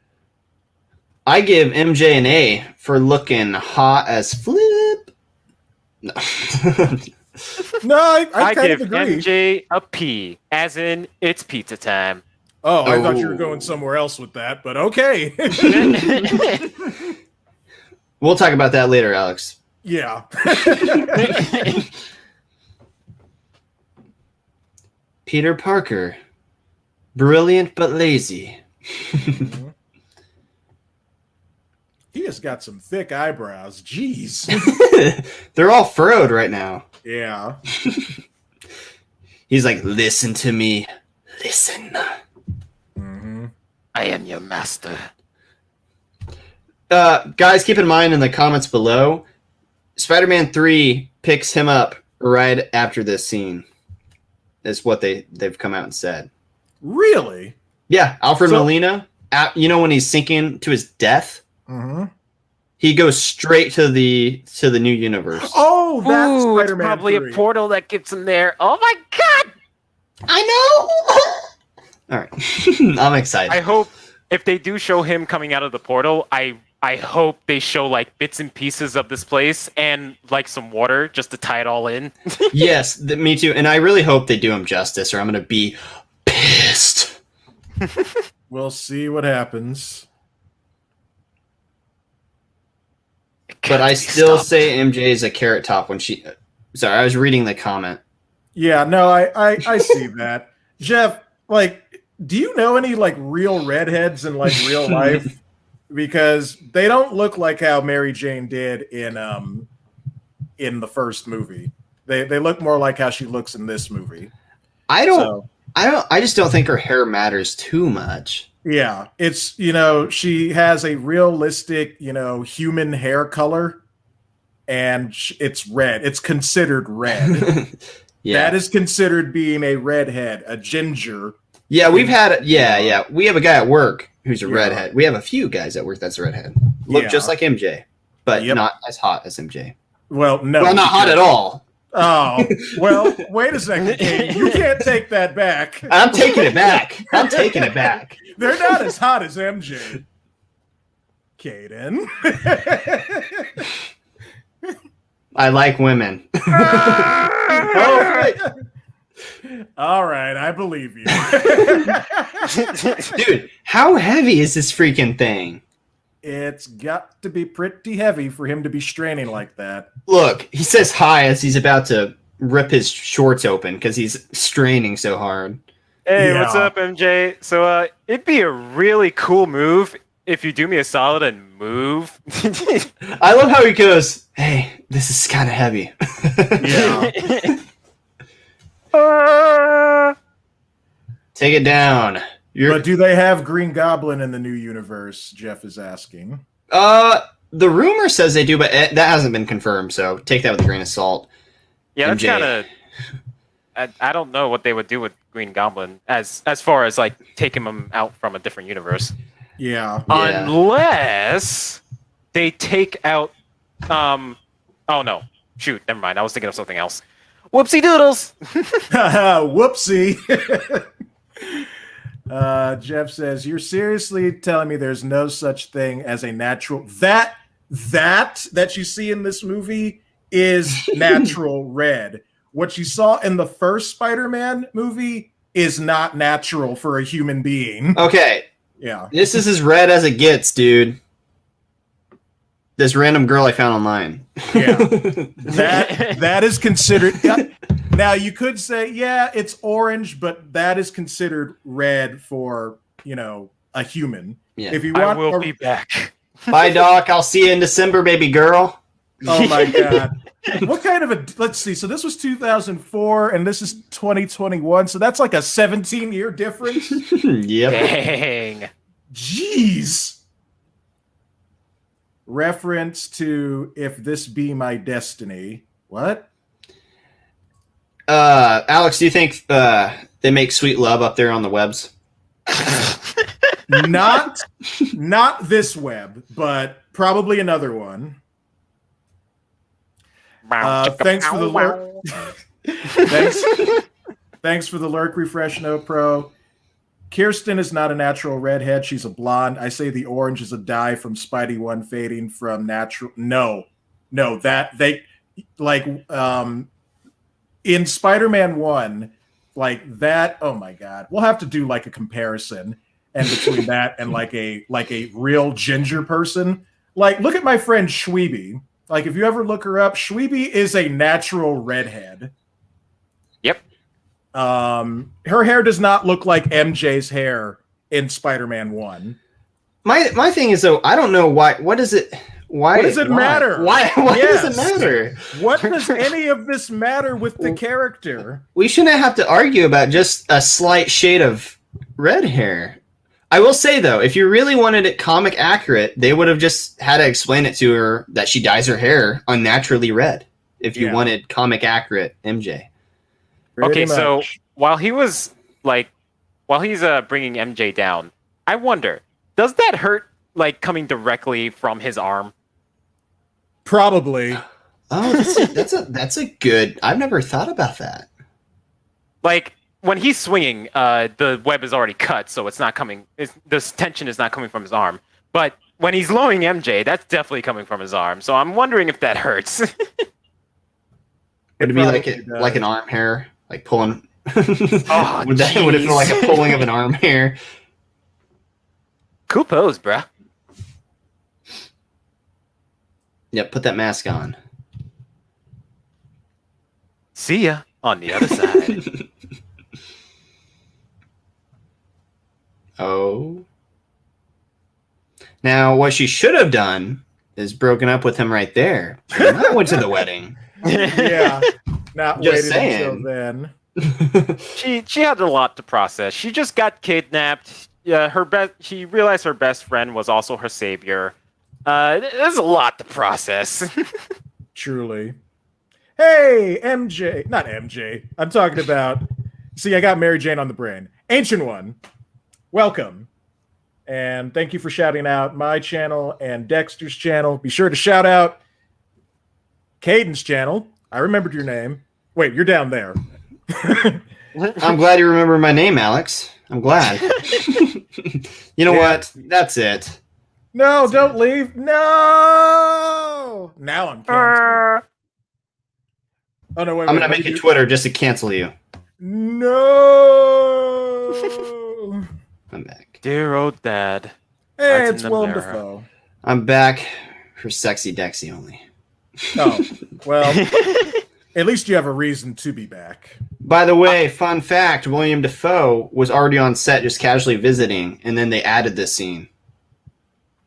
I give MJ an A for looking hot as flip. No. No, I kind give of agree. MJ a P, as in it's pizza time. Oh, I thought you were going somewhere else with that, but okay. We'll talk about that later, Alex. Yeah. Peter Parker. Brilliant but lazy. He has got some thick eyebrows. Jeez. They're all furrowed right now. Yeah. He's like, listen to me. Listen. Mm-hmm. I am your master. Guys, keep in mind in the comments below, Spider-Man 3 picks him up right after this scene. Is what they've come out and said. Really? Yeah, Alfred Molina, when he's sinking to his death, he goes straight to the new universe. Oh, that's Spider-Man it's probably 3. a portal that gets him there. Oh my god! I know! All right. I'm excited. I hope if they do show him coming out of the portal, I hope they show like bits and pieces of this place and like some water just to tie it all in. Yes, me too. And I really hope they do him justice or I'm going to be pissed. We'll see what happens. But I still say MJ is a carrot top when she... Sorry, I was reading the comment. Yeah, no, I see that. Jeff, like, do you know any like real redheads in like real life? Because they don't look like how Mary Jane did in the first movie. They look more like how she looks in this movie. I just don't think her hair matters too much. Yeah, it's, she has a realistic, human hair color, and it's red. It's considered red. Yeah. That is considered being a redhead, a ginger. Yeah, we have a guy at work who's a redhead. We have a few guys at work that's a redhead. Look just like MJ, but not as hot as MJ. Well, no. Well, not hot at all. Oh, well, wait a second, Kate. You can't take that back. I'm taking it back. I'm taking it back. They're not as hot as MJ. Caden. I like women. All right, I believe you. Dude, how heavy is this freaking thing? It's got to be pretty heavy for him to be straining like that. Look, he says hi as he's about to rip his shorts open because he's straining so hard. Hey, what's up, MJ? So, it'd be a really cool move if you do me a solid and move. I love how he goes, hey, this is kind of heavy. Yeah. Take it down. But do they have Green Goblin in the new universe? Jeff is asking. The rumor says they do, but that hasn't been confirmed, so take that with a grain of salt. Yeah, that's kind of... I don't know what they would do with Green Goblin as far as like taking him out from a different universe. Yeah. Unless they take out Oh no. Shoot, never mind. I was thinking of something else. Whoopsie doodles. Whoopsie. Jeff says, "You're seriously telling me there's no such thing as a natural that you see in this movie is natural red. What you saw in the first Spider-Man movie is not natural for a human being." Okay. Yeah. This is as red as it gets, dude. This random girl I found online. Yeah. That is considered. Yeah. Now you could say, yeah, it's orange, but that is considered red for, a human. Yeah. If you want, I will be back. Bye, Doc. I'll see you in December, baby girl. Oh my god. What kind of a let's see. So this was 2004 and this is 2021. So that's like a 17-year difference. Yep. Dang. Jeez. Reference to If This Be My Destiny. What? Alex, do you think they make sweet love up there on the webs? Not this web, but probably another one. Thanks for the lurk. Thanks for the lurk refresh, no pro. Kirsten is not a natural redhead. She's a blonde. I say the orange is a dye from Spidey 1 fading from natural. No, that they like in Spider-Man 1, like that. Oh my god, we'll have to do like a comparison and between that and like a real ginger person. Like, look at my friend Shweeby. Like, if you ever look her up, Shweeby is a natural redhead. Yep. Her hair does not look like MJ's hair in Spider-Man 1. My thing is, though, I don't know why. What does it? Why does it matter? Why Yes. does it matter? What does any of this matter with the character? We shouldn't have to argue about just a slight shade of red hair. I will say, though, if you really wanted it comic accurate, they would have just had to explain it to her that she dyes her hair unnaturally red. If you wanted comic accurate MJ. Okay, so while he's bringing MJ down, I wonder, does that hurt, like, coming directly from his arm? Probably. Oh, that's a good. I've never thought about that. Like, when he's swinging, the web is already cut, so it's not coming. This tension is not coming from his arm. But when he's lowering MJ, that's definitely coming from his arm. So I'm wondering if that hurts. Would it be like an arm hair, like pulling? Oh, would it feel like a pulling of an arm hair? Cool pose, bruh. Yep, put that mask on. See ya on the other side. Oh. Now, what she should have done is broken up with him right there. I went to the wedding. Yeah. Not Just waited saying. until then. She had a lot to process. She just got kidnapped. Yeah, she realized her best friend was also her savior. There's a lot to process. Truly. Hey, MJ. Not MJ. I'm talking about... See, I got Mary Jane on the brain. Ancient One. Welcome. And thank you for shouting out my channel and Dexter's channel. Be sure to shout out Caden's channel. I remembered your name. Wait, you're down there. I'm glad you remember my name, Alex. I'm glad. You know what? That's it. No, don't leave. No! Now I'm canceled. Oh, no, wait. I'm going to make a Twitter just to cancel you. No! I'm back. Dear old dad. Hey, Right it's in the Willem mirror. Dafoe. I'm back for Sexy Dexy only. Oh, well, at least you have a reason to be back. By the way, fun fact, William Dafoe was already on set just casually visiting, and then they added this scene.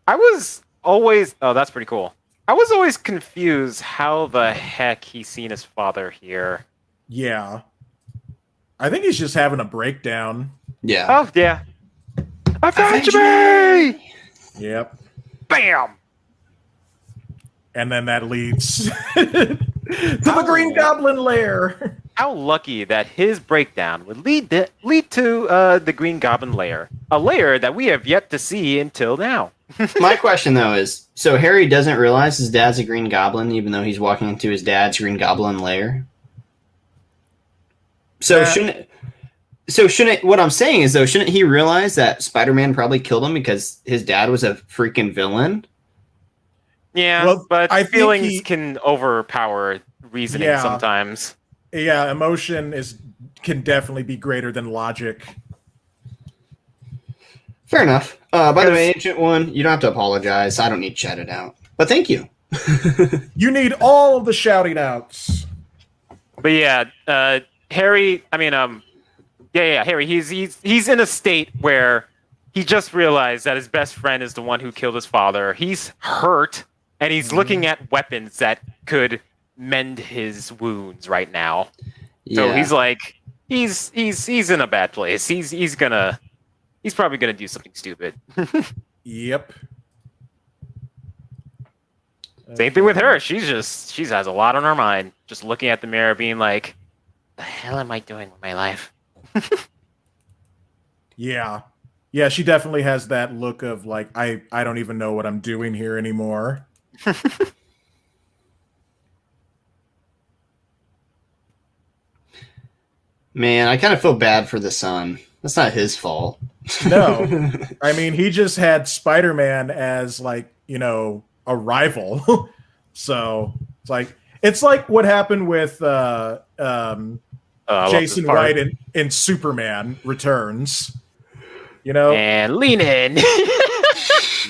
I was always... Oh, that's pretty cool. I was always confused how the heck he's seen his father here. Yeah. I think he's just having a breakdown. Yeah. Oh, yeah. Avenge me! Yep. Bam! And then that leads To the Green Goblin lair. How lucky that his breakdown would lead to the Green Goblin lair, a lair that we have yet to see until now. My question though is, so Harry doesn't realize his dad's a Green Goblin, even though he's walking into his dad's Green Goblin lair. So shouldn't what I'm saying is though, shouldn't he realize that Spider-Man probably killed him because his dad was a freaking villain? Yeah, well, but feelings can overpower reasoning sometimes. Yeah, emotion can definitely be greater than logic. Fair enough. By the way, Ancient One, you don't have to apologize. I don't need to shout it out. But thank you. You need all of the shouting outs. But yeah, Harry, Harry, he's in a state where he just realized that his best friend is the one who killed his father. He's hurt, and he's looking at weapons that could mend his wounds right now. Yeah. So he's like, he's in a bad place. He's probably gonna do something stupid. Yep. Same thing with her. She has a lot on her mind. Just looking at the mirror, being like, "The hell am I doing with my life?" Yeah, she definitely has that look of like, I don't even know what I'm doing here anymore. Man, I kind of feel bad for the son. That's not his fault. No, I mean, he just had Spider-Man as like, a rival. So it's like what happened with Jason White in Superman Returns. And lean in.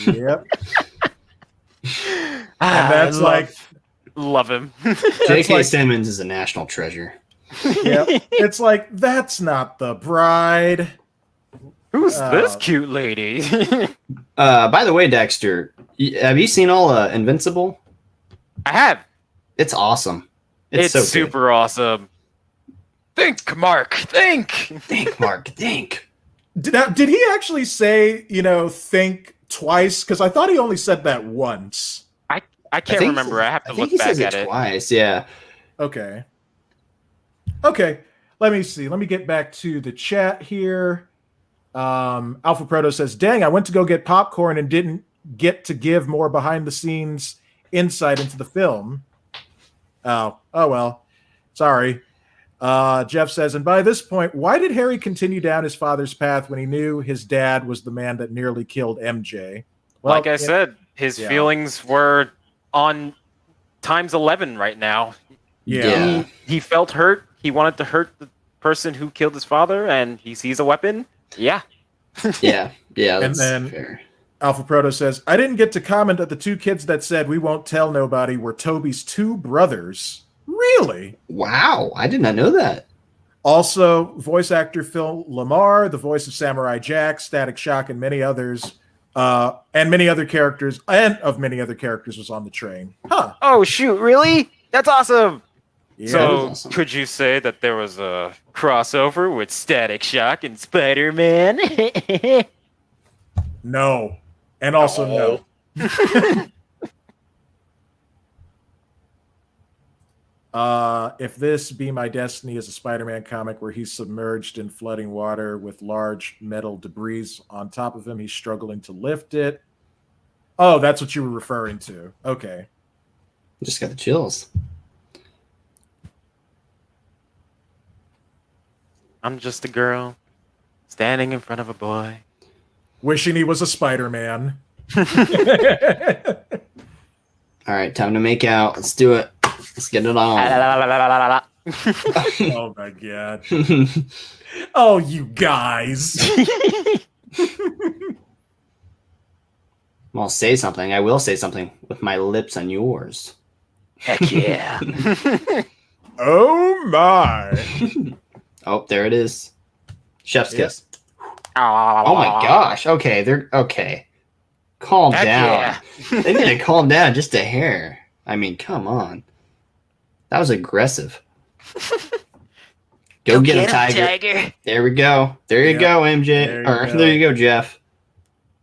Yep. And that's love him. J.K. Simmons is a national treasure. Yep. It's like, that's not the bride. Who's this cute lady? By the way, Dexter, have you seen all Invincible? I have. It's awesome. It's so super awesome. Think, Mark. Think. Think, Mark. Think. Did he actually say, think twice? Because I thought he only said that once. I can't remember. I have to look back at it. Twice, yeah. Okay. Let me see. Let me get back to the chat here. Alpha Proto says, "Dang, I went to go get popcorn and didn't get to give more behind-the-scenes insight into the film." Oh well. Sorry. Jeff says, "And by this point, why did Harry continue down his father's path when he knew his dad was the man that nearly killed MJ?" Well, like I said, his feelings were on times 11 right now. Yeah. He felt hurt. He wanted to hurt the person who killed his father, and he sees a weapon. Yeah. Yeah. That's and then fair. Alpha Proto says, "I didn't get to comment that the two kids that said we won't tell nobody were Toby's two brothers." Really? Wow, I did not know that. Also, voice actor Phil Lamar, the voice of Samurai Jack, Static Shock, and many others, and many other characters, was on the train. Huh. Oh, shoot, really? That's awesome. Yeah, so, awesome. Could you say that there was a crossover with Static Shock and Spider-Man? No. And also no. If this be my destiny is a Spider-Man comic where he's submerged in flooding water with large metal debris on top of him, he's struggling to lift it. Oh, that's what you were referring to. Okay. Just got the chills. I'm just a girl standing in front of a boy, wishing he was a Spider-Man. All right, time to make out. Let's do it. Let's get it on. Oh my god. Oh, you guys. I'll say something. I will say something with my lips on yours. Heck yeah. Oh my. Oh, there it is. Chef's kiss. Oh Oh my gosh. Okay, they're okay. Calm Heck down. yeah. They need to calm down just a hair. I mean, come on. That was aggressive. Go get him, Tiger. There we go. There you go, MJ. There you go, Jeff.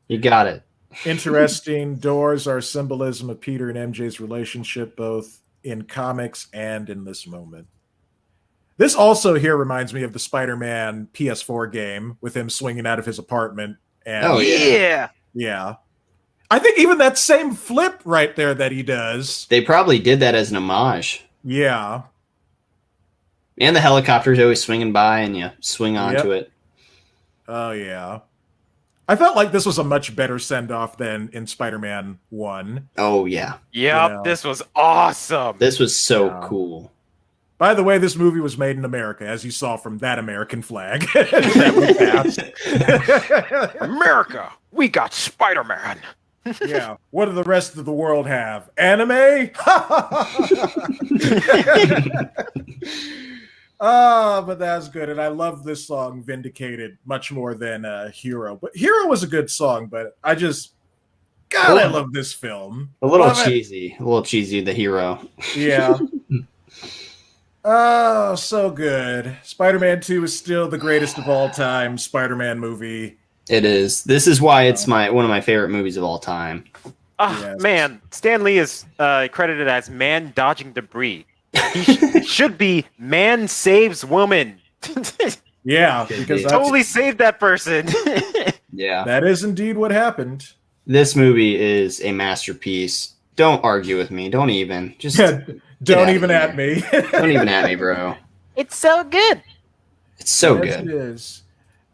You got it. Interesting. Doors are symbolism of Peter and MJ's relationship, both in comics and in this moment. This also here reminds me of the Spider-Man PS4 game with him swinging out of his apartment. And yeah. I think even that same flip right there that he does. They probably did that as an homage. Yeah. And the helicopter's always swinging by and you swing onto it. Oh, yeah. I felt like this was a much better send-off than in Spider-Man 1. Oh, yeah. Yep, this was awesome. This was so cool. By the way, this movie was made in America, as you saw from that American flag that we passed. America, we got Spider-Man. Yeah. What do the rest of the world have? Anime? But that's good. And I love this song, Vindicated, much more than Hero. But Hero was a good song, but I love this film. A little cheesy, the hero. Yeah. Oh, so good. Spider-Man 2 is still the greatest of all time Spider-Man movie. It is. This is why it's one of my favorite movies of all time. Yes. Man, Stan Lee is credited as man dodging debris. He should be man saves woman. Yeah, because he totally saved that person. Yeah. That is indeed what happened. This movie is a masterpiece. Don't argue with me. Don't even. Just don't even at me. Don't even at me, bro. It's so good. It's so good. It is.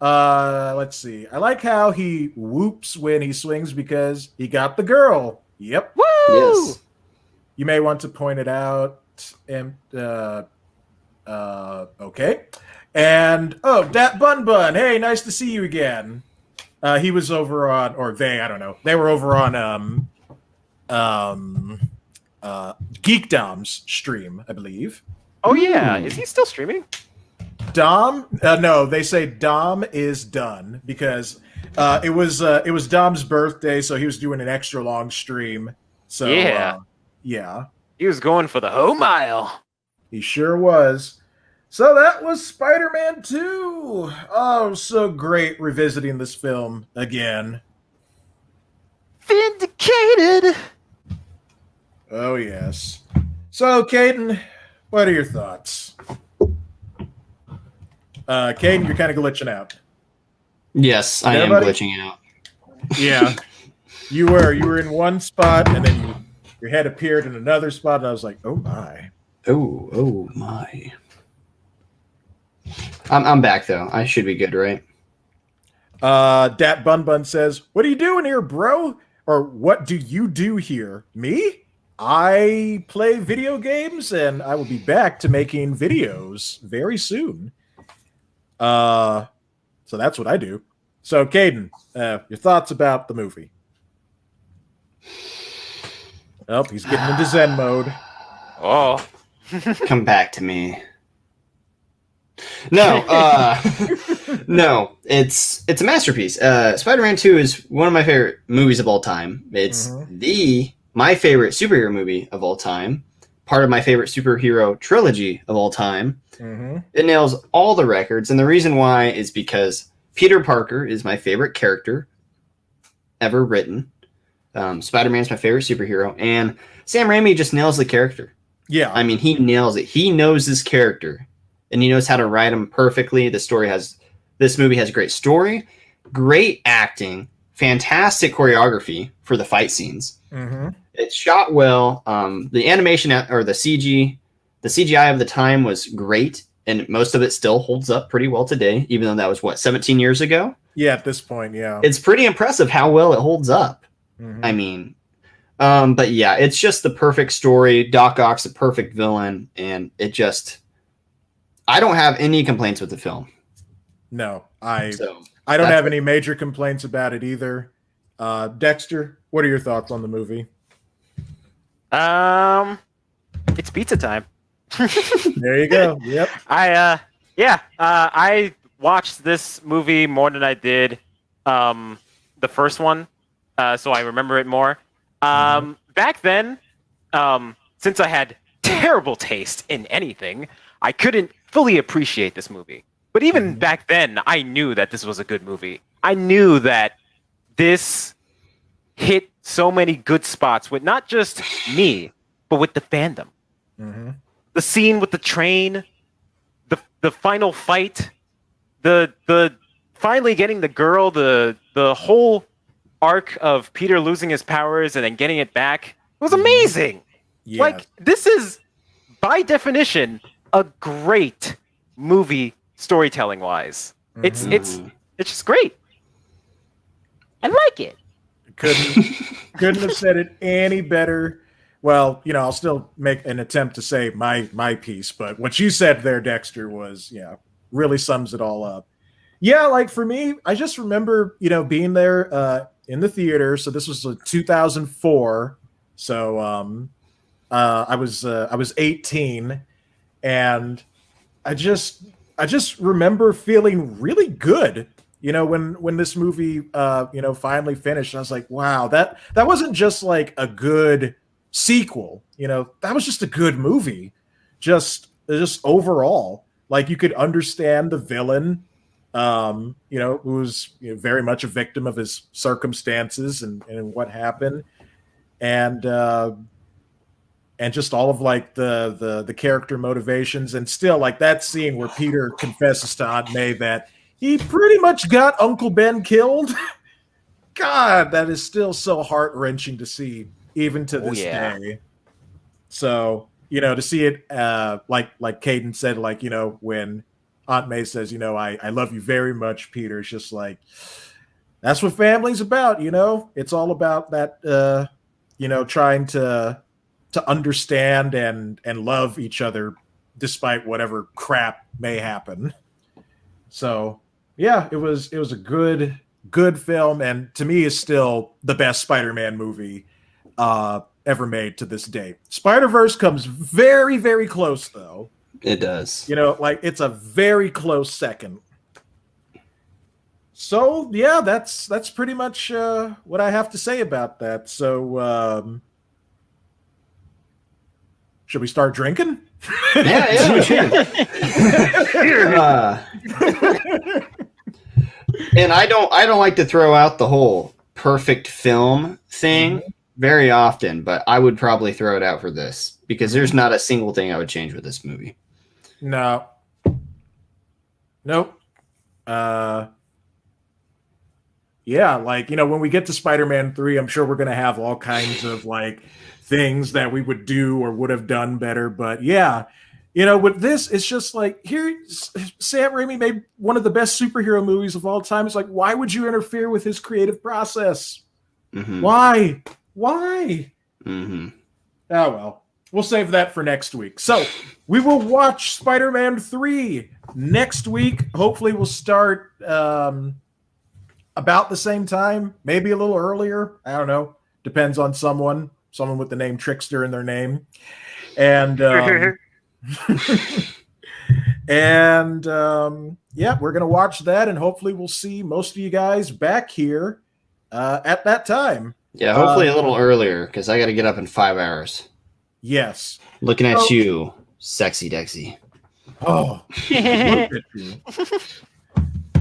Let's see. I like how he whoops when he swings because he got the girl. Yep. Woo! Yes. You may want to point it out. Okay. And Dat Bun Bun. Hey, nice to see you again. He was over on, or they, I don't know. They were over on Geekdom's stream, I believe. Oh yeah, is he still streaming? Dom? No, they say Dom is done because it was Dom's birthday, so he was doing an extra long stream. So yeah, he was going for the whole mile. He sure was. So that was Spider-Man 2. Oh, so great revisiting this film again. Vindicated. Oh yes. So, Caden, what are your thoughts? Caden, you're kind of glitching out. Yes, I am glitching out. Yeah. You were in one spot, and then your head appeared in another spot, and I was like, oh my. Oh my. I'm back, though. I should be good, right? Dat Bun Bun says, what are you doing here, bro? Or what do you do here? Me? I play video games, and I will be back to making videos very soon. So that's what I do. So, Caden, your thoughts about the movie? Oh, he's getting into Zen mode. Oh. Come back to me. No, no, it's a masterpiece. Spider-Man 2 is one of my favorite movies of all time. It's my favorite superhero movie of all time. Part of my favorite superhero trilogy of all time. It nails all the records, and the reason why is because Peter Parker is my favorite character ever written. Spider-Man's my favorite superhero, and Sam Raimi just nails the character. Yeah. I mean, he nails it. He knows his character, and he knows how to write him perfectly. This movie has a great story, great acting, fantastic choreography for the fight scenes. It's shot well. The animation or the CGI of the time was great, and most of it still holds up pretty well today, even though that was 17 years ago? Yeah, at this point, yeah. It's pretty impressive how well it holds up. I mean, but yeah, it's just the perfect story. Doc Ock's a perfect villain, and I don't have any complaints with the film. No, I don't have any major complaints about it either. Dexter, what are your thoughts on the movie? It's pizza time. There you go. Yep. I watched this movie more than I did the first one, so I remember it more. Back then, since I had terrible taste in anything, I couldn't fully appreciate this movie. But even back then, I knew that this was a good movie. I knew that this hit so many good spots with not just me, but with the fandom. Mm-hmm. The scene with the train, the final fight, the finally getting the girl, the whole arc of Peter losing his powers and then getting it back was amazing. Yeah. Like, this is, by definition, a great movie storytelling wise. It's just great. I like it. Couldn't have said it any better. Well, I'll still make an attempt to say my piece, but what you said there, Dexter, was really sums it all up. Yeah, like for me, I just remember being there in the theater. So this was 2004. So I was 18, and I just remember feeling really good. When this movie finally finished, I was like, wow, that wasn't just like a good sequel. That was just a good movie. Just overall, like you could understand the villain, who was very much a victim of his circumstances and what happened, and just all of like the character motivations, and still like that scene where Peter confesses to Aunt May that he pretty much got Uncle Ben killed. God, that is still so heart-wrenching to see, even to this day. So, to see it, like Caden said, like, when Aunt May says, I love you very much, Peter, it's just like, that's what family's about, It's all about that, trying to understand and love each other despite whatever crap may happen. So, yeah, it was a good film, and to me is still the best Spider-Man movie ever made to this day. Spider-Verse comes very, very close, though. It does. Like it's a very close second. So, yeah, that's pretty much what I have to say about that. So, should we start drinking? Yeah, we should. And I don't like to throw out the whole perfect film thing very often, but I would probably throw it out for this because there's not a single thing I would change with this movie. No. Nope. Yeah, like, when we get to Spider-Man 3, I'm sure we're going to have all kinds of like things that we would do or would have done better. But yeah, with this, it's just like, here, Sam Raimi made one of the best superhero movies of all time. It's like, why would you interfere with his creative process? Mm-hmm. Why? Mm-hmm. Oh, well, we'll save that for next week. So we will watch Spider-Man 3 next week. Hopefully we'll start about the same time, maybe a little earlier. I don't know. Depends on someone with the name Trickster in their name. And yeah, we're going to watch that, and hopefully we'll see most of you guys back here at that time. Yeah, hopefully a little earlier, because I got to get up in 5 hours. Yes. Looking at you, sexy Dexy. Oh, look at you.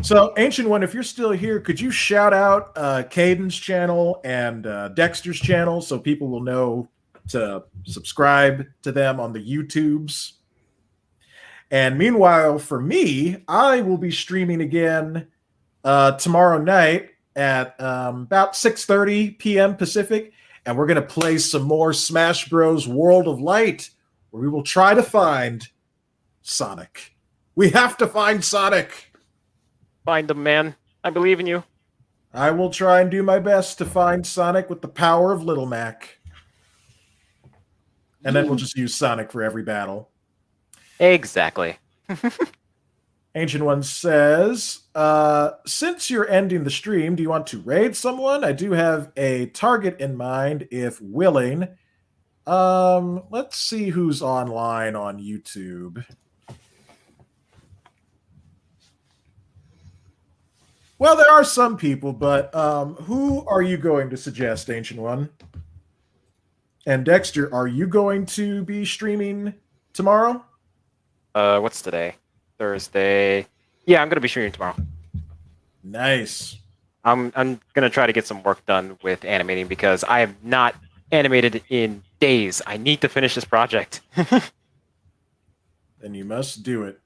So, Ancient One, if you're still here, could you shout out Caden's channel and Dexter's channel so people will know to subscribe to them on the YouTubes? And meanwhile, for me, I will be streaming again tomorrow night at about 6:30 p.m. Pacific, and we're going to play some more Smash Bros. World of Light, where we will try to find Sonic. We have to find Sonic. Find him, man. I believe in you. I will try and do my best to find Sonic with the power of Little Mac. And then we'll just use Sonic for every battle. Exactly. Ancient One says, since you're ending the stream, do you want to raid someone? I do have a target in mind, if willing. Let's see who's online on YouTube. Well, there are some people, but who are you going to suggest, Ancient One? And Dexter, are you going to be streaming tomorrow? What's today? Thursday. Yeah, I'm gonna be streaming tomorrow. Nice. I'm gonna try to get some work done with animating because I have not animated in days. I need to finish this project. Then you must do it.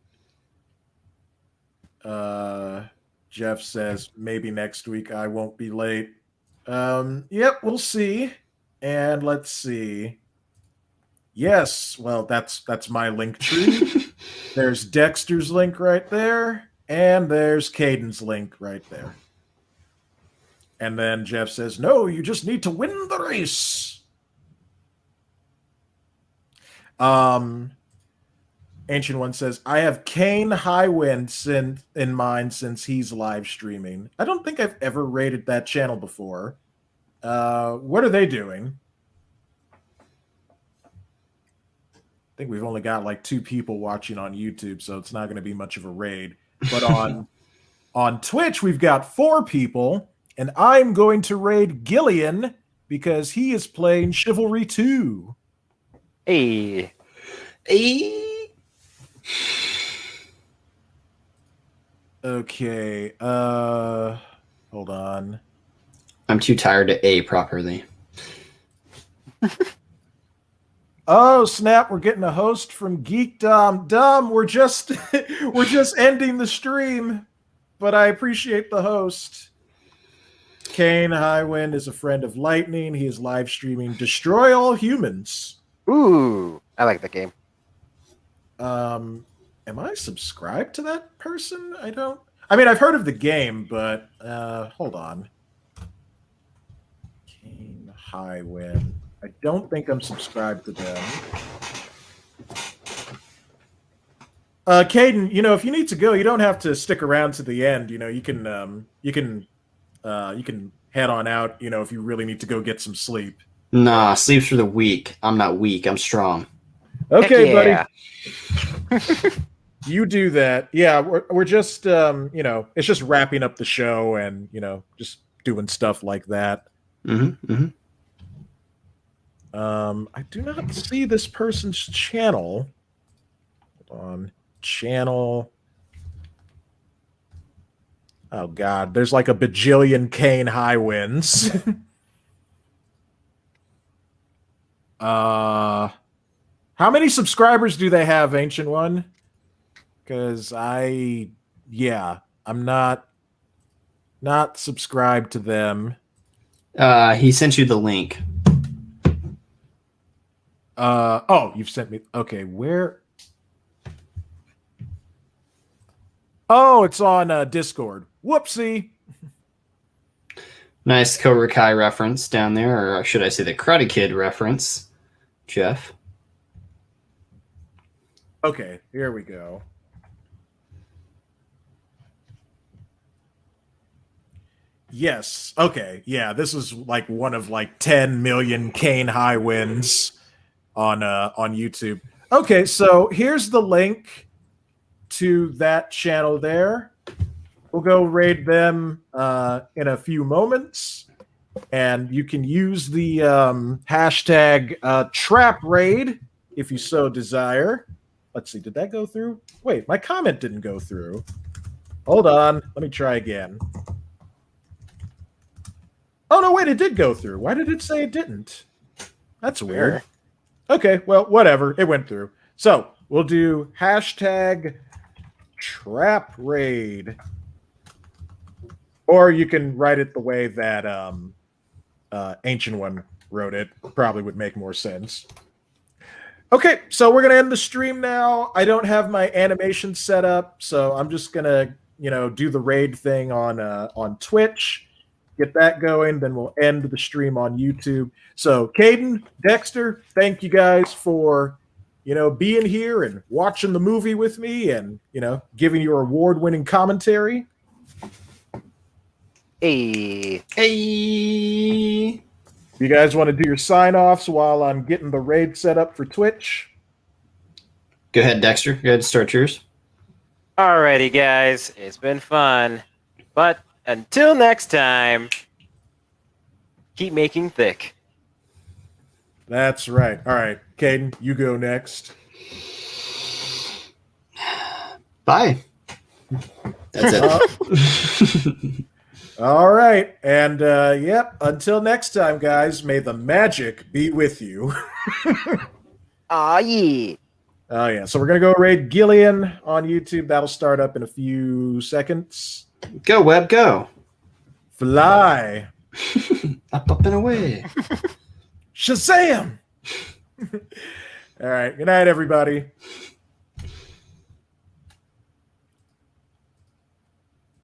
Jeff says maybe next week I won't be late. Yep, we'll see. And let's see. Yes, well, that's my link tree. There's Dexter's link right there, and there's Caden's link right there. And then Jeff says, no, you just need to win the race. Ancient One says, I have Kane Highwind in mind since he's live streaming. I don't think I've ever rated that channel before. What are they doing? I think we've only got like 2 people watching on YouTube, so it's not going to be much of a raid. But on Twitch, we've got 4 people, and I'm going to raid Gillian because he is playing Chivalry 2. Hey. Okay, hold on. I'm too tired to A properly. Oh snap! We're getting a host from Geekdom. Dumb. We're just ending the stream, but I appreciate the host. Kane Highwind is a friend of Lightning. He is live streaming Destroy All Humans. Ooh, I like that game. Am I subscribed to that person? I mean, I've heard of the game, but hold on. Kane Highwind. I don't think I'm subscribed to them. Caden, if you need to go, you don't have to stick around to the end. You can head on out. If you really need to go get some sleep. Nah, sleep's for the weak. I'm not weak. I'm strong. Okay, yeah. buddy. You do that. Yeah, we're just it's just wrapping up the show and just doing stuff like that. I do not see this person's channel. Hold on. Channel. Oh, God. There's like a bajillion Kane Highwinds. How many subscribers do they have, Ancient One? Because I'm not subscribed to them. He sent you the link. Oh, you've sent me. Okay, where? Oh, it's on Discord. Whoopsie. Nice Cobra Kai reference down there, or should I say the Karate Kid reference, Jeff? Okay, here we go. Yes. Okay. Yeah, this is like one of like 10 million Kane Highwinds on YouTube. Okay, so here's the link to that channel there. We'll go raid them in a few moments, and you can use the hashtag Trapp raid if you so desire. Let's see, did that go through? Wait, my comment didn't go through. Hold on, let me try again. Oh, no, wait, it did go through. Why did it say it didn't? That's weird. Okay, well, whatever. It went through. So we'll do hashtag Trapp raid. Or you can write it the way that Ancient One wrote it. Probably would make more sense. Okay, so we're going to end the stream now. I don't have my animation set up, so I'm just going to, do the raid thing on Twitch. Get that going, then we'll end the stream on YouTube. So, Caden, Dexter, thank you guys for, being here and watching the movie with me and, giving your award-winning commentary. Hey. Hey. You guys want to do your sign-offs while I'm getting the raid set up for Twitch? Go ahead, Dexter. Go ahead, start yours. Alrighty, guys. It's been fun. But until next time, keep making thick. That's right. All right, Caden, you go next. Bye. That's it. All right. And yep, until next time, guys, may the magic be with you. Aw, yeah. Oh, yeah. So we're going to go raid Gillian on YouTube. That'll start up in a few seconds. Go, Web, go. Fly. Up and away. Shazam! All right. Good night, everybody.